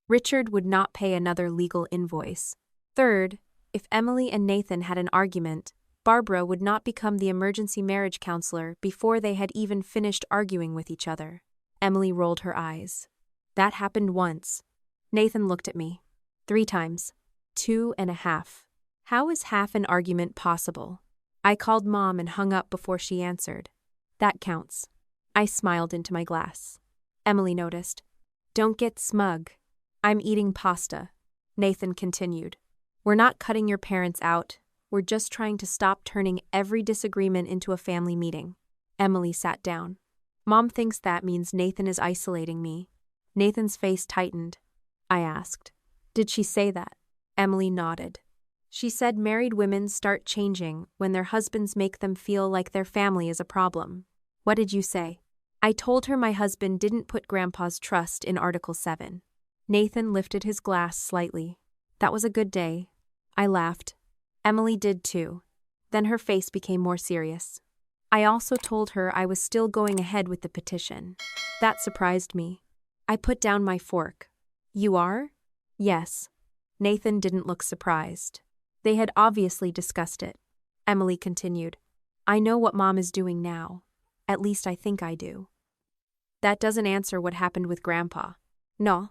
Speaker 1: Richard would not pay another legal invoice. Third, if Emily and Nathan had an argument, Barbara would not become the emergency marriage counselor before they had even finished arguing with each other. Emily rolled her eyes. That happened once. Nathan looked at me. 3 times. 2.5. How is half an argument possible? I called Mom and hung up before she answered. That counts. I smiled into my glass. Emily noticed. Don't get smug. I'm eating pasta. Nathan continued. We're not cutting your parents out. We're just trying to stop turning every disagreement into a family meeting. Emily sat down. Mom thinks that means Nathan is isolating me. Nathan's face tightened. I asked, did she say that? Emily nodded. She said married women start changing when their husbands make them feel like their family is a problem. What did you say? I told her my husband didn't put Grandpa's trust in Article 7. Nathan lifted his glass slightly. That was a good day. I laughed. Emily did too. Then her face became more serious. I also told her I was still going ahead with the petition. That surprised me. I put down my fork. You are? Yes. Nathan didn't look surprised. They had obviously discussed it. Emily continued. I know what Mom is doing now. At least I think I do. That doesn't answer what happened with Grandpa. No.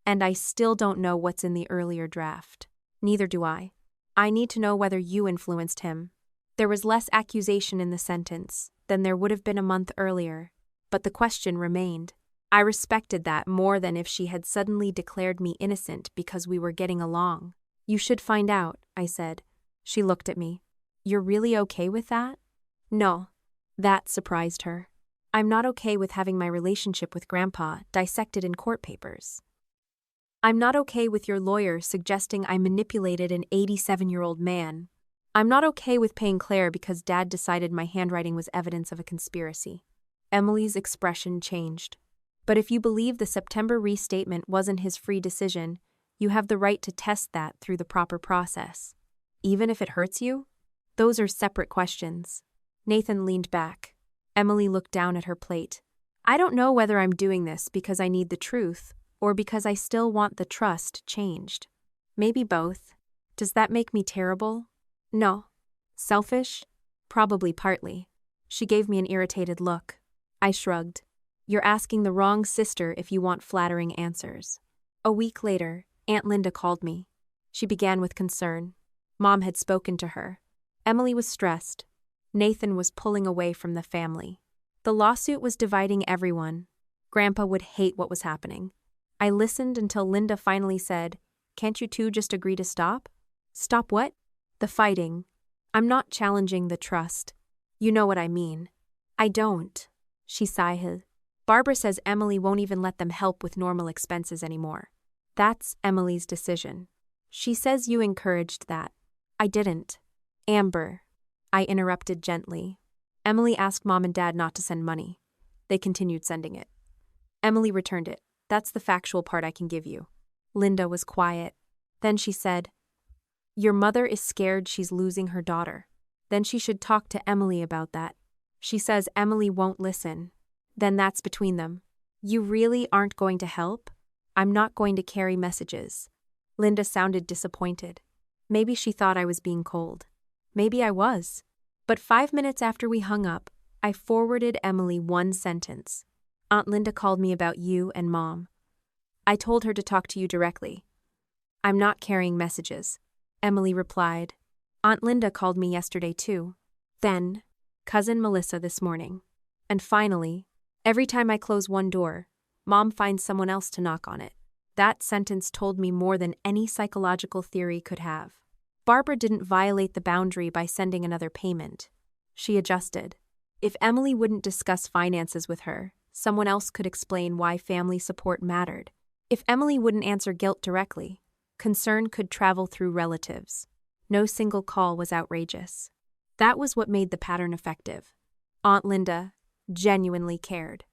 Speaker 1: And I still don't know what's in the earlier draft. Neither do I. I need to know whether you influenced him. There was less accusation in the sentence than there would have been a month earlier, but the question remained. I respected that more than if she had suddenly declared me innocent because we were getting along. You should find out, I said. She looked at me. You're really okay with that? No. That surprised her. I'm not okay with having my relationship with Grandpa dissected in court papers. I'm not okay with your lawyer suggesting I manipulated an 87-year-old man. I'm not okay with paying Claire because Dad decided my handwriting was evidence of a conspiracy. Emily's expression changed. But if you believe the September restatement wasn't his free decision, you have the right to test that through the proper process. Even if it hurts you? Those are separate questions. Nathan leaned back. Emily looked down at her plate. I don't know whether I'm doing this because I need the truth or because I still want the trust changed. Maybe both. Does that make me terrible? No. Selfish? Probably partly. She gave me an irritated look. I shrugged. You're asking the wrong sister if you want flattering answers. A week later, Aunt Linda called me. She began with concern. Mom had spoken to her. Emily was stressed. Nathan was pulling away from the family. The lawsuit was dividing everyone. Grandpa would hate what was happening. I listened until Linda finally said, "Can't you two just agree to stop?" Stop what? The fighting. I'm not challenging the trust. You know what I mean. I don't. She sighed. Barbara says Emily won't even let them help with normal expenses anymore. That's Emily's decision. She says you encouraged that. I didn't. Amber. I interrupted gently. Emily asked Mom and Dad not to send money. They continued sending it. Emily returned it. That's the factual part I can give you. Linda was quiet. Then she said, Your mother is scared she's losing her daughter. Then she should talk to Emily about that. She says Emily won't listen. Then that's between them. You really aren't going to help? I'm not going to carry messages. Linda sounded disappointed. Maybe she thought I was being cold. Maybe I was. But 5 minutes after we hung up, I forwarded Emily one sentence. Aunt Linda called me about you and Mom. I told her to talk to you directly. I'm not carrying messages. Emily replied. Aunt Linda called me yesterday too. Then, Cousin Melissa this morning. And finally, every time I close one door, Mom finds someone else to knock on it. That sentence told me more than any psychological theory could have. Barbara didn't violate the boundary by sending another payment. She adjusted. If Emily wouldn't discuss finances with her, someone else could explain why family support mattered. If Emily wouldn't answer guilt directly, concern could travel through relatives. No single call was outrageous. That was what made the pattern effective. Aunt Linda genuinely cared.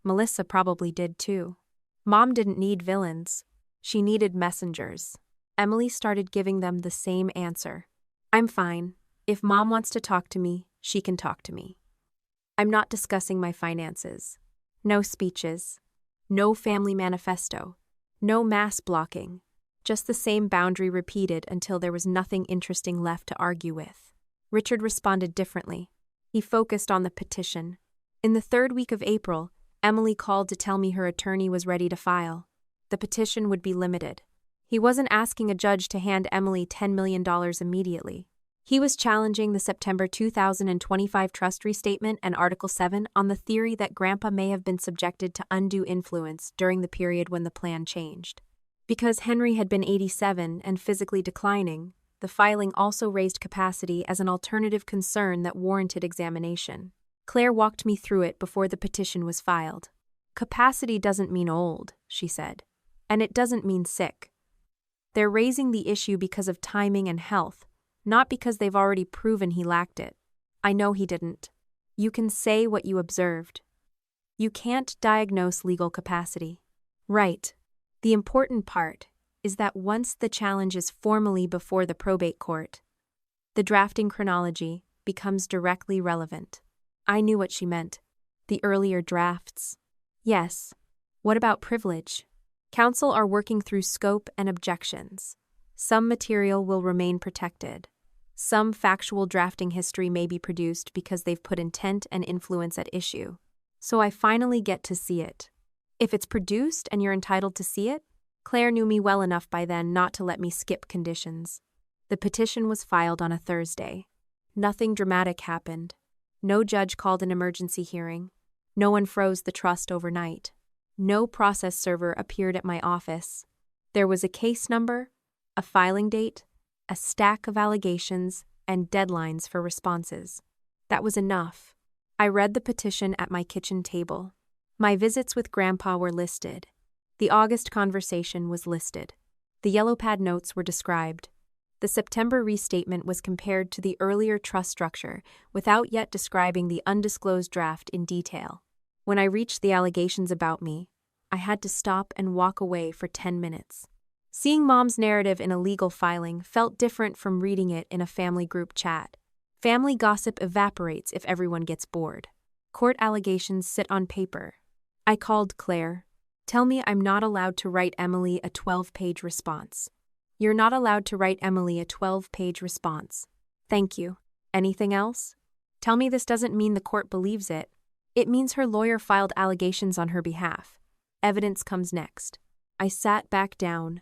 Speaker 1: Melissa probably did too. Mom didn't need villains. She needed messengers. Emily started giving them the same answer. I'm fine. If Mom wants to talk to me, she can talk to me. I'm not discussing my finances. No speeches. No family manifesto. No mass blocking. Just the same boundary repeated until there was nothing interesting left to argue with. Richard responded differently. He focused on the petition. In the 3rd week of April, Emily called to tell me her attorney was ready to file. The petition would be limited. He wasn't asking a judge to hand Emily $10 million immediately. He was challenging the September 2025 trust restatement and Article 7 on the theory that Grandpa may have been subjected to undue influence during the period when the plan changed. Because Henry had been 87 and physically declining, the filing also raised capacity as an alternative concern that warranted examination. Claire walked me through it before the petition was filed. Capacity doesn't mean old, she said. And it doesn't mean sick. They're raising the issue because of timing and health, not because they've already proven he lacked it. I know he didn't. You can say what you observed. You can't diagnose legal capacity. Right. The important part is that once the challenge is formally before the probate court, the drafting chronology becomes directly relevant. I knew what she meant. The earlier drafts. Yes. What about privilege? Counsel are working through scope and objections. Some material will remain protected. Some factual drafting history may be produced because they've put intent and influence at issue. So I finally get to see it. If it's produced and you're entitled to see it, Claire knew me well enough by then not to let me skip conditions. The petition was filed on a Thursday. Nothing dramatic happened. No judge called an emergency hearing. No one froze the trust overnight. No process server appeared at my office. There was a case number, a filing date, a stack of allegations, and deadlines for responses. That was enough. I read the petition at my kitchen table. My visits with Grandpa were listed. The August conversation was listed. The yellow pad notes were described. The September restatement was compared to the earlier trust structure without yet describing the undisclosed draft in detail. When I reached the allegations about me, I had to stop and walk away for 10 minutes. Seeing Mom's narrative in a legal filing felt different from reading it in a family group chat. Family gossip evaporates if everyone gets bored. Court allegations sit on paper. I called Claire. Tell me I'm not allowed to write Emily a 12-page response. You're not allowed to write Emily a 12-page response. Thank you. Anything else? Tell me this doesn't mean the court believes it. It means her lawyer filed allegations on her behalf. Evidence comes next. I sat back down.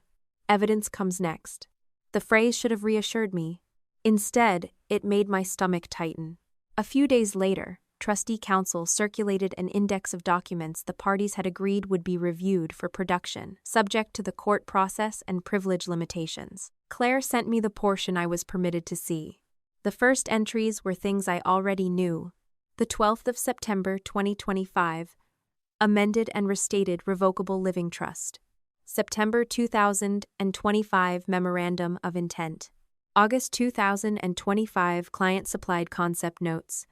Speaker 1: Evidence comes next. The phrase should have reassured me. Instead, it made my stomach tighten. A few days later, Trustee Council circulated an index of documents the parties had agreed would be reviewed for production, subject to the court process and privilege limitations. Claire sent me the portion I was permitted to see. The first entries were things I already knew. The 12th of September 2025, amended and restated Revocable Living Trust. September 2025 Memorandum of Intent. August 2025 Client-Supplied Concept Notes.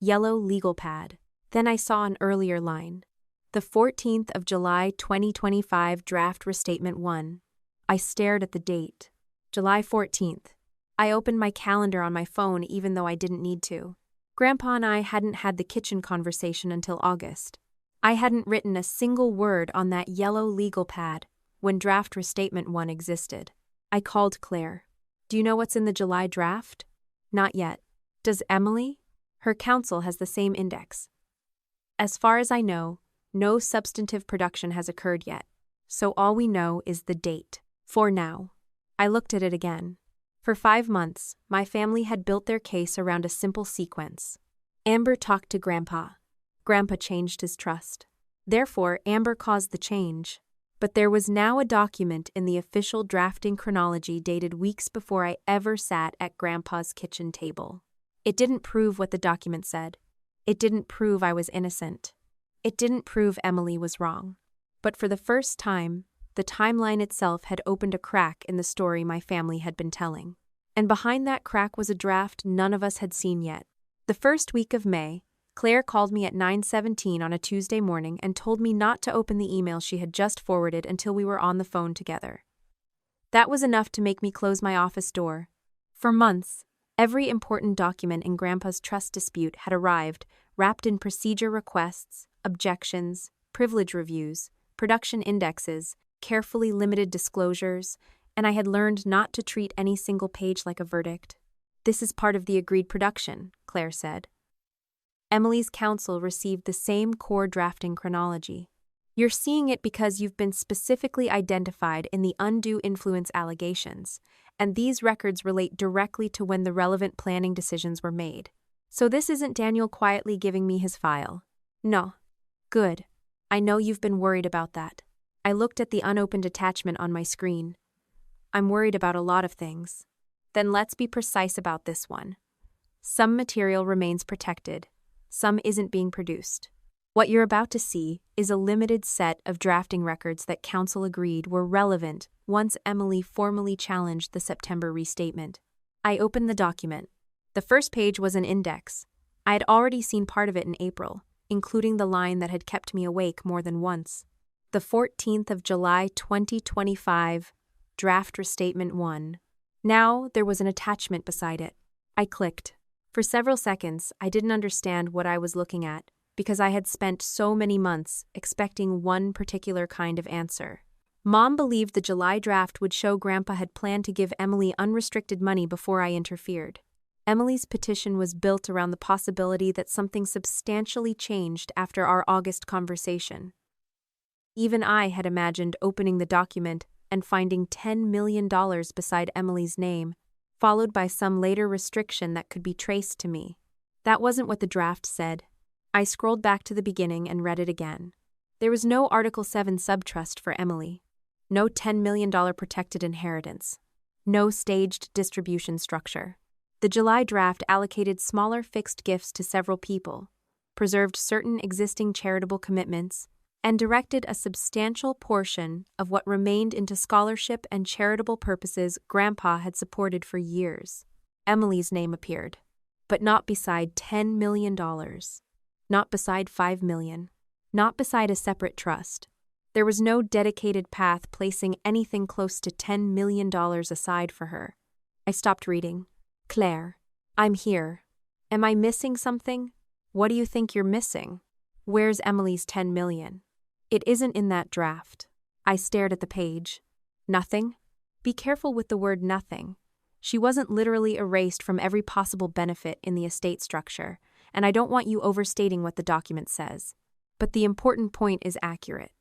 Speaker 1: Yellow legal pad. Then I saw an earlier line. The 14th of July 2025 Draft Restatement 1. I stared at the date. July 14th. I opened my calendar on my phone even though I didn't need to. Grandpa and I hadn't had the kitchen conversation until August. I hadn't written a single word on that yellow legal pad when Draft Restatement 1 existed. I called Claire. Do you know what's in the July draft? Not yet. Does Emily? Her counsel has the same index. As far as I know, no substantive production has occurred yet, so all we know is the date. For now. I looked at it again. For 5 months, my family had built their case around a simple sequence. Amber talked to Grandpa. Grandpa changed his trust. Therefore, Amber caused the change. But there was now a document in the official drafting chronology dated weeks before I ever sat at Grandpa's kitchen table. It didn't prove what the document said. It didn't prove I was innocent. It didn't prove Emily was wrong. But for the first time, the timeline itself had opened a crack in the story my family had been telling. And behind that crack was a draft none of us had seen yet. The first week of May, Claire called me at 9:17 on a Tuesday morning and told me not to open the email she had just forwarded until we were on the phone together. That was enough to make me close my office door. For months, every important document in Grandpa's trust dispute had arrived, wrapped in procedure requests, objections, privilege reviews, production indexes, carefully limited disclosures, and I had learned not to treat any single page like a verdict. This is part of the agreed production, Claire said. Emily's counsel received the same core drafting chronology. You're seeing it because you've been specifically identified in the undue influence allegations, and these records relate directly to when the relevant planning decisions were made. So this isn't Daniel quietly giving me his file. No. Good. I know you've been worried about that. I looked at the unopened attachment on my screen. I'm worried about a lot of things. Then let's be precise about this one. Some material remains protected. Some isn't being produced. What you're about to see is a limited set of drafting records that counsel agreed were relevant once Emily formally challenged the September restatement. I opened the document. The first page was an index. I had already seen part of it in April, including the line that had kept me awake more than once. The 14th of July 2025, Draft Restatement 1. Now there was an attachment beside it. I clicked. For several seconds, I didn't understand what I was looking at, because I had spent so many months expecting one particular kind of answer. Mom believed the July draft would show Grandpa had planned to give Emily unrestricted money before I interfered. Emily's petition was built around the possibility that something substantially changed after our August conversation. Even I had imagined opening the document and finding $10 million beside Emily's name, followed by some later restriction that could be traced to me. That wasn't what the draft said. I scrolled back to the beginning and read it again. There was no Article 7 subtrust for Emily. No $10 million protected inheritance. No staged distribution structure. The July draft allocated smaller fixed gifts to several people, preserved certain existing charitable commitments, and directed a substantial portion of what remained into scholarship and charitable purposes Grandpa had supported for years. Emily's name appeared, but not beside $10 million. Not beside $5 million. Not beside a separate trust. There was no dedicated path placing anything close to $10 million aside for her. I stopped reading. Claire, I'm here. Am I missing something? What do you think you're missing? Where's Emily's $10 million? It isn't in that draft. I stared at the page. Nothing? Be careful with the word nothing. She wasn't literally erased from every possible benefit in the estate structure, and I don't want you overstating what the document says. But the important point is accurate.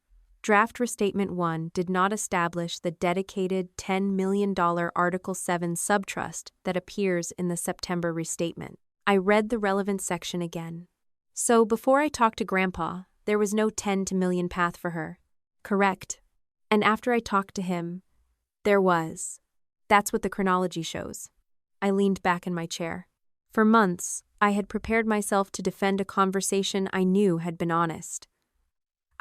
Speaker 1: Draft Restatement 1 did not establish the dedicated $10 million Article 7 subtrust that appears in the September restatement. I read the relevant section again. So before I talked to Grandpa, there was no 10 to million path for her. Correct. And after I talked to him, there was. That's what the chronology shows. I leaned back in my chair. For months, I had prepared myself to defend a conversation I knew had been honest.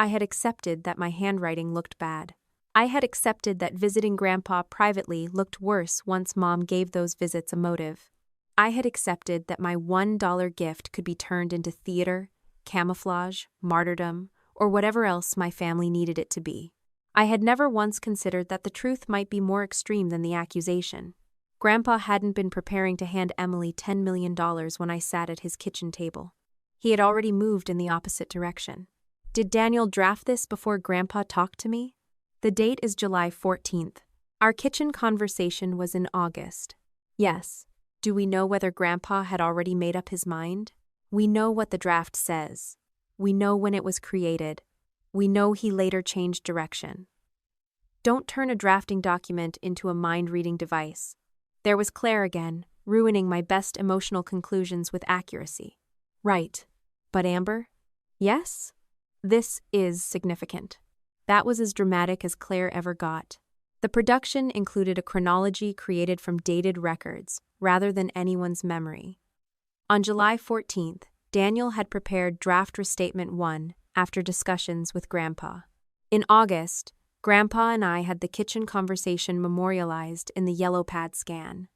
Speaker 1: I had accepted that my handwriting looked bad. I had accepted that visiting Grandpa privately looked worse once Mom gave those visits a motive. I had accepted that my $1 gift could be turned into theater, camouflage, martyrdom, or whatever else my family needed it to be. I had never once considered that the truth might be more extreme than the accusation. Grandpa hadn't been preparing to hand Emily $10 million when I sat at his kitchen table. He had already moved in the opposite direction. Did Daniel draft this before Grandpa talked to me? The date is July 14th. Our kitchen conversation was in August. Yes. Do we know whether Grandpa had already made up his mind? We know what the draft says. We know when it was created. We know he later changed direction. Don't turn a drafting document into a mind-reading device. There was Claire again, ruining my best emotional conclusions with accuracy. Right. But Amber? Yes? This is significant. That was as dramatic as Claire ever got. The production included a chronology created from dated records, rather than anyone's memory. On July 14th, Daniel had prepared Draft Restatement 1 after discussions with Grandpa. In August, Grandpa and I had the kitchen conversation memorialized in the yellow pad scan.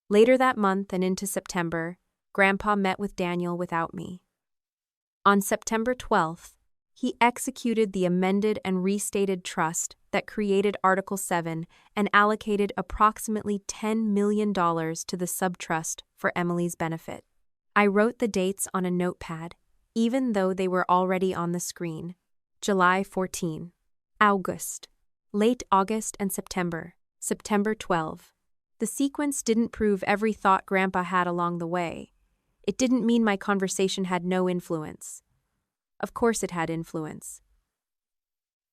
Speaker 1: Later that month and into September, Grandpa met with Daniel without me. On September 12th, he executed the amended and restated trust that created Article 7 and allocated approximately $10 million to the subtrust for Emily's benefit. I wrote the dates on a notepad, even though they were already on the screen. July 14, August, late August and September, September 12. The sequence didn't prove every thought Grandpa had along the way. It didn't mean my conversation had no influence. Of course it had influence.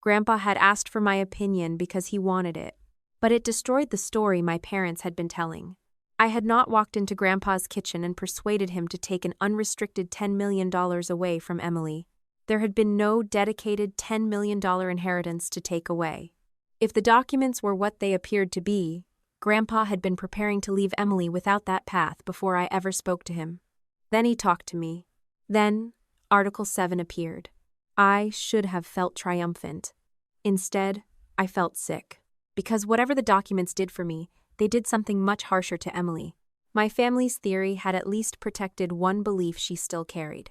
Speaker 1: Grandpa had asked for my opinion because he wanted it, but it destroyed the story my parents had been telling. I had not walked into Grandpa's kitchen and persuaded him to take an unrestricted $10 million away from Emily. There had been no dedicated $10 million inheritance to take away. If the documents were what they appeared to be, Grandpa had been preparing to leave Emily without that path before I ever spoke to him. Then he talked to me. Then Article 7 appeared. I should have felt triumphant. Instead, I felt sick. Because whatever the documents did for me, they did something much harsher to Emily. My family's theory had at least protected one belief she still carried.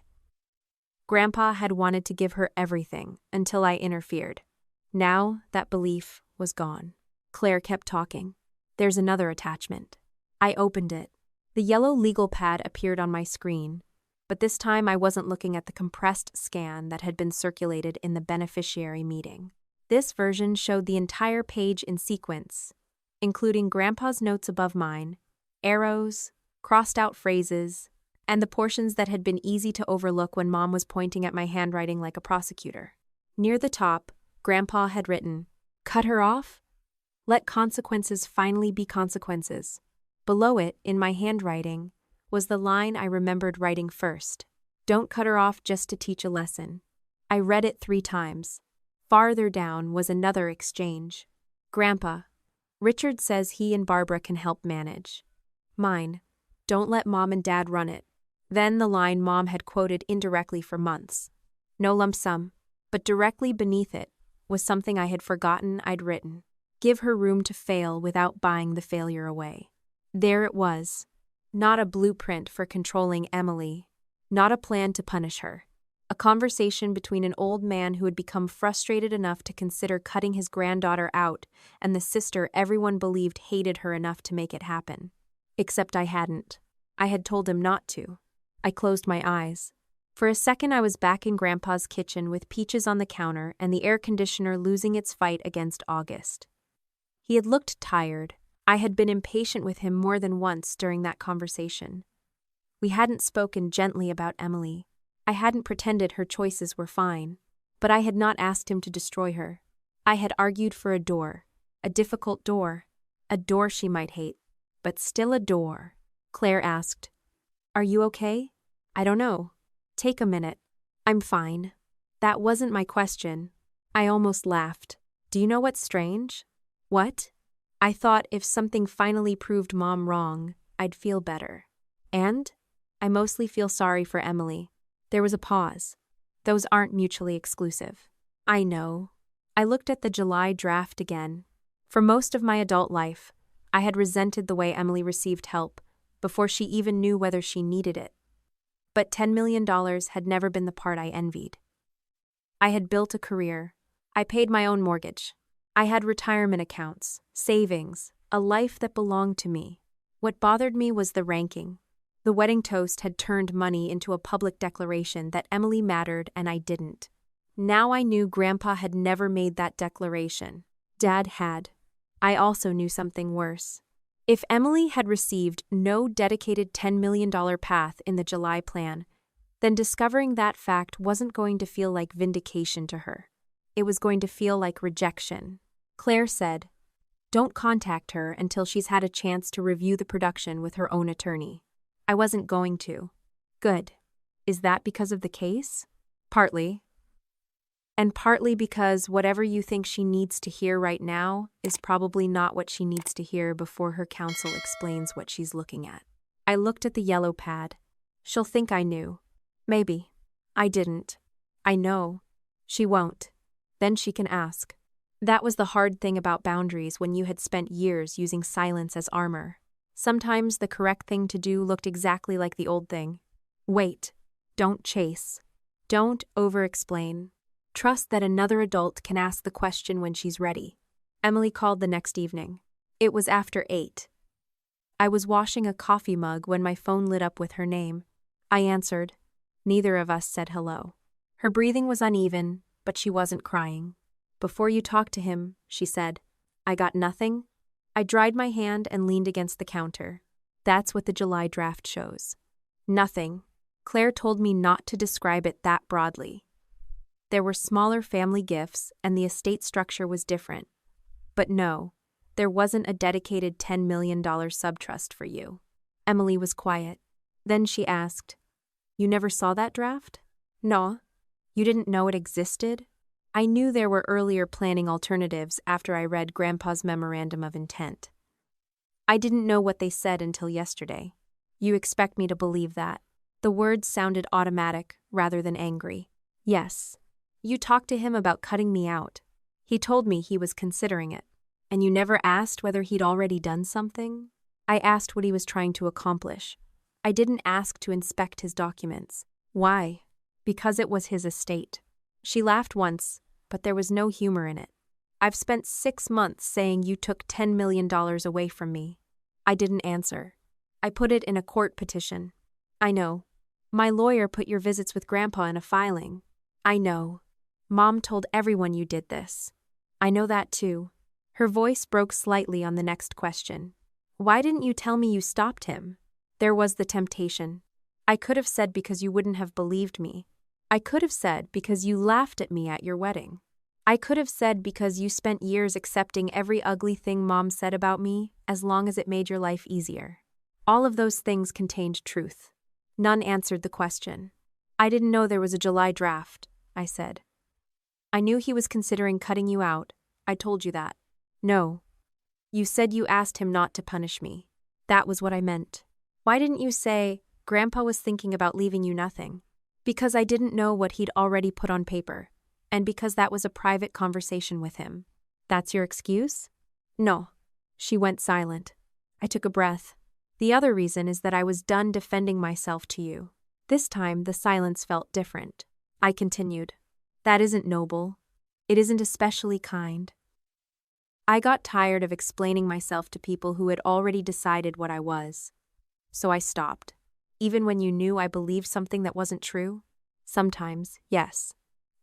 Speaker 1: Grandpa had wanted to give her everything until I interfered. Now that belief was gone. Claire kept talking. There's another attachment. I opened it. The yellow legal pad appeared on my screen, but this time I wasn't looking at the compressed scan that had been circulated in the beneficiary meeting. This version showed the entire page in sequence, including Grandpa's notes above mine, arrows, crossed-out phrases, and the portions that had been easy to overlook when Mom was pointing at my handwriting like a prosecutor. Near the top, Grandpa had written, "Cut her off? Let consequences finally be consequences. Below it, in my handwriting, was the line I remembered writing first. Don't cut her off just to teach a lesson. I read it 3 times. Farther down was another exchange. Grandpa, Richard says he and Barbara can help manage. Mine, don't let Mom and Dad run it. Then the line Mom had quoted indirectly for months. No lump sum, but directly beneath it was something I had forgotten I'd written. Give her room to fail without buying the failure away. There it was. Not a blueprint for controlling Emily. Not a plan to punish her. A conversation between an old man who had become frustrated enough to consider cutting his granddaughter out and the sister everyone believed hated her enough to make it happen. Except I hadn't. I had told him not to. I closed my eyes. For a second I was back in Grandpa's kitchen with peaches on the counter and the air conditioner losing its fight against August. He had looked tired. I had been impatient with him more than once during that conversation. We hadn't spoken gently about Emily. I hadn't pretended her choices were fine. But I had not asked him to destroy her. I had argued for a door. A difficult door. A door she might hate. But still a door. Claire asked, "Are you okay?" "I don't know. Take a minute." "I'm fine." That wasn't my question. I almost laughed. "Do you know what's strange?" "What?" I thought if something finally proved Mom wrong, I'd feel better. And? I mostly feel sorry for Emily. There was a pause. Those aren't mutually exclusive. I know. I looked at the July draft again. For most of my adult life, I had resented the way Emily received help before she even knew whether she needed it. But $10 million had never been the part I envied. I had built a career. I paid my own mortgage. I had retirement accounts, savings, a life that belonged to me. What bothered me was the ranking. The wedding toast had turned money into a public declaration that Emily mattered and I didn't. Now I knew Grandpa had never made that declaration. Dad had. I also knew something worse. If Emily had received no dedicated $10 million path in the July plan, then discovering that fact wasn't going to feel like vindication to her. It was going to feel like rejection. Claire said, "Don't contact her until she's had a chance to review the production with her own attorney." I wasn't going to. Good. Is that because of the case? Partly. And partly because whatever you think she needs to hear right now is probably not what she needs to hear before her counsel explains what she's looking at. I looked at the yellow pad. She'll think I knew. Maybe. I didn't. I know. She won't. Then she can ask. That was the hard thing about boundaries when you had spent years using silence as armor. Sometimes the correct thing to do looked exactly like the old thing. Wait. Don't chase. Don't over-explain. Trust that another adult can ask the question when she's ready. Emily called the next evening. It was after 8. I was washing a coffee mug when my phone lit up with her name. I answered. Neither of us said hello. Her breathing was uneven, but she wasn't crying. "Before you talk to him," she said. "I got nothing?" I dried my hand and leaned against the counter. That's what the July draft shows. Nothing. Claire told me not to describe it that broadly. There were smaller family gifts and the estate structure was different. But no, there wasn't a dedicated $10 million subtrust for you. Emily was quiet. Then she asked, "You never saw that draft?" "No." "You didn't know it existed?" I knew there were earlier planning alternatives after I read Grandpa's memorandum of intent. I didn't know what they said until yesterday. You expect me to believe that? The words sounded automatic rather than angry. Yes. You talked to him about cutting me out. He told me he was considering it. And you never asked whether he'd already done something? I asked what he was trying to accomplish. I didn't ask to inspect his documents. Why? Because it was his estate. She laughed once, but there was no humor in it. I've spent 6 months saying you took $10 million away from me. I didn't answer. I put it in a court petition. I know. My lawyer put your visits with Grandpa in a filing. I know. Mom told everyone you did this. I know that too. Her voice broke slightly on the next question. Why didn't you tell me you stopped him? There was the temptation. I could have said because you wouldn't have believed me. I could have said because you laughed at me at your wedding. I could have said because you spent years accepting every ugly thing Mom said about me, as long as it made your life easier. All of those things contained truth. None answered the question. I didn't know there was a July draft, I said. I knew he was considering cutting you out. I told you that. No. You said you asked him not to punish me. That was what I meant. Why didn't you say, Grandpa was thinking about leaving you nothing? Because I didn't know what he'd already put on paper, and because that was a private conversation with him. That's your excuse? No. She went silent. I took a breath. The other reason is that I was done defending myself to you. This time, the silence felt different. I continued. That isn't noble. It isn't especially kind. I got tired of explaining myself to people who had already decided what I was. So I stopped. Even when you knew I believed something that wasn't true? Sometimes, yes.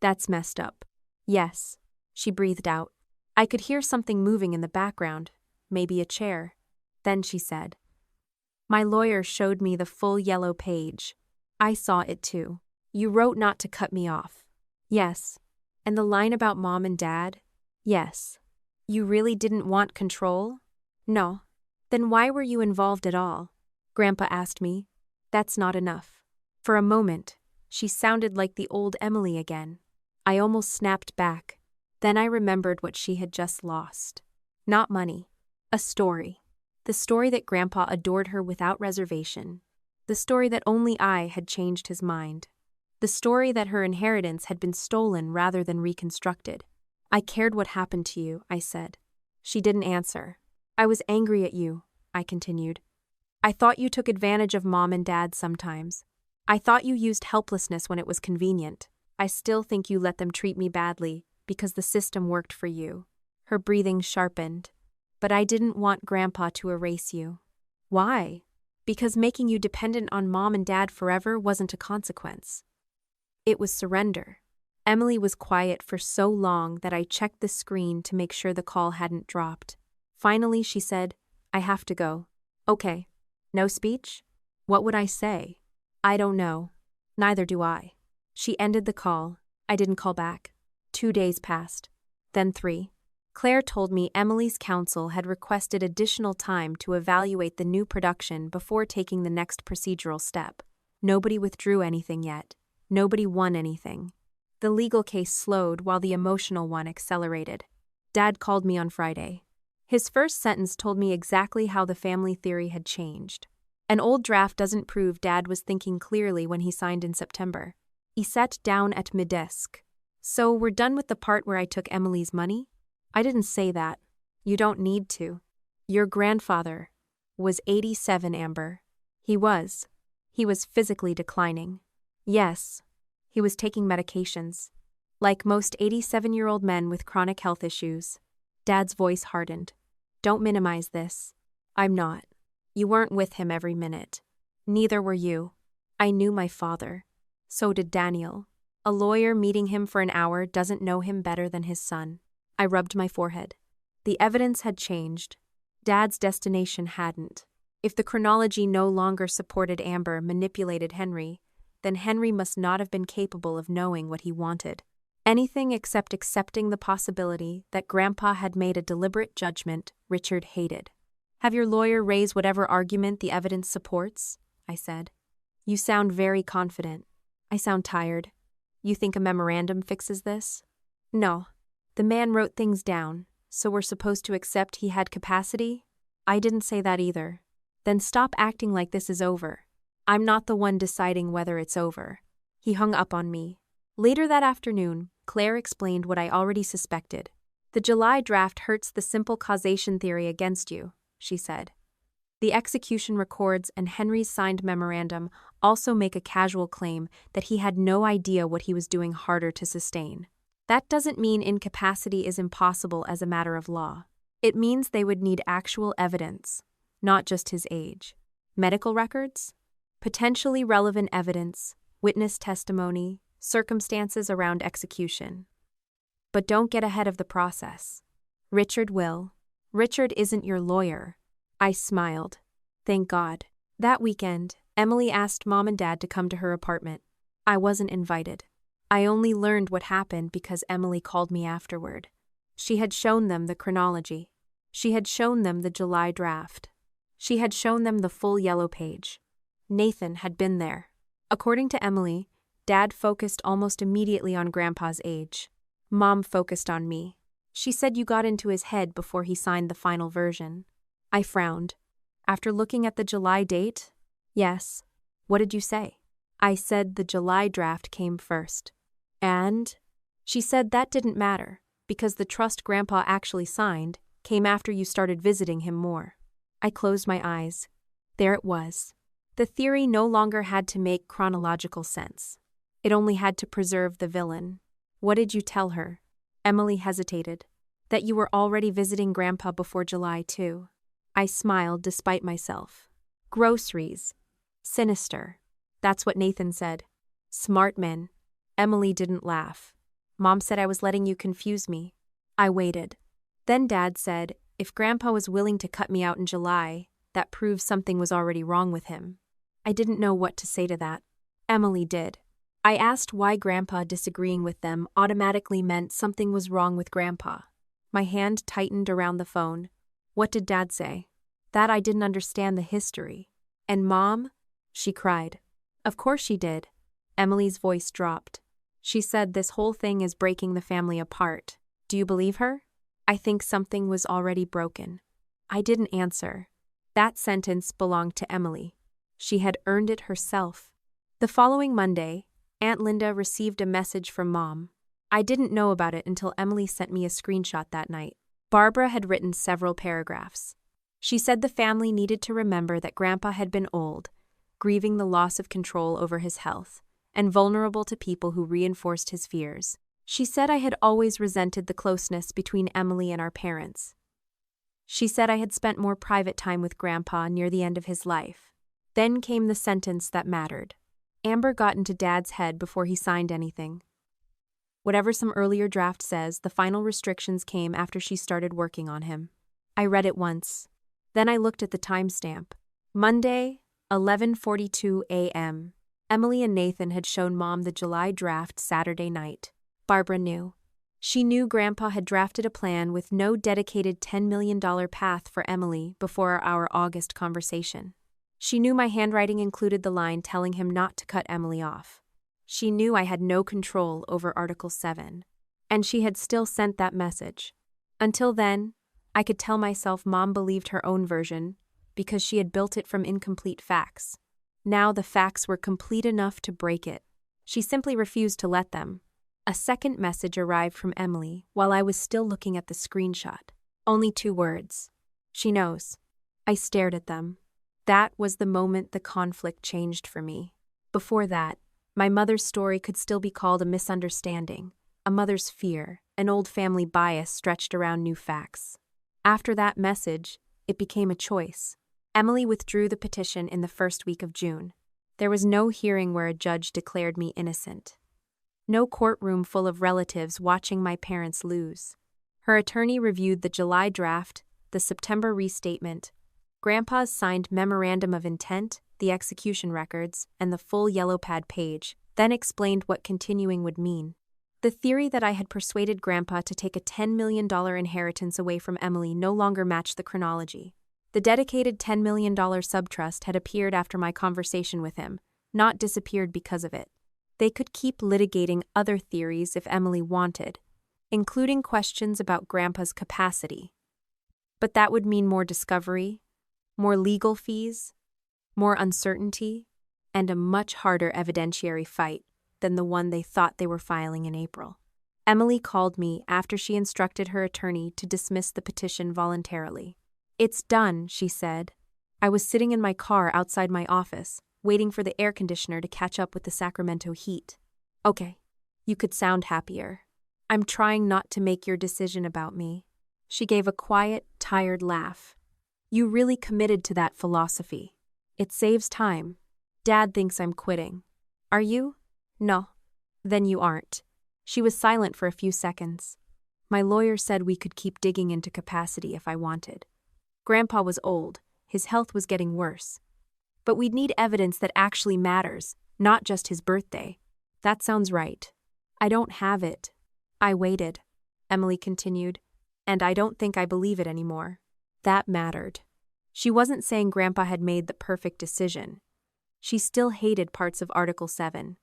Speaker 1: That's messed up. Yes. She breathed out. I could hear something moving in the background, maybe a chair. Then she said, My lawyer showed me the full yellow page. I saw it too. You wrote not to cut me off. Yes. And the line about Mom and Dad? Yes. You really didn't want control? No. Then why were you involved at all? Grandpa asked me. That's not enough. For a moment, she sounded like the old Emily again. I almost snapped back. Then I remembered what she had just lost. Not money. A story. The story that Grandpa adored her without reservation. The story that only I had changed his mind. The story that her inheritance had been stolen rather than reconstructed. I cared what happened to you, I said. She didn't answer. I was angry at you, I continued. I thought you took advantage of Mom and Dad sometimes. I thought you used helplessness when it was convenient. I still think you let them treat me badly because the system worked for you. Her breathing sharpened. But I didn't want Grandpa to erase you. Why? Because making you dependent on Mom and Dad forever wasn't a consequence. It was surrender. Emily was quiet for so long that I checked the screen to make sure the call hadn't dropped. Finally, she said, I have to go. Okay. No speech? What would I say? I don't know. Neither do I. She ended the call. I didn't call back. 2 days passed. Then 3. Claire told me Emily's counsel had requested additional time to evaluate the new production before taking the next procedural step. Nobody withdrew anything yet. Nobody won anything. The legal case slowed while the emotional one accelerated. Dad called me on Friday. His first sentence told me exactly how the family theory had changed. An old draft doesn't prove Dad was thinking clearly when he signed in September. He sat down at my desk. So we're done with the part where I took Emily's money? I didn't say that. You don't need to. Your grandfather was 87, Amber. He was. He was physically declining. Yes. He was taking medications. Like most 87-year-old men with chronic health issues. Dad's voice hardened. Don't minimize this. I'm not. You weren't with him every minute. Neither were you. I knew my father. So did Daniel. A lawyer meeting him for an hour doesn't know him better than his son. I rubbed my forehead. The evidence had changed. Dad's destination hadn't. If the chronology no longer supported Amber manipulated Henry, then Henry must not have been capable of knowing what he wanted. Anything except accepting the possibility that Grandpa had made a deliberate judgment Richard hated. Have your lawyer raise whatever argument the evidence supports, I said. You sound very confident. I sound tired. You think a memorandum fixes this? No. The man wrote things down, so we're supposed to accept he had capacity? I didn't say that either. Then stop acting like this is over. I'm not the one deciding whether it's over. He hung up on me. Later that afternoon, Claire explained what I already suspected. The July draft hurts the simple causation theory against you, she said. The execution records and Henry's signed memorandum also make a casual claim that he had no idea what he was doing harder to sustain. That doesn't mean incapacity is impossible as a matter of law. It means they would need actual evidence, not just his age. Medical records? Potentially relevant evidence, witness testimony, circumstances around execution. But don't get ahead of the process. Richard will. Richard isn't your lawyer. I smiled. Thank God. That weekend, Emily asked Mom and Dad to come to her apartment. I wasn't invited. I only learned what happened because Emily called me afterward. She had shown them the chronology. She had shown them the July draft. She had shown them the full yellow page. Nathan had been there. According to Emily, Dad focused almost immediately on Grandpa's age. Mom focused on me. She said you got into his head before he signed the final version. I frowned. After looking at the July date? Yes. What did you say? I said the July draft came first. And? She said that didn't matter, because the trust Grandpa actually signed came after you started visiting him more. I closed my eyes. There it was. The theory no longer had to make chronological sense. It only had to preserve the villain. What did you tell her? Emily hesitated. That you were already visiting Grandpa before July, too. I smiled despite myself. Groceries. Sinister. That's what Nathan said. Smart men. Emily didn't laugh. Mom said I was letting you confuse me. I waited. Then Dad said, if Grandpa was willing to cut me out in July, that proves something was already wrong with him. I didn't know what to say to that. Emily did. I asked why Grandpa disagreeing with them automatically meant something was wrong with Grandpa. My hand tightened around the phone. What did Dad say? That I didn't understand the history. And Mom? She cried. Of course she did. Emily's voice dropped. She said this whole thing is breaking the family apart. Do you believe her? I think something was already broken. I didn't answer. That sentence belonged to Emily. She had earned it herself. The following Monday, Aunt Linda received a message from Mom. I didn't know about it until Emily sent me a screenshot that night. Barbara had written several paragraphs. She said the family needed to remember that Grandpa had been old, grieving the loss of control over his health, and vulnerable to people who reinforced his fears. She said I had always resented the closeness between Emily and our parents. She said I had spent more private time with Grandpa near the end of his life. Then came the sentence that mattered. Amber got into Dad's head before he signed anything. Whatever some earlier draft says, the final restrictions came after she started working on him. I read it once. Then I looked at the timestamp. Monday, 11:42 a.m. Emily and Nathan had shown Mom the July draft Saturday night. Barbara knew. She knew Grandpa had drafted a plan with no dedicated $10 million path for Emily before our August conversation. She knew my handwriting included the line telling him not to cut Emily off. She knew I had no control over Article 7. And she had still sent that message. Until then, I could tell myself Mom believed her own version because she had built it from incomplete facts. Now the facts were complete enough to break it. She simply refused to let them. A second message arrived from Emily while I was still looking at the screenshot. Only 2 words. She knows. I stared at them. That was the moment the conflict changed for me. Before that, my mother's story could still be called a misunderstanding, a mother's fear, an old family bias stretched around new facts. After that message, it became a choice. Emily withdrew the petition in the first week of June. There was no hearing where a judge declared me innocent. No courtroom full of relatives watching my parents lose. Her attorney reviewed the July draft, the September restatement, Grandpa's signed memorandum of intent, the execution records, and the full yellow pad page, then explained what continuing would mean. The theory that I had persuaded Grandpa to take a $10 million inheritance away from Emily no longer matched the chronology. The dedicated $10 million subtrust had appeared after my conversation with him, not disappeared because of it. They could keep litigating other theories if Emily wanted, including questions about Grandpa's capacity. But that would mean more discovery, more legal fees, more uncertainty, and a much harder evidentiary fight than the one they thought they were filing in April. Emily called me after she instructed her attorney to dismiss the petition voluntarily. It's done, she said. I was sitting in my car outside my office, waiting for the air conditioner to catch up with the Sacramento heat. Okay, you could sound happier. I'm trying not to make your decision about me. She gave a quiet, tired laugh. You really committed to that philosophy. It saves time. Dad thinks I'm quitting. Are you? No. Then you aren't. She was silent for a few seconds. My lawyer said we could keep digging into capacity if I wanted. Grandpa was old. His health was getting worse. But we'd need evidence that actually matters, not just his birthday. That sounds right. I don't have it. I waited, Emily continued, and I don't think I believe it anymore. That mattered. She wasn't saying Grandpa had made the perfect decision. She still hated parts of Article 7.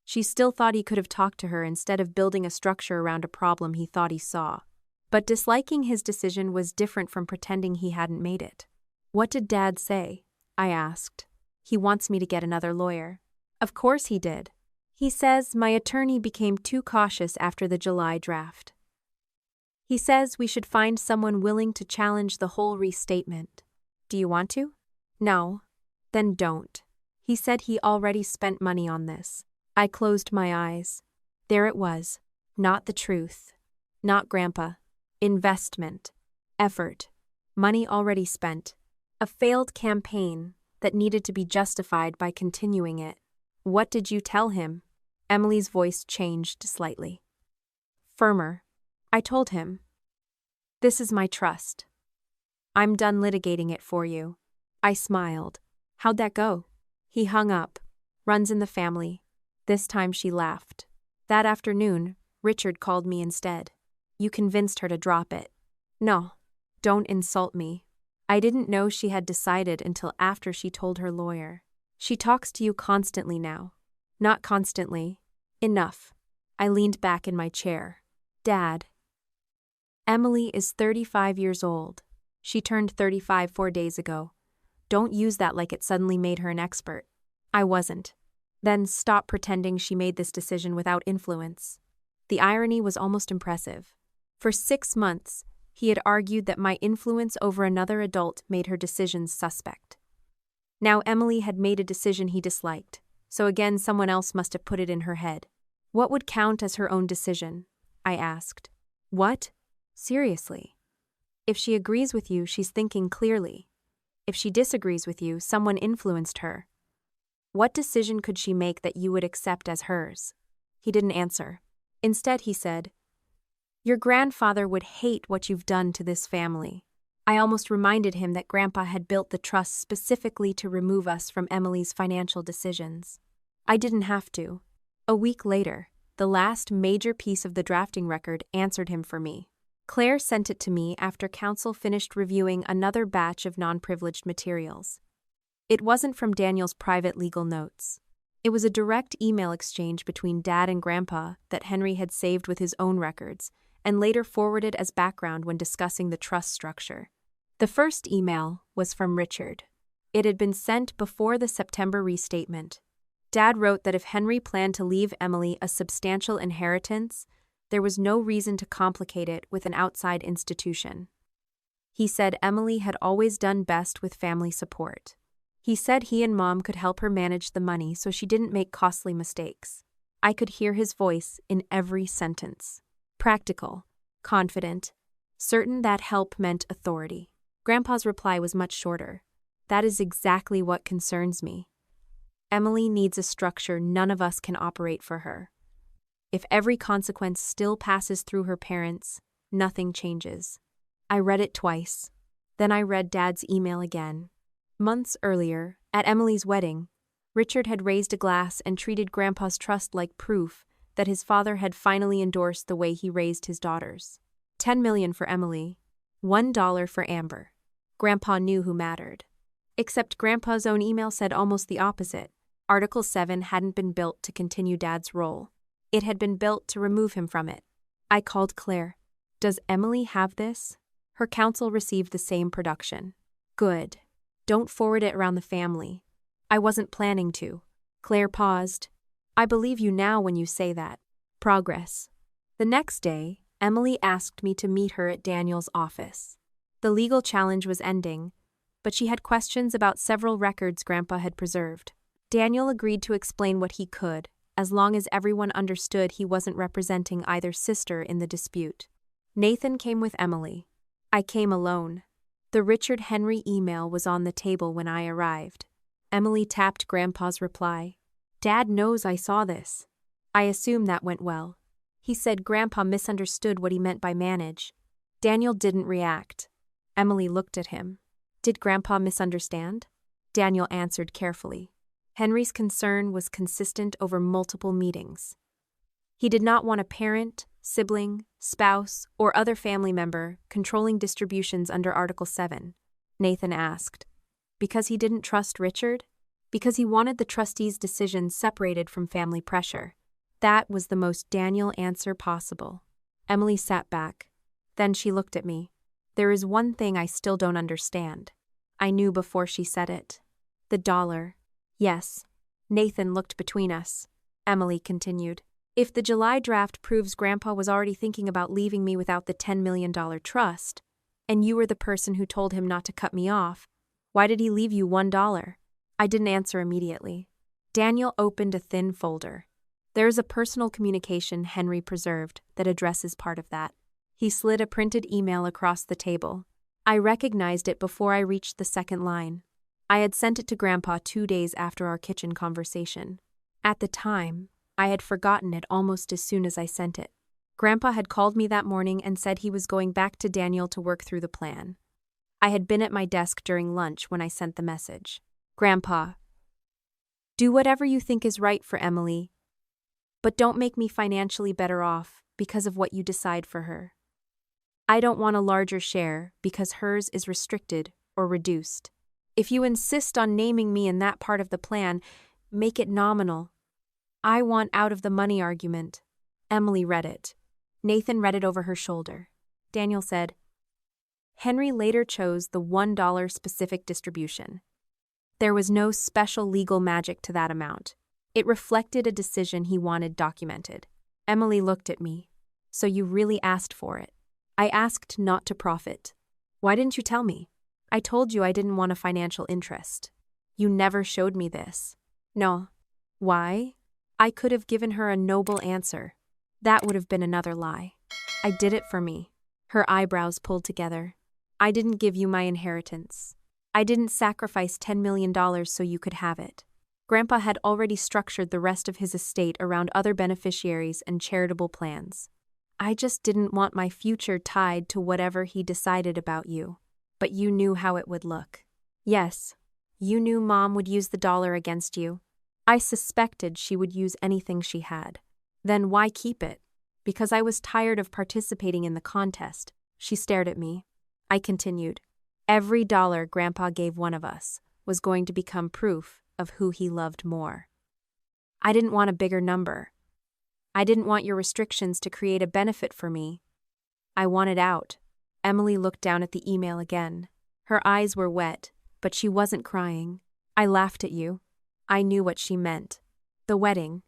Speaker 1: She still thought he could have talked to her instead of building a structure around a problem he thought he saw. But disliking his decision was different from pretending he hadn't made it. What did Dad say? I asked. He wants me to get another lawyer. Of course he did. He says my attorney became too cautious after the July draft. He says we should find someone willing to challenge the whole restatement. Do you want to? No. Then don't. He said he already spent money on this. I closed my eyes. There it was. Not the truth. Not Grandpa. Investment. Effort. Money already spent. A failed campaign that needed to be justified by continuing it. What did you tell him? Emily's voice changed slightly. Firmer. I told him. This is my trust. I'm done litigating it for you. I smiled. How'd that go? He hung up. Runs in the family. This time she laughed. That afternoon, Richard called me instead. You convinced her to drop it. No. Don't insult me. I didn't know she had decided until after she told her lawyer. She talks to you constantly now. Not constantly. Enough. I leaned back in my chair. Dad. Emily is 35 years old. She turned 35 4 days ago. Don't use that like it suddenly made her an expert. I wasn't. Then stop pretending she made this decision without influence. The irony was almost impressive. For 6 months, he had argued that my influence over another adult made her decisions suspect. Now Emily had made a decision he disliked, so again someone else must have put it in her head. What would count as her own decision? I asked. What? Seriously. If she agrees with you, she's thinking clearly. If she disagrees with you, someone influenced her. What decision could she make that you would accept as hers? He didn't answer. Instead, he said, Your grandfather would hate what you've done to this family. I almost reminded him that Grandpa had built the trust specifically to remove us from Emily's financial decisions. I didn't have to. A week later, the last major piece of the drafting record answered him for me. Claire sent it to me after counsel finished reviewing another batch of non-privileged materials. It wasn't from Daniel's private legal notes. It was a direct email exchange between Dad and Grandpa that Henry had saved with his own records and later forwarded as background when discussing the trust structure. The first email was from Richard. It had been sent before the September restatement. Dad wrote that if Henry planned to leave Emily a substantial inheritance, there was no reason to complicate it with an outside institution. He said Emily had always done best with family support. He said he and Mom could help her manage the money so she didn't make costly mistakes. I could hear his voice in every sentence. Practical, confident, certain that help meant authority. Grandpa's reply was much shorter. That is exactly what concerns me. Emily needs a structure none of us can operate for her. If every consequence still passes through her parents, nothing changes. I read it twice. Then I read Dad's email again. Months earlier, at Emily's wedding, Richard had raised a glass and treated Grandpa's trust like proof that his father had finally endorsed the way he raised his daughters. $10 million for Emily, $1 for Amber. Grandpa knew who mattered. Except Grandpa's own email said almost the opposite. Article 7 hadn't been built to continue Dad's role. It had been built to remove him from it. I called Claire. Does Emily have this? Her counsel received the same production. Good. Don't forward it around the family. I wasn't planning to. Claire paused. I believe you now when you say that. Progress. The next day, Emily asked me to meet her at Daniel's office. The legal challenge was ending, but she had questions about several records Grandpa had preserved. Daniel agreed to explain what he could, as long as everyone understood he wasn't representing either sister in the dispute. Nathan came with Emily. I came alone. The Richard Henry email was on the table when I arrived. Emily tapped Grandpa's reply. Dad knows I saw this. I assume that went well. He said Grandpa misunderstood what he meant by manage. Daniel didn't react. Emily looked at him. Did Grandpa misunderstand? Daniel answered carefully. Henry's concern was consistent over multiple meetings. He did not want a parent, sibling, spouse, or other family member controlling distributions under Article 7. Nathan asked. Because he didn't trust Richard? Because he wanted the trustees' decisions separated from family pressure. That was the most Daniel answer possible. Emily sat back. Then she looked at me. There is one thing I still don't understand. I knew before she said it. The dollar. Yes. Nathan looked between us. Emily continued. If the July draft proves Grandpa was already thinking about leaving me without the $10 million trust, and you were the person who told him not to cut me off, why did he leave you $1? I didn't answer immediately. Daniel opened a thin folder. There is a personal communication Henry preserved that addresses part of that. He slid a printed email across the table. I recognized it before I reached the second line. I had sent it to Grandpa 2 days after our kitchen conversation. At the time, I had forgotten it almost as soon as I sent it. Grandpa had called me that morning and said he was going back to Daniel to work through the plan. I had been at my desk during lunch when I sent the message. Grandpa, do whatever you think is right for Emily, but don't make me financially better off because of what you decide for her. I don't want a larger share because hers is restricted or reduced. If you insist on naming me in that part of the plan, make it nominal. I want out of the money argument. Emily read it. Nathan read it over her shoulder. Daniel said, Henry later chose the $1 specific distribution. There was no special legal magic to that amount. It reflected a decision he wanted documented. Emily looked at me. So you really asked for it? I asked not to profit. Why didn't you tell me? I told you I didn't want a financial interest. You never showed me this. No. Why? I could have given her a noble answer. That would have been another lie. I did it for me. Her eyebrows pulled together. I didn't give you my inheritance. I didn't sacrifice $10 million so you could have it. Grandpa had already structured the rest of his estate around other beneficiaries and charitable plans. I just didn't want my future tied to whatever he decided about you. But you knew how it would look. Yes, you knew Mom would use the dollar against you. I suspected she would use anything she had. Then why keep it? Because I was tired of participating in the contest. She stared at me. I continued. Every dollar Grandpa gave one of us was going to become proof of who he loved more. I didn't want a bigger number. I didn't want your restrictions to create a benefit for me. I wanted out. Emily looked down at the email again. Her eyes were wet, but she wasn't crying. I laughed at you. I knew what she meant. The wedding.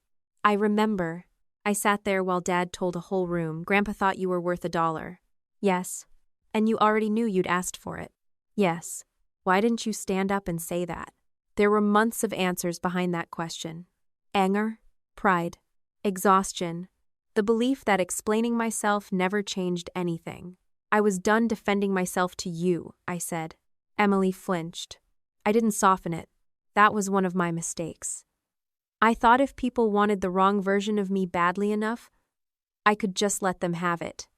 Speaker 1: I remember. I sat there while Dad told a whole room Grandpa thought you were worth $1. Yes. And you already knew you'd asked for it. Yes. Why didn't you stand up and say that? There were months of answers behind that question. Anger, pride, exhaustion, the belief that explaining myself never changed anything. I was done defending myself to you, I said. Emily flinched. I didn't soften it. That was one of my mistakes. I thought if people wanted the wrong version of me badly enough, I could just let them have it.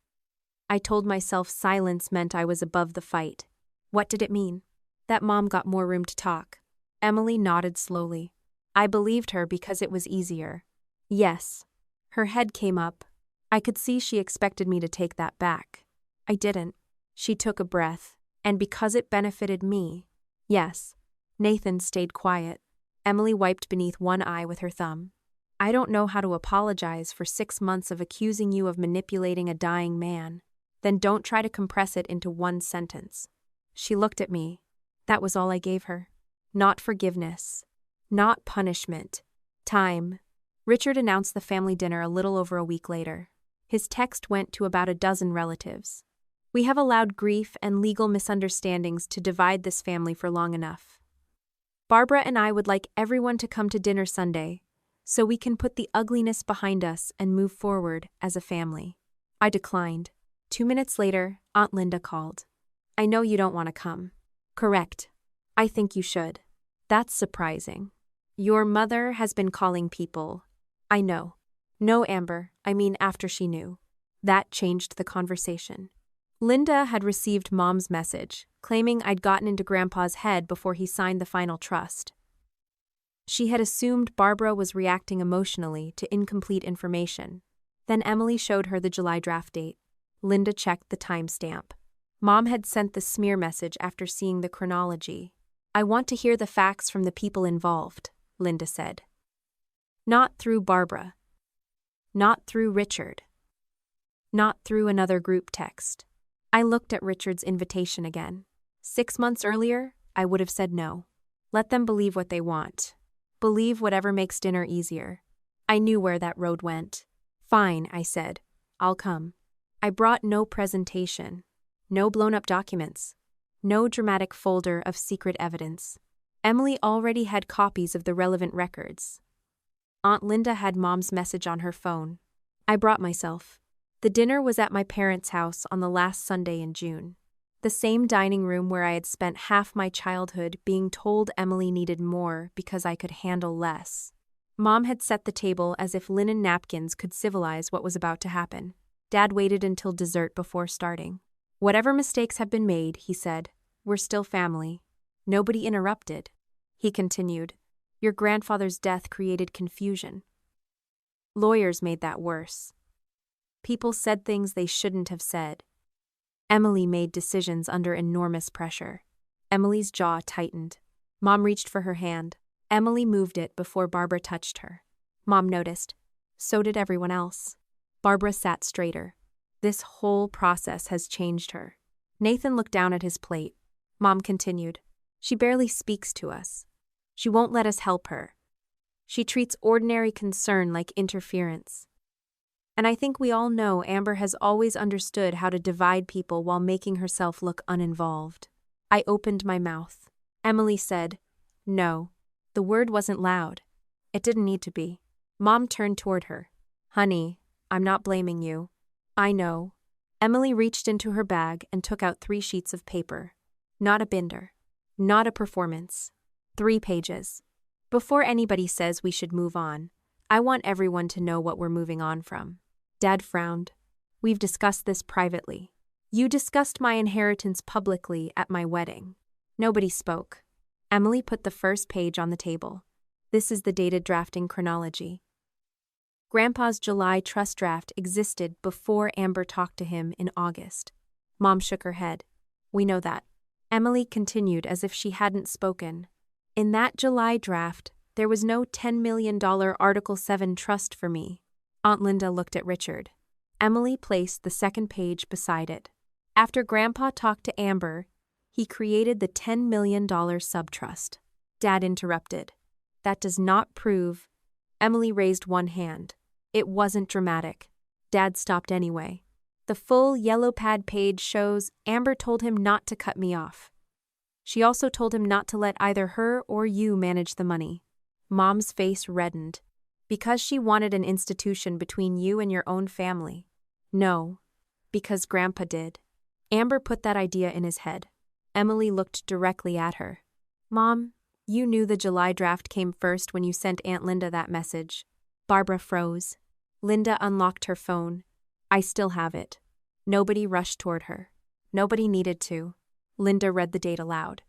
Speaker 1: I told myself silence meant I was above the fight. What did it mean? That Mom got more room to talk. Emily nodded slowly. I believed her because it was easier. Yes. Her head came up. I could see she expected me to take that back. I didn't. She took a breath. And because it benefited me. Yes. Nathan stayed quiet. Emily wiped beneath one eye with her thumb. I don't know how to apologize for 6 months of accusing you of manipulating a dying man. Then don't try to compress it into one sentence. She looked at me. That was all I gave her. Not forgiveness. Not punishment. Time. Richard announced the family dinner a little over a week later. His text went to about a dozen relatives. We have allowed grief and legal misunderstandings to divide this family for long enough. Barbara and I would like everyone to come to dinner Sunday, so we can put the ugliness behind us and move forward as a family. I declined. 2 minutes later, Aunt Linda called. I know you don't want to come. Correct. I think you should. That's surprising. Your mother has been calling people. I know. No, Amber, I mean after she knew. That changed the conversation. Linda had received Mom's message, claiming I'd gotten into Grandpa's head before he signed the final trust. She had assumed Barbara was reacting emotionally to incomplete information. Then Emily showed her the July draft date. Linda checked the timestamp. Mom had sent the smear message after seeing the chronology. I want to hear the facts from the people involved, Linda said. Not through Barbara. Not through Richard. Not through another group text. I looked at Richard's invitation again. 6 months earlier, I would have said no. Let them believe what they want. Believe whatever makes dinner easier. I knew where that road went. Fine, I said. I'll come. I brought no presentation. No blown-up documents. No dramatic folder of secret evidence. Emily already had copies of the relevant records. Aunt Linda had Mom's message on her phone. I brought myself. The dinner was at my parents' house on the last Sunday in June. The same dining room where I had spent half my childhood being told Emily needed more because I could handle less. Mom had set the table as if linen napkins could civilize what was about to happen. Dad waited until dessert before starting. Whatever mistakes have been made, he said, we're still family. Nobody interrupted. He continued, your grandfather's death created confusion. Lawyers made that worse. People said things they shouldn't have said. Emily made decisions under enormous pressure. Emily's jaw tightened. Mom reached for her hand. Emily moved it before Barbara touched her. Mom noticed. So did everyone else. Barbara sat straighter. This whole process has changed her. Nathan looked down at his plate. Mom continued. She barely speaks to us. She won't let us help her. She treats ordinary concern like interference. And I think we all know Amber has always understood how to divide people while making herself look uninvolved. I opened my mouth. Emily said, no. The word wasn't loud. It didn't need to be. Mom turned toward her. Honey, I'm not blaming you. I know. Emily reached into her bag and took out 3 sheets of paper. Not a binder. Not a performance. 3 pages. Before anybody says we should move on, I want everyone to know what we're moving on from. Dad frowned. We've discussed this privately. You discussed my inheritance publicly at my wedding. Nobody spoke. Emily put the first page on the table. This is the dated drafting chronology. Grandpa's July trust draft existed before Amber talked to him in August. Mom shook her head. We know that. Emily continued as if she hadn't spoken. In that July draft, there was no $10 million Article 7 trust for me. Aunt Linda looked at Richard. Emily placed the second page beside it. After Grandpa talked to Amber, he created the $10 million subtrust. Dad interrupted. That does not prove. Emily raised one hand. It wasn't dramatic. Dad stopped anyway. The full yellow pad page shows Amber told him not to cut me off. She also told him not to let either her or you manage the money. Mom's face reddened. Because she wanted an institution between you and your own family. No, because Grandpa did. Amber put that idea in his head. Emily looked directly at her. Mom, you knew the July draft came first when you sent Aunt Linda that message. Barbara froze. Linda unlocked her phone. I still have it. Nobody rushed toward her. Nobody needed to. Linda read the date aloud.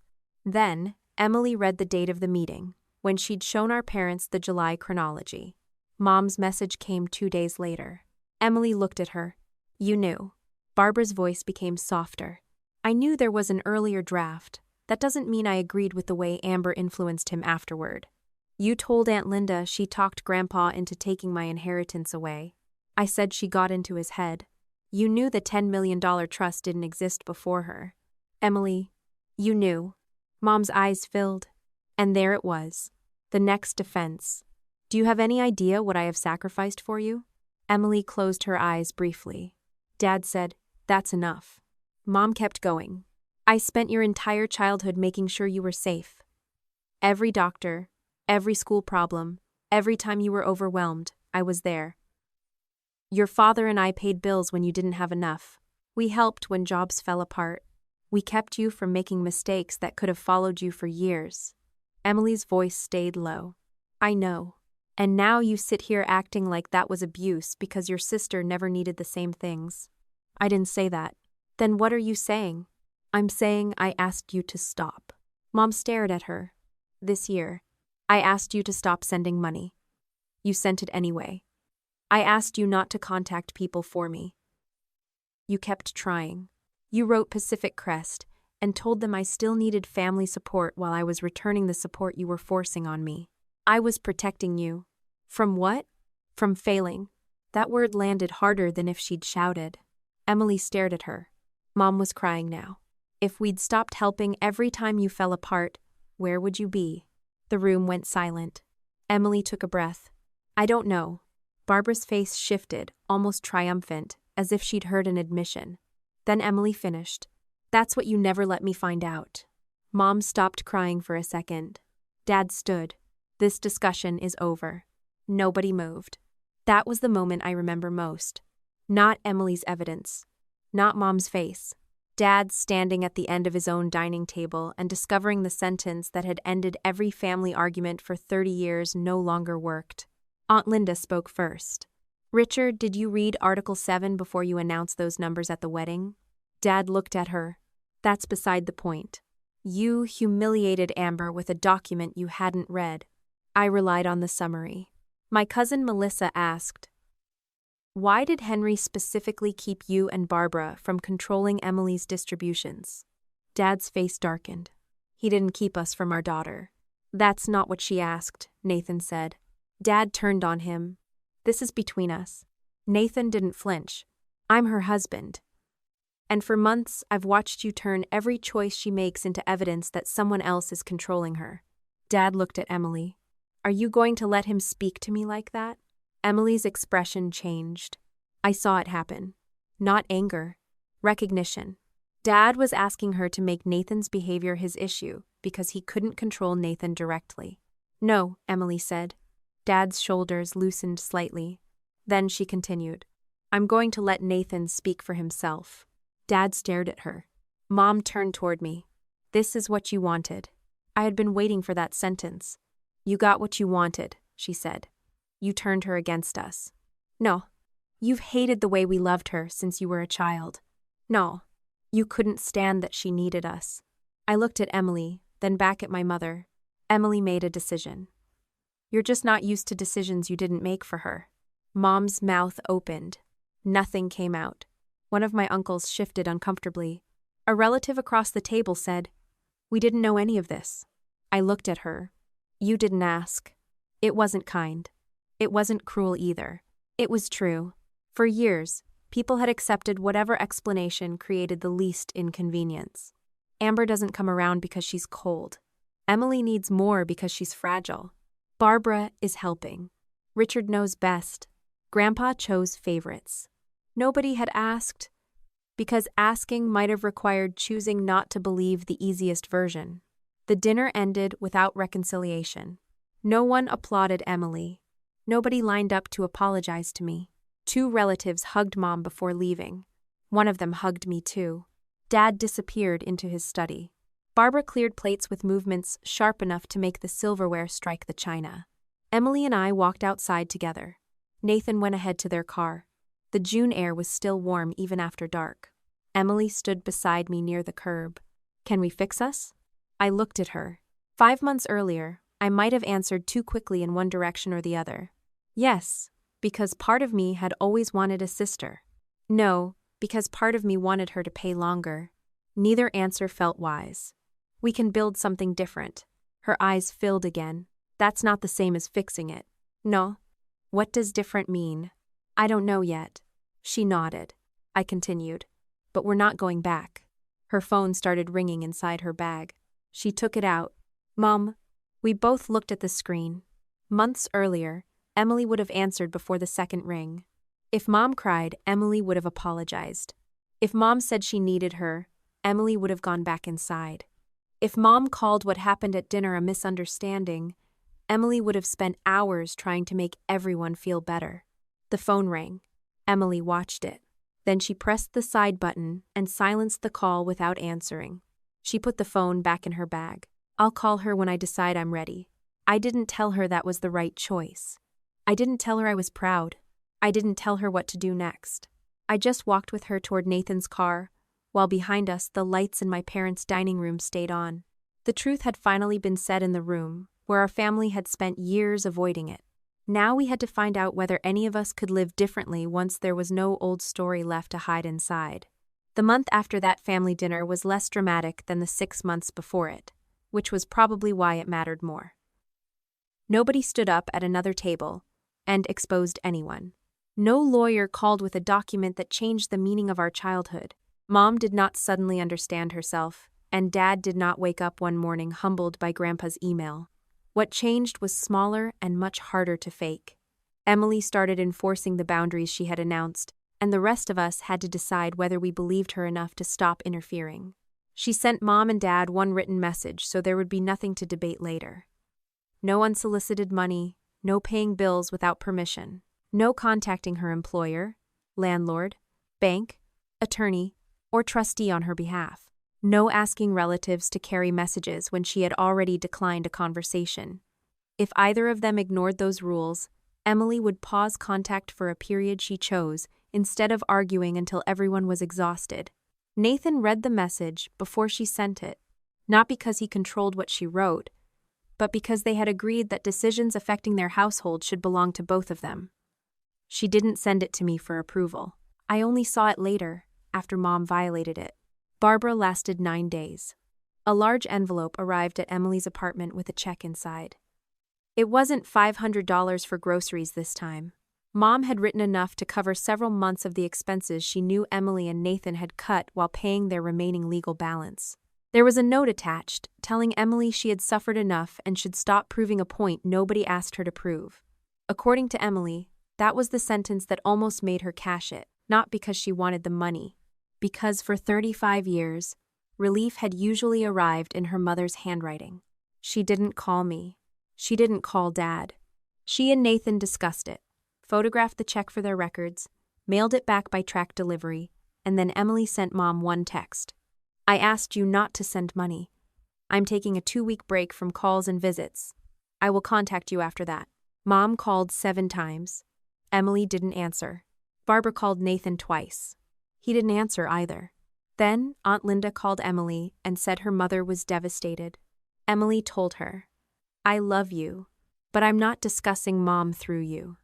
Speaker 1: Then, Emily read the date of the meeting, when she'd shown our parents the July chronology. Mom's message came 2 days later. Emily looked at her. You knew. Barbara's voice became softer. I knew there was an earlier draft. That doesn't mean I agreed with the way Amber influenced him afterward. You told Aunt Linda she talked Grandpa into taking my inheritance away. I said she got into his head. You knew the $10 million trust didn't exist before her. Emily, you knew. Mom's eyes filled. And there it was. The next defense. Do you have any idea what I have sacrificed for you? Emily closed her eyes briefly. Dad said, that's enough. Mom kept going. I spent your entire childhood making sure you were safe. Every doctor, every school problem, every time you were overwhelmed, I was there. Your father and I paid bills when you didn't have enough. We helped when jobs fell apart. We kept you from making mistakes that could have followed you for years. Emily's voice stayed low. I know. And now you sit here acting like that was abuse because your sister never needed the same things. I didn't say that. Then what are you saying? I'm saying I asked you to stop. Mom stared at her. This year, I asked you to stop sending money. You sent it anyway. I asked you not to contact people for me. You kept trying. You wrote Pacific Crest and told them I still needed family support while I was returning the support you were forcing on me. I was protecting you. From what? From failing. That word landed harder than if she'd shouted. Emily stared at her. Mom was crying now. If we'd stopped helping every time you fell apart, where would you be? The room went silent. Emily took a breath. I don't know. Barbara's face shifted, almost triumphant, as if she'd heard an admission. Then Emily finished. That's what you never let me find out. Mom stopped crying for a second. Dad stood. This discussion is over. Nobody moved. That was the moment I remember most. Not Emily's evidence. Not Mom's face. Dad standing at the end of his own dining table and discovering the sentence that had ended every family argument for 30 years no longer worked. Aunt Linda spoke first. Richard, did you read Article 7 before you announced those numbers at the wedding? Dad looked at her. That's beside the point. You humiliated Amber with a document you hadn't read. I relied on the summary. My cousin Melissa asked, why did Henry specifically keep you and Barbara from controlling Emily's distributions? Dad's face darkened. He didn't keep us from our daughter. That's not what she asked, Nathan said. Dad turned on him. This is between us. Nathan didn't flinch. I'm her husband. And for months, I've watched you turn every choice she makes into evidence that someone else is controlling her. Dad looked at Emily. Are you going to let him speak to me like that? Emily's expression changed. I saw it happen. Not anger. Recognition. Dad was asking her to make Nathan's behavior his issue because he couldn't control Nathan directly. No, Emily said. Dad's shoulders loosened slightly. Then she continued. I'm going to let Nathan speak for himself. Dad stared at her. Mom turned toward me. This is what you wanted. I had been waiting for that sentence. You got what you wanted, she said. You turned her against us. No. You've hated the way we loved her since you were a child. No. You couldn't stand that she needed us. I looked at Emily, then back at my mother. Emily made a decision. You're just not used to decisions you didn't make for her. Mom's mouth opened. Nothing came out. One of my uncles shifted uncomfortably. A relative across the table said, We didn't know any of this. I looked at her. You didn't ask. It wasn't kind. It wasn't cruel either. It was true. For years, people had accepted whatever explanation created the least inconvenience. Amber doesn't come around because she's cold. Emily needs more because she's fragile. Barbara is helping. Richard knows best. Grandpa chose favorites. Nobody had asked, because asking might have required choosing not to believe the easiest version. The dinner ended without reconciliation. No one applauded Emily. Nobody lined up to apologize to me. 2 relatives hugged Mom before leaving. One of them hugged me too. Dad disappeared into his study. Barbara cleared plates with movements sharp enough to make the silverware strike the china. Emily and I walked outside together. Nathan went ahead to their car. The June air was still warm even after dark. Emily stood beside me near the curb. Can we fix us? I looked at her. 5 months earlier, I might have answered too quickly in one direction or the other. Yes, because part of me had always wanted a sister. No, because part of me wanted her to pay longer. Neither answer felt wise. We can build something different. Her eyes filled again. That's not the same as fixing it. No. What does different mean? I don't know yet. She nodded. I continued. But we're not going back. Her phone started ringing inside her bag. She took it out. Mom. We both looked at the screen. Months earlier, Emily would have answered before the second ring. If Mom cried, Emily would have apologized. If Mom said she needed her, Emily would have gone back inside. If Mom called what happened at dinner a misunderstanding, Emily would have spent hours trying to make everyone feel better. The phone rang. Emily watched it. Then she pressed the side button and silenced the call without answering. She put the phone back in her bag. I'll call her when I decide I'm ready. I didn't tell her that was the right choice. I didn't tell her I was proud. I didn't tell her what to do next. I just walked with her toward Nathan's car, while behind us the lights in my parents' dining room stayed on. The truth had finally been said in the room, where our family had spent years avoiding it. Now we had to find out whether any of us could live differently once there was no old story left to hide inside. The month after that family dinner was less dramatic than the 6 months before it, which was probably why it mattered more. Nobody stood up at another table and exposed anyone. No lawyer called with a document that changed the meaning of our childhood. Mom did not suddenly understand herself, and Dad did not wake up one morning humbled by Grandpa's email. What changed was smaller and much harder to fake. Emily started enforcing the boundaries she had announced, and the rest of us had to decide whether we believed her enough to stop interfering. She sent Mom and Dad one written message so there would be nothing to debate later. No unsolicited money, no paying bills without permission, no contacting her employer, landlord, bank, attorney, or trustee on her behalf. No asking relatives to carry messages when she had already declined a conversation. If either of them ignored those rules, Emily would pause contact for a period she chose instead of arguing until everyone was exhausted. Nathan read the message before she sent it, not because he controlled what she wrote, but because they had agreed that decisions affecting their household should belong to both of them. She didn't send it to me for approval. I only saw it later, after Mom violated it. Barbara lasted 9 days. A large envelope arrived at Emily's apartment with a check inside. It wasn't $500 for groceries this time. Mom had written enough to cover several months of the expenses she knew Emily and Nathan had cut while paying their remaining legal balance. There was a note attached, telling Emily she had suffered enough and should stop proving a point nobody asked her to prove. According to Emily, that was the sentence that almost made her cash it, not because she wanted the money. Because for 35 years, relief had usually arrived in her mother's handwriting. She didn't call me. She didn't call Dad. She and Nathan discussed it, photographed the check for their records, mailed it back by track delivery, and then Emily sent Mom one text. I asked you not to send money. I'm taking a 2-week break from calls and visits. I will contact you after that. Mom called 7 times. Emily didn't answer. Barbara called Nathan twice. He didn't answer either. Then Aunt Linda called Emily and said her mother was devastated. Emily told her, I love you, but I'm not discussing Mom through you.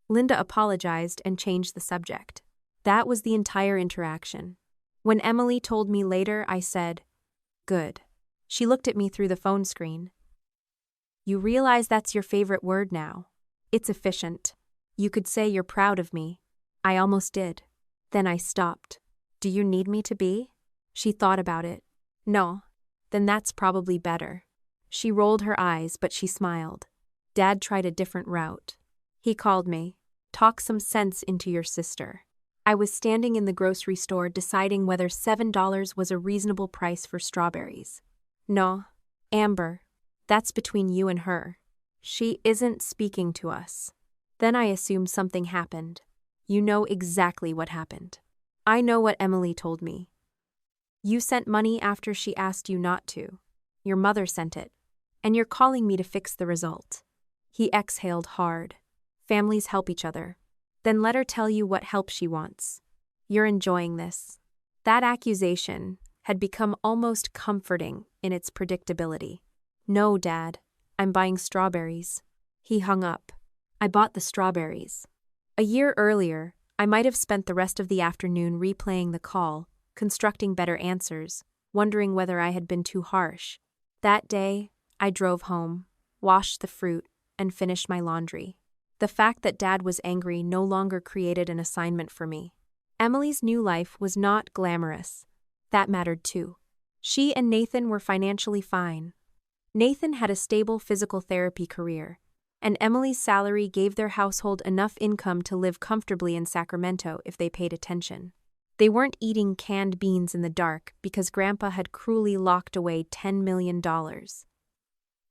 Speaker 1: Linda apologized and changed the subject. That was the entire interaction. When Emily told me later, I said, good. She looked at me through the phone screen. You realize that's your favorite word now. It's efficient. You could say you're proud of me. I almost did. Then I stopped. Do you need me to be? She thought about it. No. Then that's probably better. She rolled her eyes, but she smiled. Dad tried a different route. He called me. Talk some sense into your sister. I was standing in the grocery store deciding whether $7 was a reasonable price for strawberries. No, Amber, that's between you and her. She isn't speaking to us. Then I assumed something happened. You know exactly what happened. I know what Emily told me. You sent money after she asked you not to. Your mother sent it. And you're calling me to fix the result. He exhaled hard. Families help each other. Then let her tell you what help she wants. You're enjoying this. That accusation had become almost comforting in its predictability. No, Dad, I'm buying strawberries. He hung up. I bought the strawberries. A year earlier, I might have spent the rest of the afternoon replaying the call, constructing better answers, wondering whether I had been too harsh. That day, I drove home, washed the fruit, and finished my laundry. The fact that Dad was angry no longer created an assignment for me. Emily's new life was not glamorous. That mattered too. She and Nathan were financially fine. Nathan had a stable physical therapy career, and Emily's salary gave their household enough income to live comfortably in Sacramento if they paid attention. They weren't eating canned beans in the dark because Grandpa had cruelly locked away $10 million.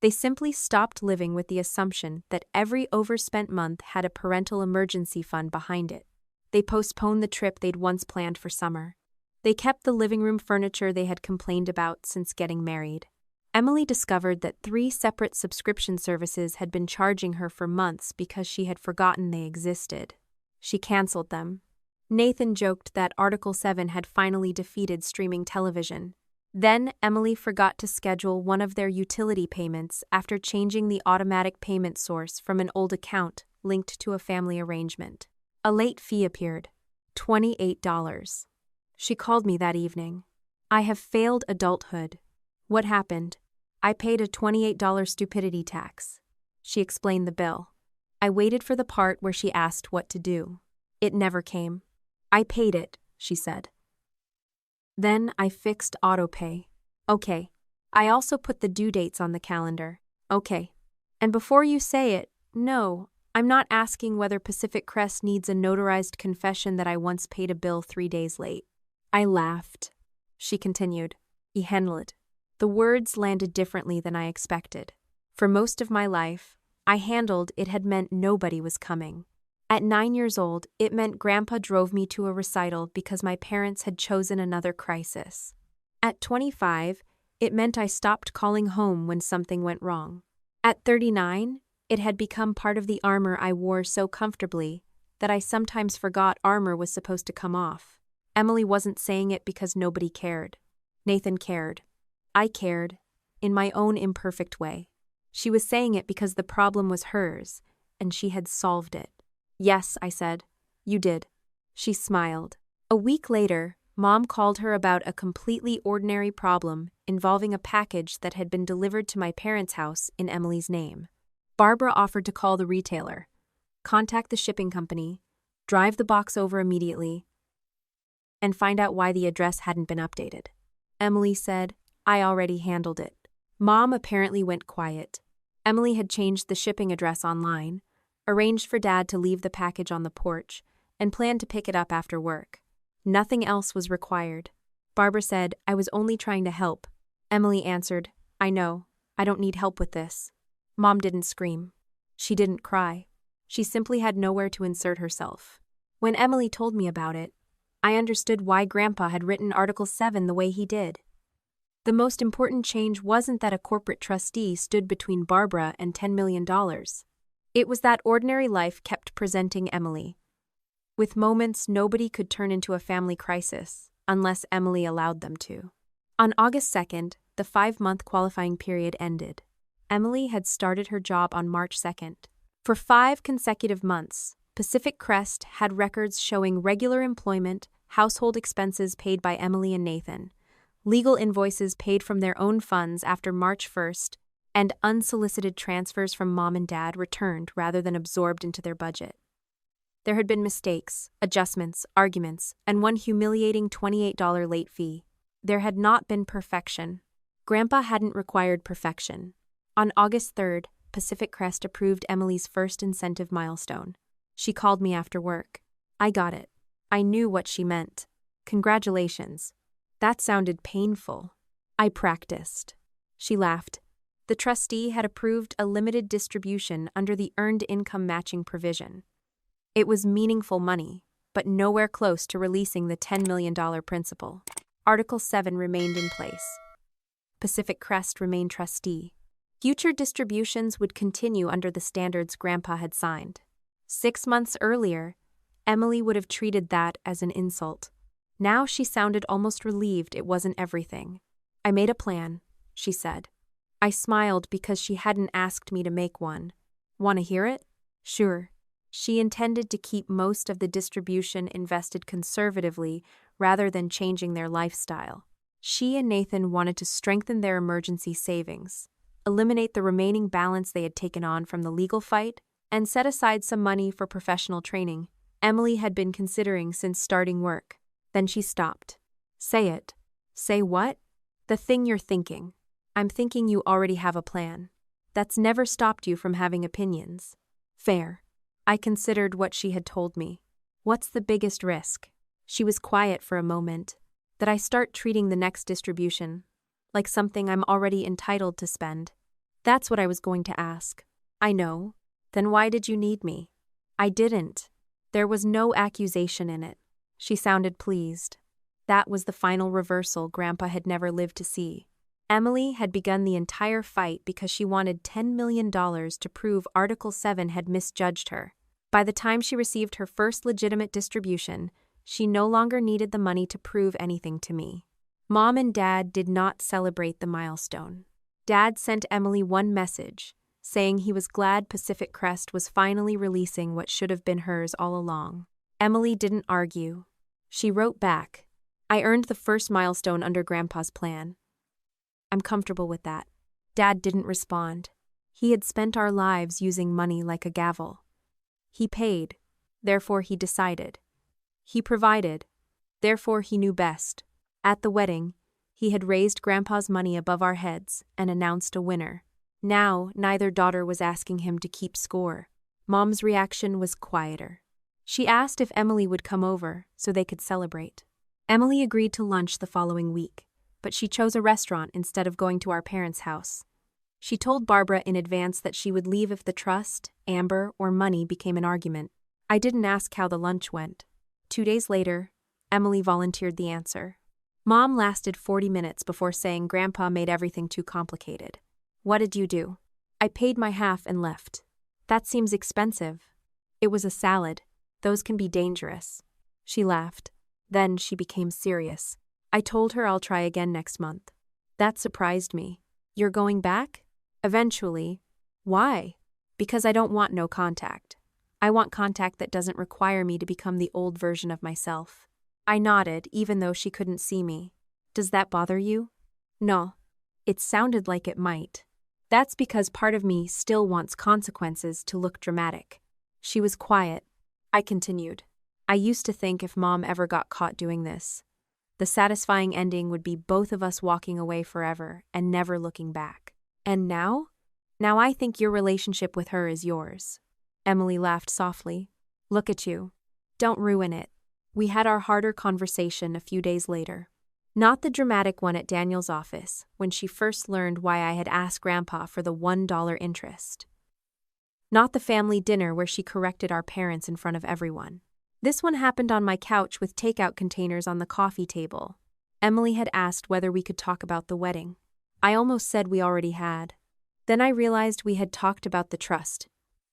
Speaker 1: They simply stopped living with the assumption that every overspent month had a parental emergency fund behind it. They postponed the trip they'd once planned for summer. They kept the living room furniture they had complained about since getting married. Emily discovered that 3 separate subscription services had been charging her for months because she had forgotten they existed. She canceled them. Nathan joked that Article 7 had finally defeated streaming television. Then Emily forgot to schedule one of their utility payments after changing the automatic payment source from an old account linked to a family arrangement. A late fee appeared. $28. She called me that evening. I have failed adulthood. What happened? I paid a $28 stupidity tax. She explained the bill. I waited for the part where she asked what to do. It never came. I paid it, she said. Then I fixed autopay. Okay. I also put the due dates on the calendar. Okay. And before you say it, no, I'm not asking whether Pacific Crest needs a notarized confession that I once paid a bill 3 days late. I laughed. She continued. Ihenled. The words landed differently than I expected. For most of my life, I handled it had meant nobody was coming. At 9 years old, it meant Grandpa drove me to a recital because my parents had chosen another crisis. At 25, it meant I stopped calling home when something went wrong. At 39, it had become part of the armor I wore so comfortably that I sometimes forgot armor was supposed to come off. Emily wasn't saying it because nobody cared. Nathan cared. I cared, in my own imperfect way. She was saying it because the problem was hers, and she had solved it. Yes, I said. You did. She smiled. A week later, Mom called her about a completely ordinary problem involving a package that had been delivered to my parents' house in Emily's name. Barbara offered to call the retailer, contact the shipping company, drive the box over immediately, and find out why the address hadn't been updated. Emily said, I already handled it. Mom apparently went quiet. Emily had changed the shipping address online, arranged for Dad to leave the package on the porch, and planned to pick it up after work. Nothing else was required. Barbara said, I was only trying to help. Emily answered, I know. I don't need help with this. Mom didn't scream. She didn't cry. She simply had nowhere to insert herself. When Emily told me about it, I understood why Grandpa had written Article 7 the way he did. The most important change wasn't that a corporate trustee stood between Barbara and $10 million. It was that ordinary life kept presenting Emily. With moments nobody could turn into a family crisis, unless Emily allowed them to. On August 2nd, the 5-month qualifying period ended. Emily had started her job on March 2nd. For 5 consecutive months, Pacific Crest had records showing regular employment, household expenses paid by Emily and Nathan, legal invoices paid from their own funds after March 1st, and unsolicited transfers from Mom and Dad returned rather than absorbed into their budget. There had been mistakes, adjustments, arguments, and one humiliating $28 late fee. There had not been perfection. Grandpa hadn't required perfection. On August 3rd, Pacific Crest approved Emily's first incentive milestone. She called me after work. I got it. I knew what she meant. Congratulations. That sounded painful. I practiced. She laughed. The trustee had approved a limited distribution under the earned income matching provision. It was meaningful money, but nowhere close to releasing the $10 million principal. Article 7 remained in place. Pacific Crest remained trustee. Future distributions would continue under the standards Grandpa had signed. 6 months earlier, Emily would have treated that as an insult. Now she sounded almost relieved it wasn't everything. I made a plan, she said. I smiled because she hadn't asked me to make one. Want to hear it? Sure. She intended to keep most of the distribution invested conservatively rather than changing their lifestyle. She and Nathan wanted to strengthen their emergency savings, eliminate the remaining balance they had taken on from the legal fight, and set aside some money for professional training Emily had been considering since starting work. Then she stopped. Say it. Say what? The thing you're thinking. I'm thinking you already have a plan. That's never stopped you from having opinions. Fair. I considered what she had told me. What's the biggest risk? She was quiet for a moment. That I start treating the next distribution like something I'm already entitled to spend. That's what I was going to ask. I know. Then why did you need me? I didn't. There was no accusation in it. She sounded pleased. That was the final reversal Grandpa had never lived to see. Emily had begun the entire fight because she wanted $10 million to prove Article 7 had misjudged her. By the time she received her first legitimate distribution, she no longer needed the money to prove anything to me. Mom and Dad did not celebrate the milestone. Dad sent Emily one message, saying he was glad Pacific Crest was finally releasing what should have been hers all along. Emily didn't argue. She wrote back, "I earned the first milestone under Grandpa's plan. I'm comfortable with that." Dad didn't respond. He had spent our lives using money like a gavel. He paid, therefore he decided. He provided, therefore he knew best. At the wedding, he had raised Grandpa's money above our heads and announced a winner. Now, neither daughter was asking him to keep score. Mom's reaction was quieter. She asked if Emily would come over so they could celebrate. Emily agreed to lunch the following week, but she chose a restaurant instead of going to our parents' house. She told Barbara in advance that she would leave if the trust, Amber, or money became an argument. I didn't ask how the lunch went. 2 days later, Emily volunteered the answer. Mom lasted 40 minutes before saying Grandpa made everything too complicated. "What did you do?" "I paid my half and left." "That seems expensive." "It was a salad. Those can be dangerous." She laughed. Then she became serious. "I told her I'll try again next month." That surprised me. "You're going back?" "Eventually." "Why?" "Because I don't want no contact. I want contact that doesn't require me to become the old version of myself." I nodded, even though she couldn't see me. "Does that bother you?" "No." It sounded like it might. "That's because part of me still wants consequences to look dramatic." She was quiet. I continued. "I used to think if Mom ever got caught doing this, the satisfying ending would be both of us walking away forever and never looking back. And now? Now I think your relationship with her is yours." Emily laughed softly. "Look at you. Don't ruin it." We had our harder conversation a few days later. Not the dramatic one at Daniel's office, when she first learned why I had asked Grandpa for the $1 interest. Not the family dinner where she corrected our parents in front of everyone. This one happened on my couch with takeout containers on the coffee table. Emily had asked whether we could talk about the wedding. I almost said we already had. Then I realized we had talked about the trust.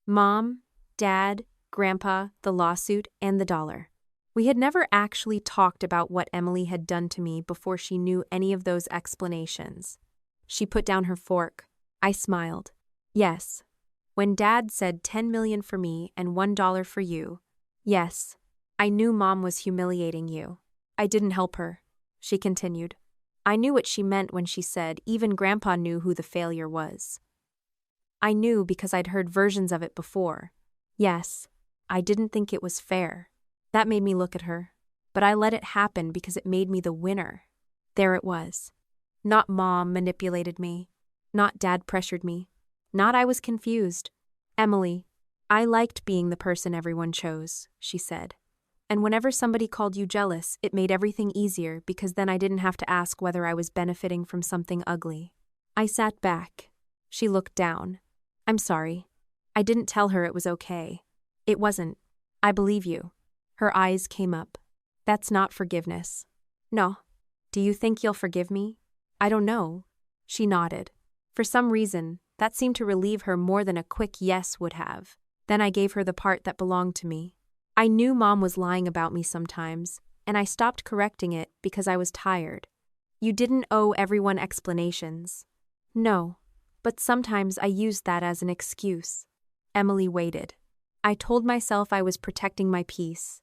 Speaker 1: Mom, Dad, Grandpa, the lawsuit, and the dollar. We had never actually talked about what Emily had done to me before she knew any of those explanations. She put down her fork. I smiled. "Yes. When Dad said 10 million for me and $1 for you. Yes. I knew Mom was humiliating you. I didn't help her," she continued. I knew what she meant when she said even Grandpa knew who the failure was. I knew because I'd heard versions of it before. Yes. I didn't think it was fair. That made me look at her. But I let it happen because it made me the winner. There it was. Not Mom manipulated me. Not Dad pressured me. Not I was confused. "Emily, I liked being the person everyone chose," she said. "And whenever somebody called you jealous, it made everything easier because then I didn't have to ask whether I was benefiting from something ugly." I sat back. She looked down. "I'm sorry. I didn't tell her it was okay. It wasn't. I believe you." Her eyes came up. "That's not forgiveness." "No." "Do you think you'll forgive me?" "I don't know." She nodded. For some reason, that seemed to relieve her more than a quick yes would have. Then I gave her the part that belonged to me. I knew Mom was lying about me sometimes, and I stopped correcting it because I was tired. "You didn't owe everyone explanations." "No, but sometimes I used that as an excuse." Emily waited. I told myself I was protecting my peace.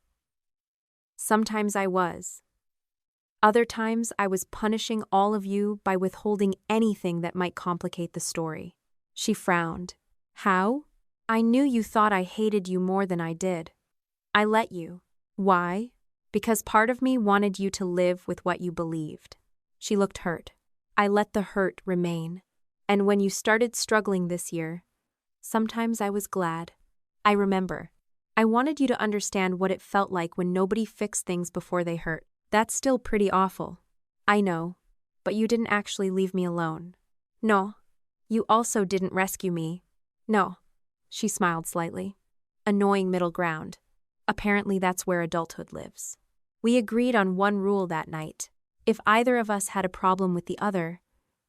Speaker 1: Sometimes I was. Other times I was punishing all of you by withholding anything that might complicate the story. She frowned. "How?" "I knew you thought I hated you more than I did. I let you." "Why?" "Because part of me wanted you to live with what you believed." She looked hurt. "I let the hurt remain. And when you started struggling this year, sometimes I was glad. I remember. I wanted you to understand what it felt like when nobody fixed things before they hurt. That's still pretty awful. I know. But you didn't actually leave me alone." "No." "You also didn't rescue me." "No." She smiled slightly. Annoying middle ground. Apparently that's where adulthood lives. We agreed on one rule that night. If either of us had a problem with the other,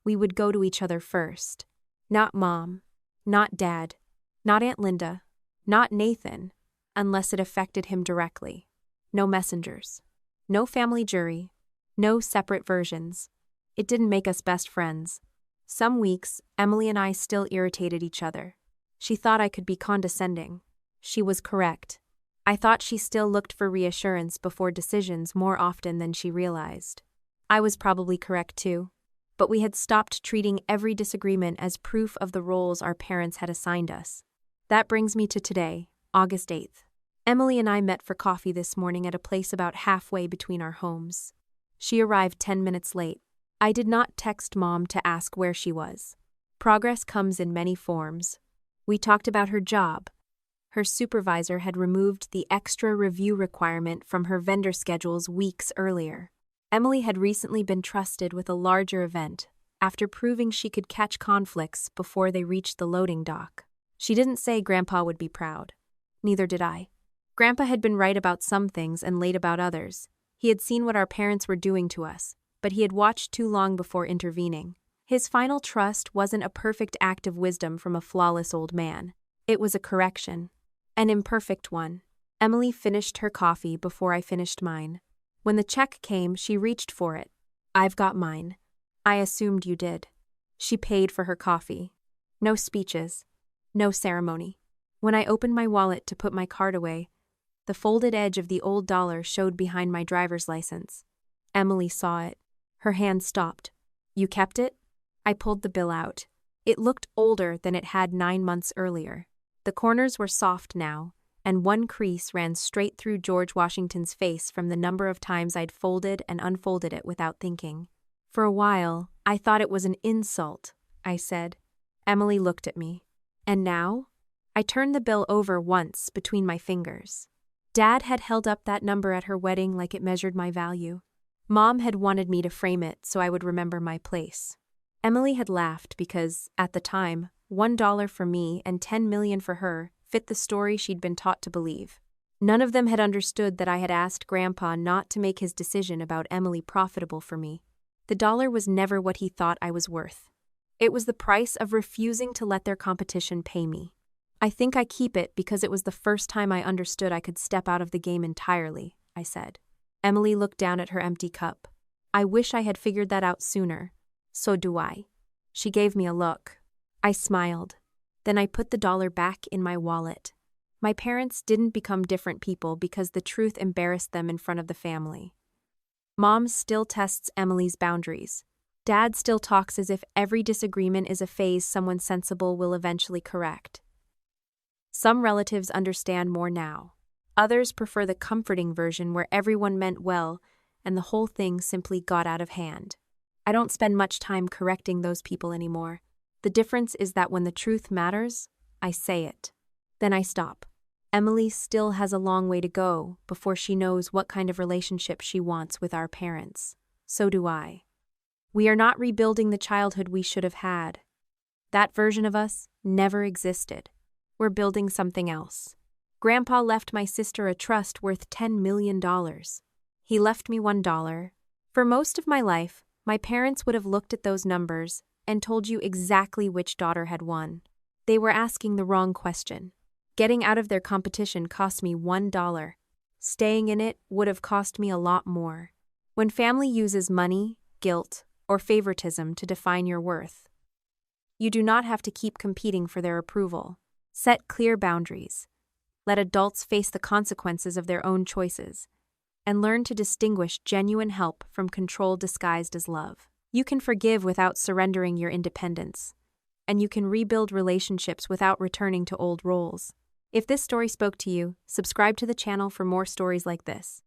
Speaker 1: we would go to each other first. Not Mom. Not Dad. Not Aunt Linda. Not Nathan. Unless it affected him directly. No messengers. No family jury. No separate versions. It didn't make us best friends. Some weeks, Emily and I still irritated each other. She thought I could be condescending. She was correct. I thought she still looked for reassurance before decisions more often than she realized. I was probably correct too. But we had stopped treating every disagreement as proof of the roles our parents had assigned us. That brings me to today, August 8th. Emily and I met for coffee this morning at a place about halfway between our homes. She arrived 10 minutes late. I did not text Mom to ask where she was. Progress comes in many forms. We talked about her job. Her supervisor had removed the extra review requirement from her vendor schedules weeks earlier. Emily had recently been trusted with a larger event after proving she could catch conflicts before they reached the loading dock. She didn't say Grandpa would be proud. Neither did I. Grandpa had been right about some things and late about others. He had seen what our parents were doing to us, but he had watched too long before intervening. His final trust wasn't a perfect act of wisdom from a flawless old man. It was a correction. An imperfect one. Emily finished her coffee before I finished mine. When the check came, she reached for it. "I've got mine." "I assumed you did." She paid for her coffee. No speeches. No ceremony. When I opened my wallet to put my card away, the folded edge of the old dollar showed behind my driver's license. Emily saw it. Her hand stopped. "You kept it?" I pulled the bill out. It looked older than it had 9 months earlier. The corners were soft now, and one crease ran straight through George Washington's face from the number of times I'd folded and unfolded it without thinking. For a while, I thought it was an insult, I said. Emily looked at me. "And now?" I turned the bill over once between my fingers. Dad had held up that number at her wedding like it measured my value. Mom had wanted me to frame it so I would remember my place. Emily had laughed because, at the time, $1 for me and $10 million for her fit the story she'd been taught to believe. None of them had understood that I had asked Grandpa not to make his decision about Emily profitable for me. The dollar was never what he thought I was worth. It was the price of refusing to let their competition pay me. "I think I keep it because it was the first time I understood I could step out of the game entirely," I said. Emily looked down at her empty cup. "I wish I had figured that out sooner." "So do I." She gave me a look. I smiled. Then I put the dollar back in my wallet. My parents didn't become different people because the truth embarrassed them in front of the family. Mom still tests Emily's boundaries. Dad still talks as if every disagreement is a phase someone sensible will eventually correct. Some relatives understand more now. Others prefer the comforting version where everyone meant well and the whole thing simply got out of hand. I don't spend much time correcting those people anymore. The difference is that when the truth matters, I say it. Then I stop. Emily still has a long way to go before she knows what kind of relationship she wants with our parents. So do I. We are not rebuilding the childhood we should have had. That version of us never existed. We're building something else. Grandpa left my sister a trust worth $10 million. He left me $1. For most of my life, my parents would have looked at those numbers and told you exactly which daughter had won. They were asking the wrong question. Getting out of their competition cost me $1. Staying in it would have cost me a lot more. When family uses money, guilt, or favoritism to define your worth, you do not have to keep competing for their approval. Set clear boundaries. Let adults face the consequences of their own choices, and learn to distinguish genuine help from control disguised as love. You can forgive without surrendering your independence, and you can rebuild relationships without returning to old roles. If this story spoke to you, subscribe to the channel for more stories like this.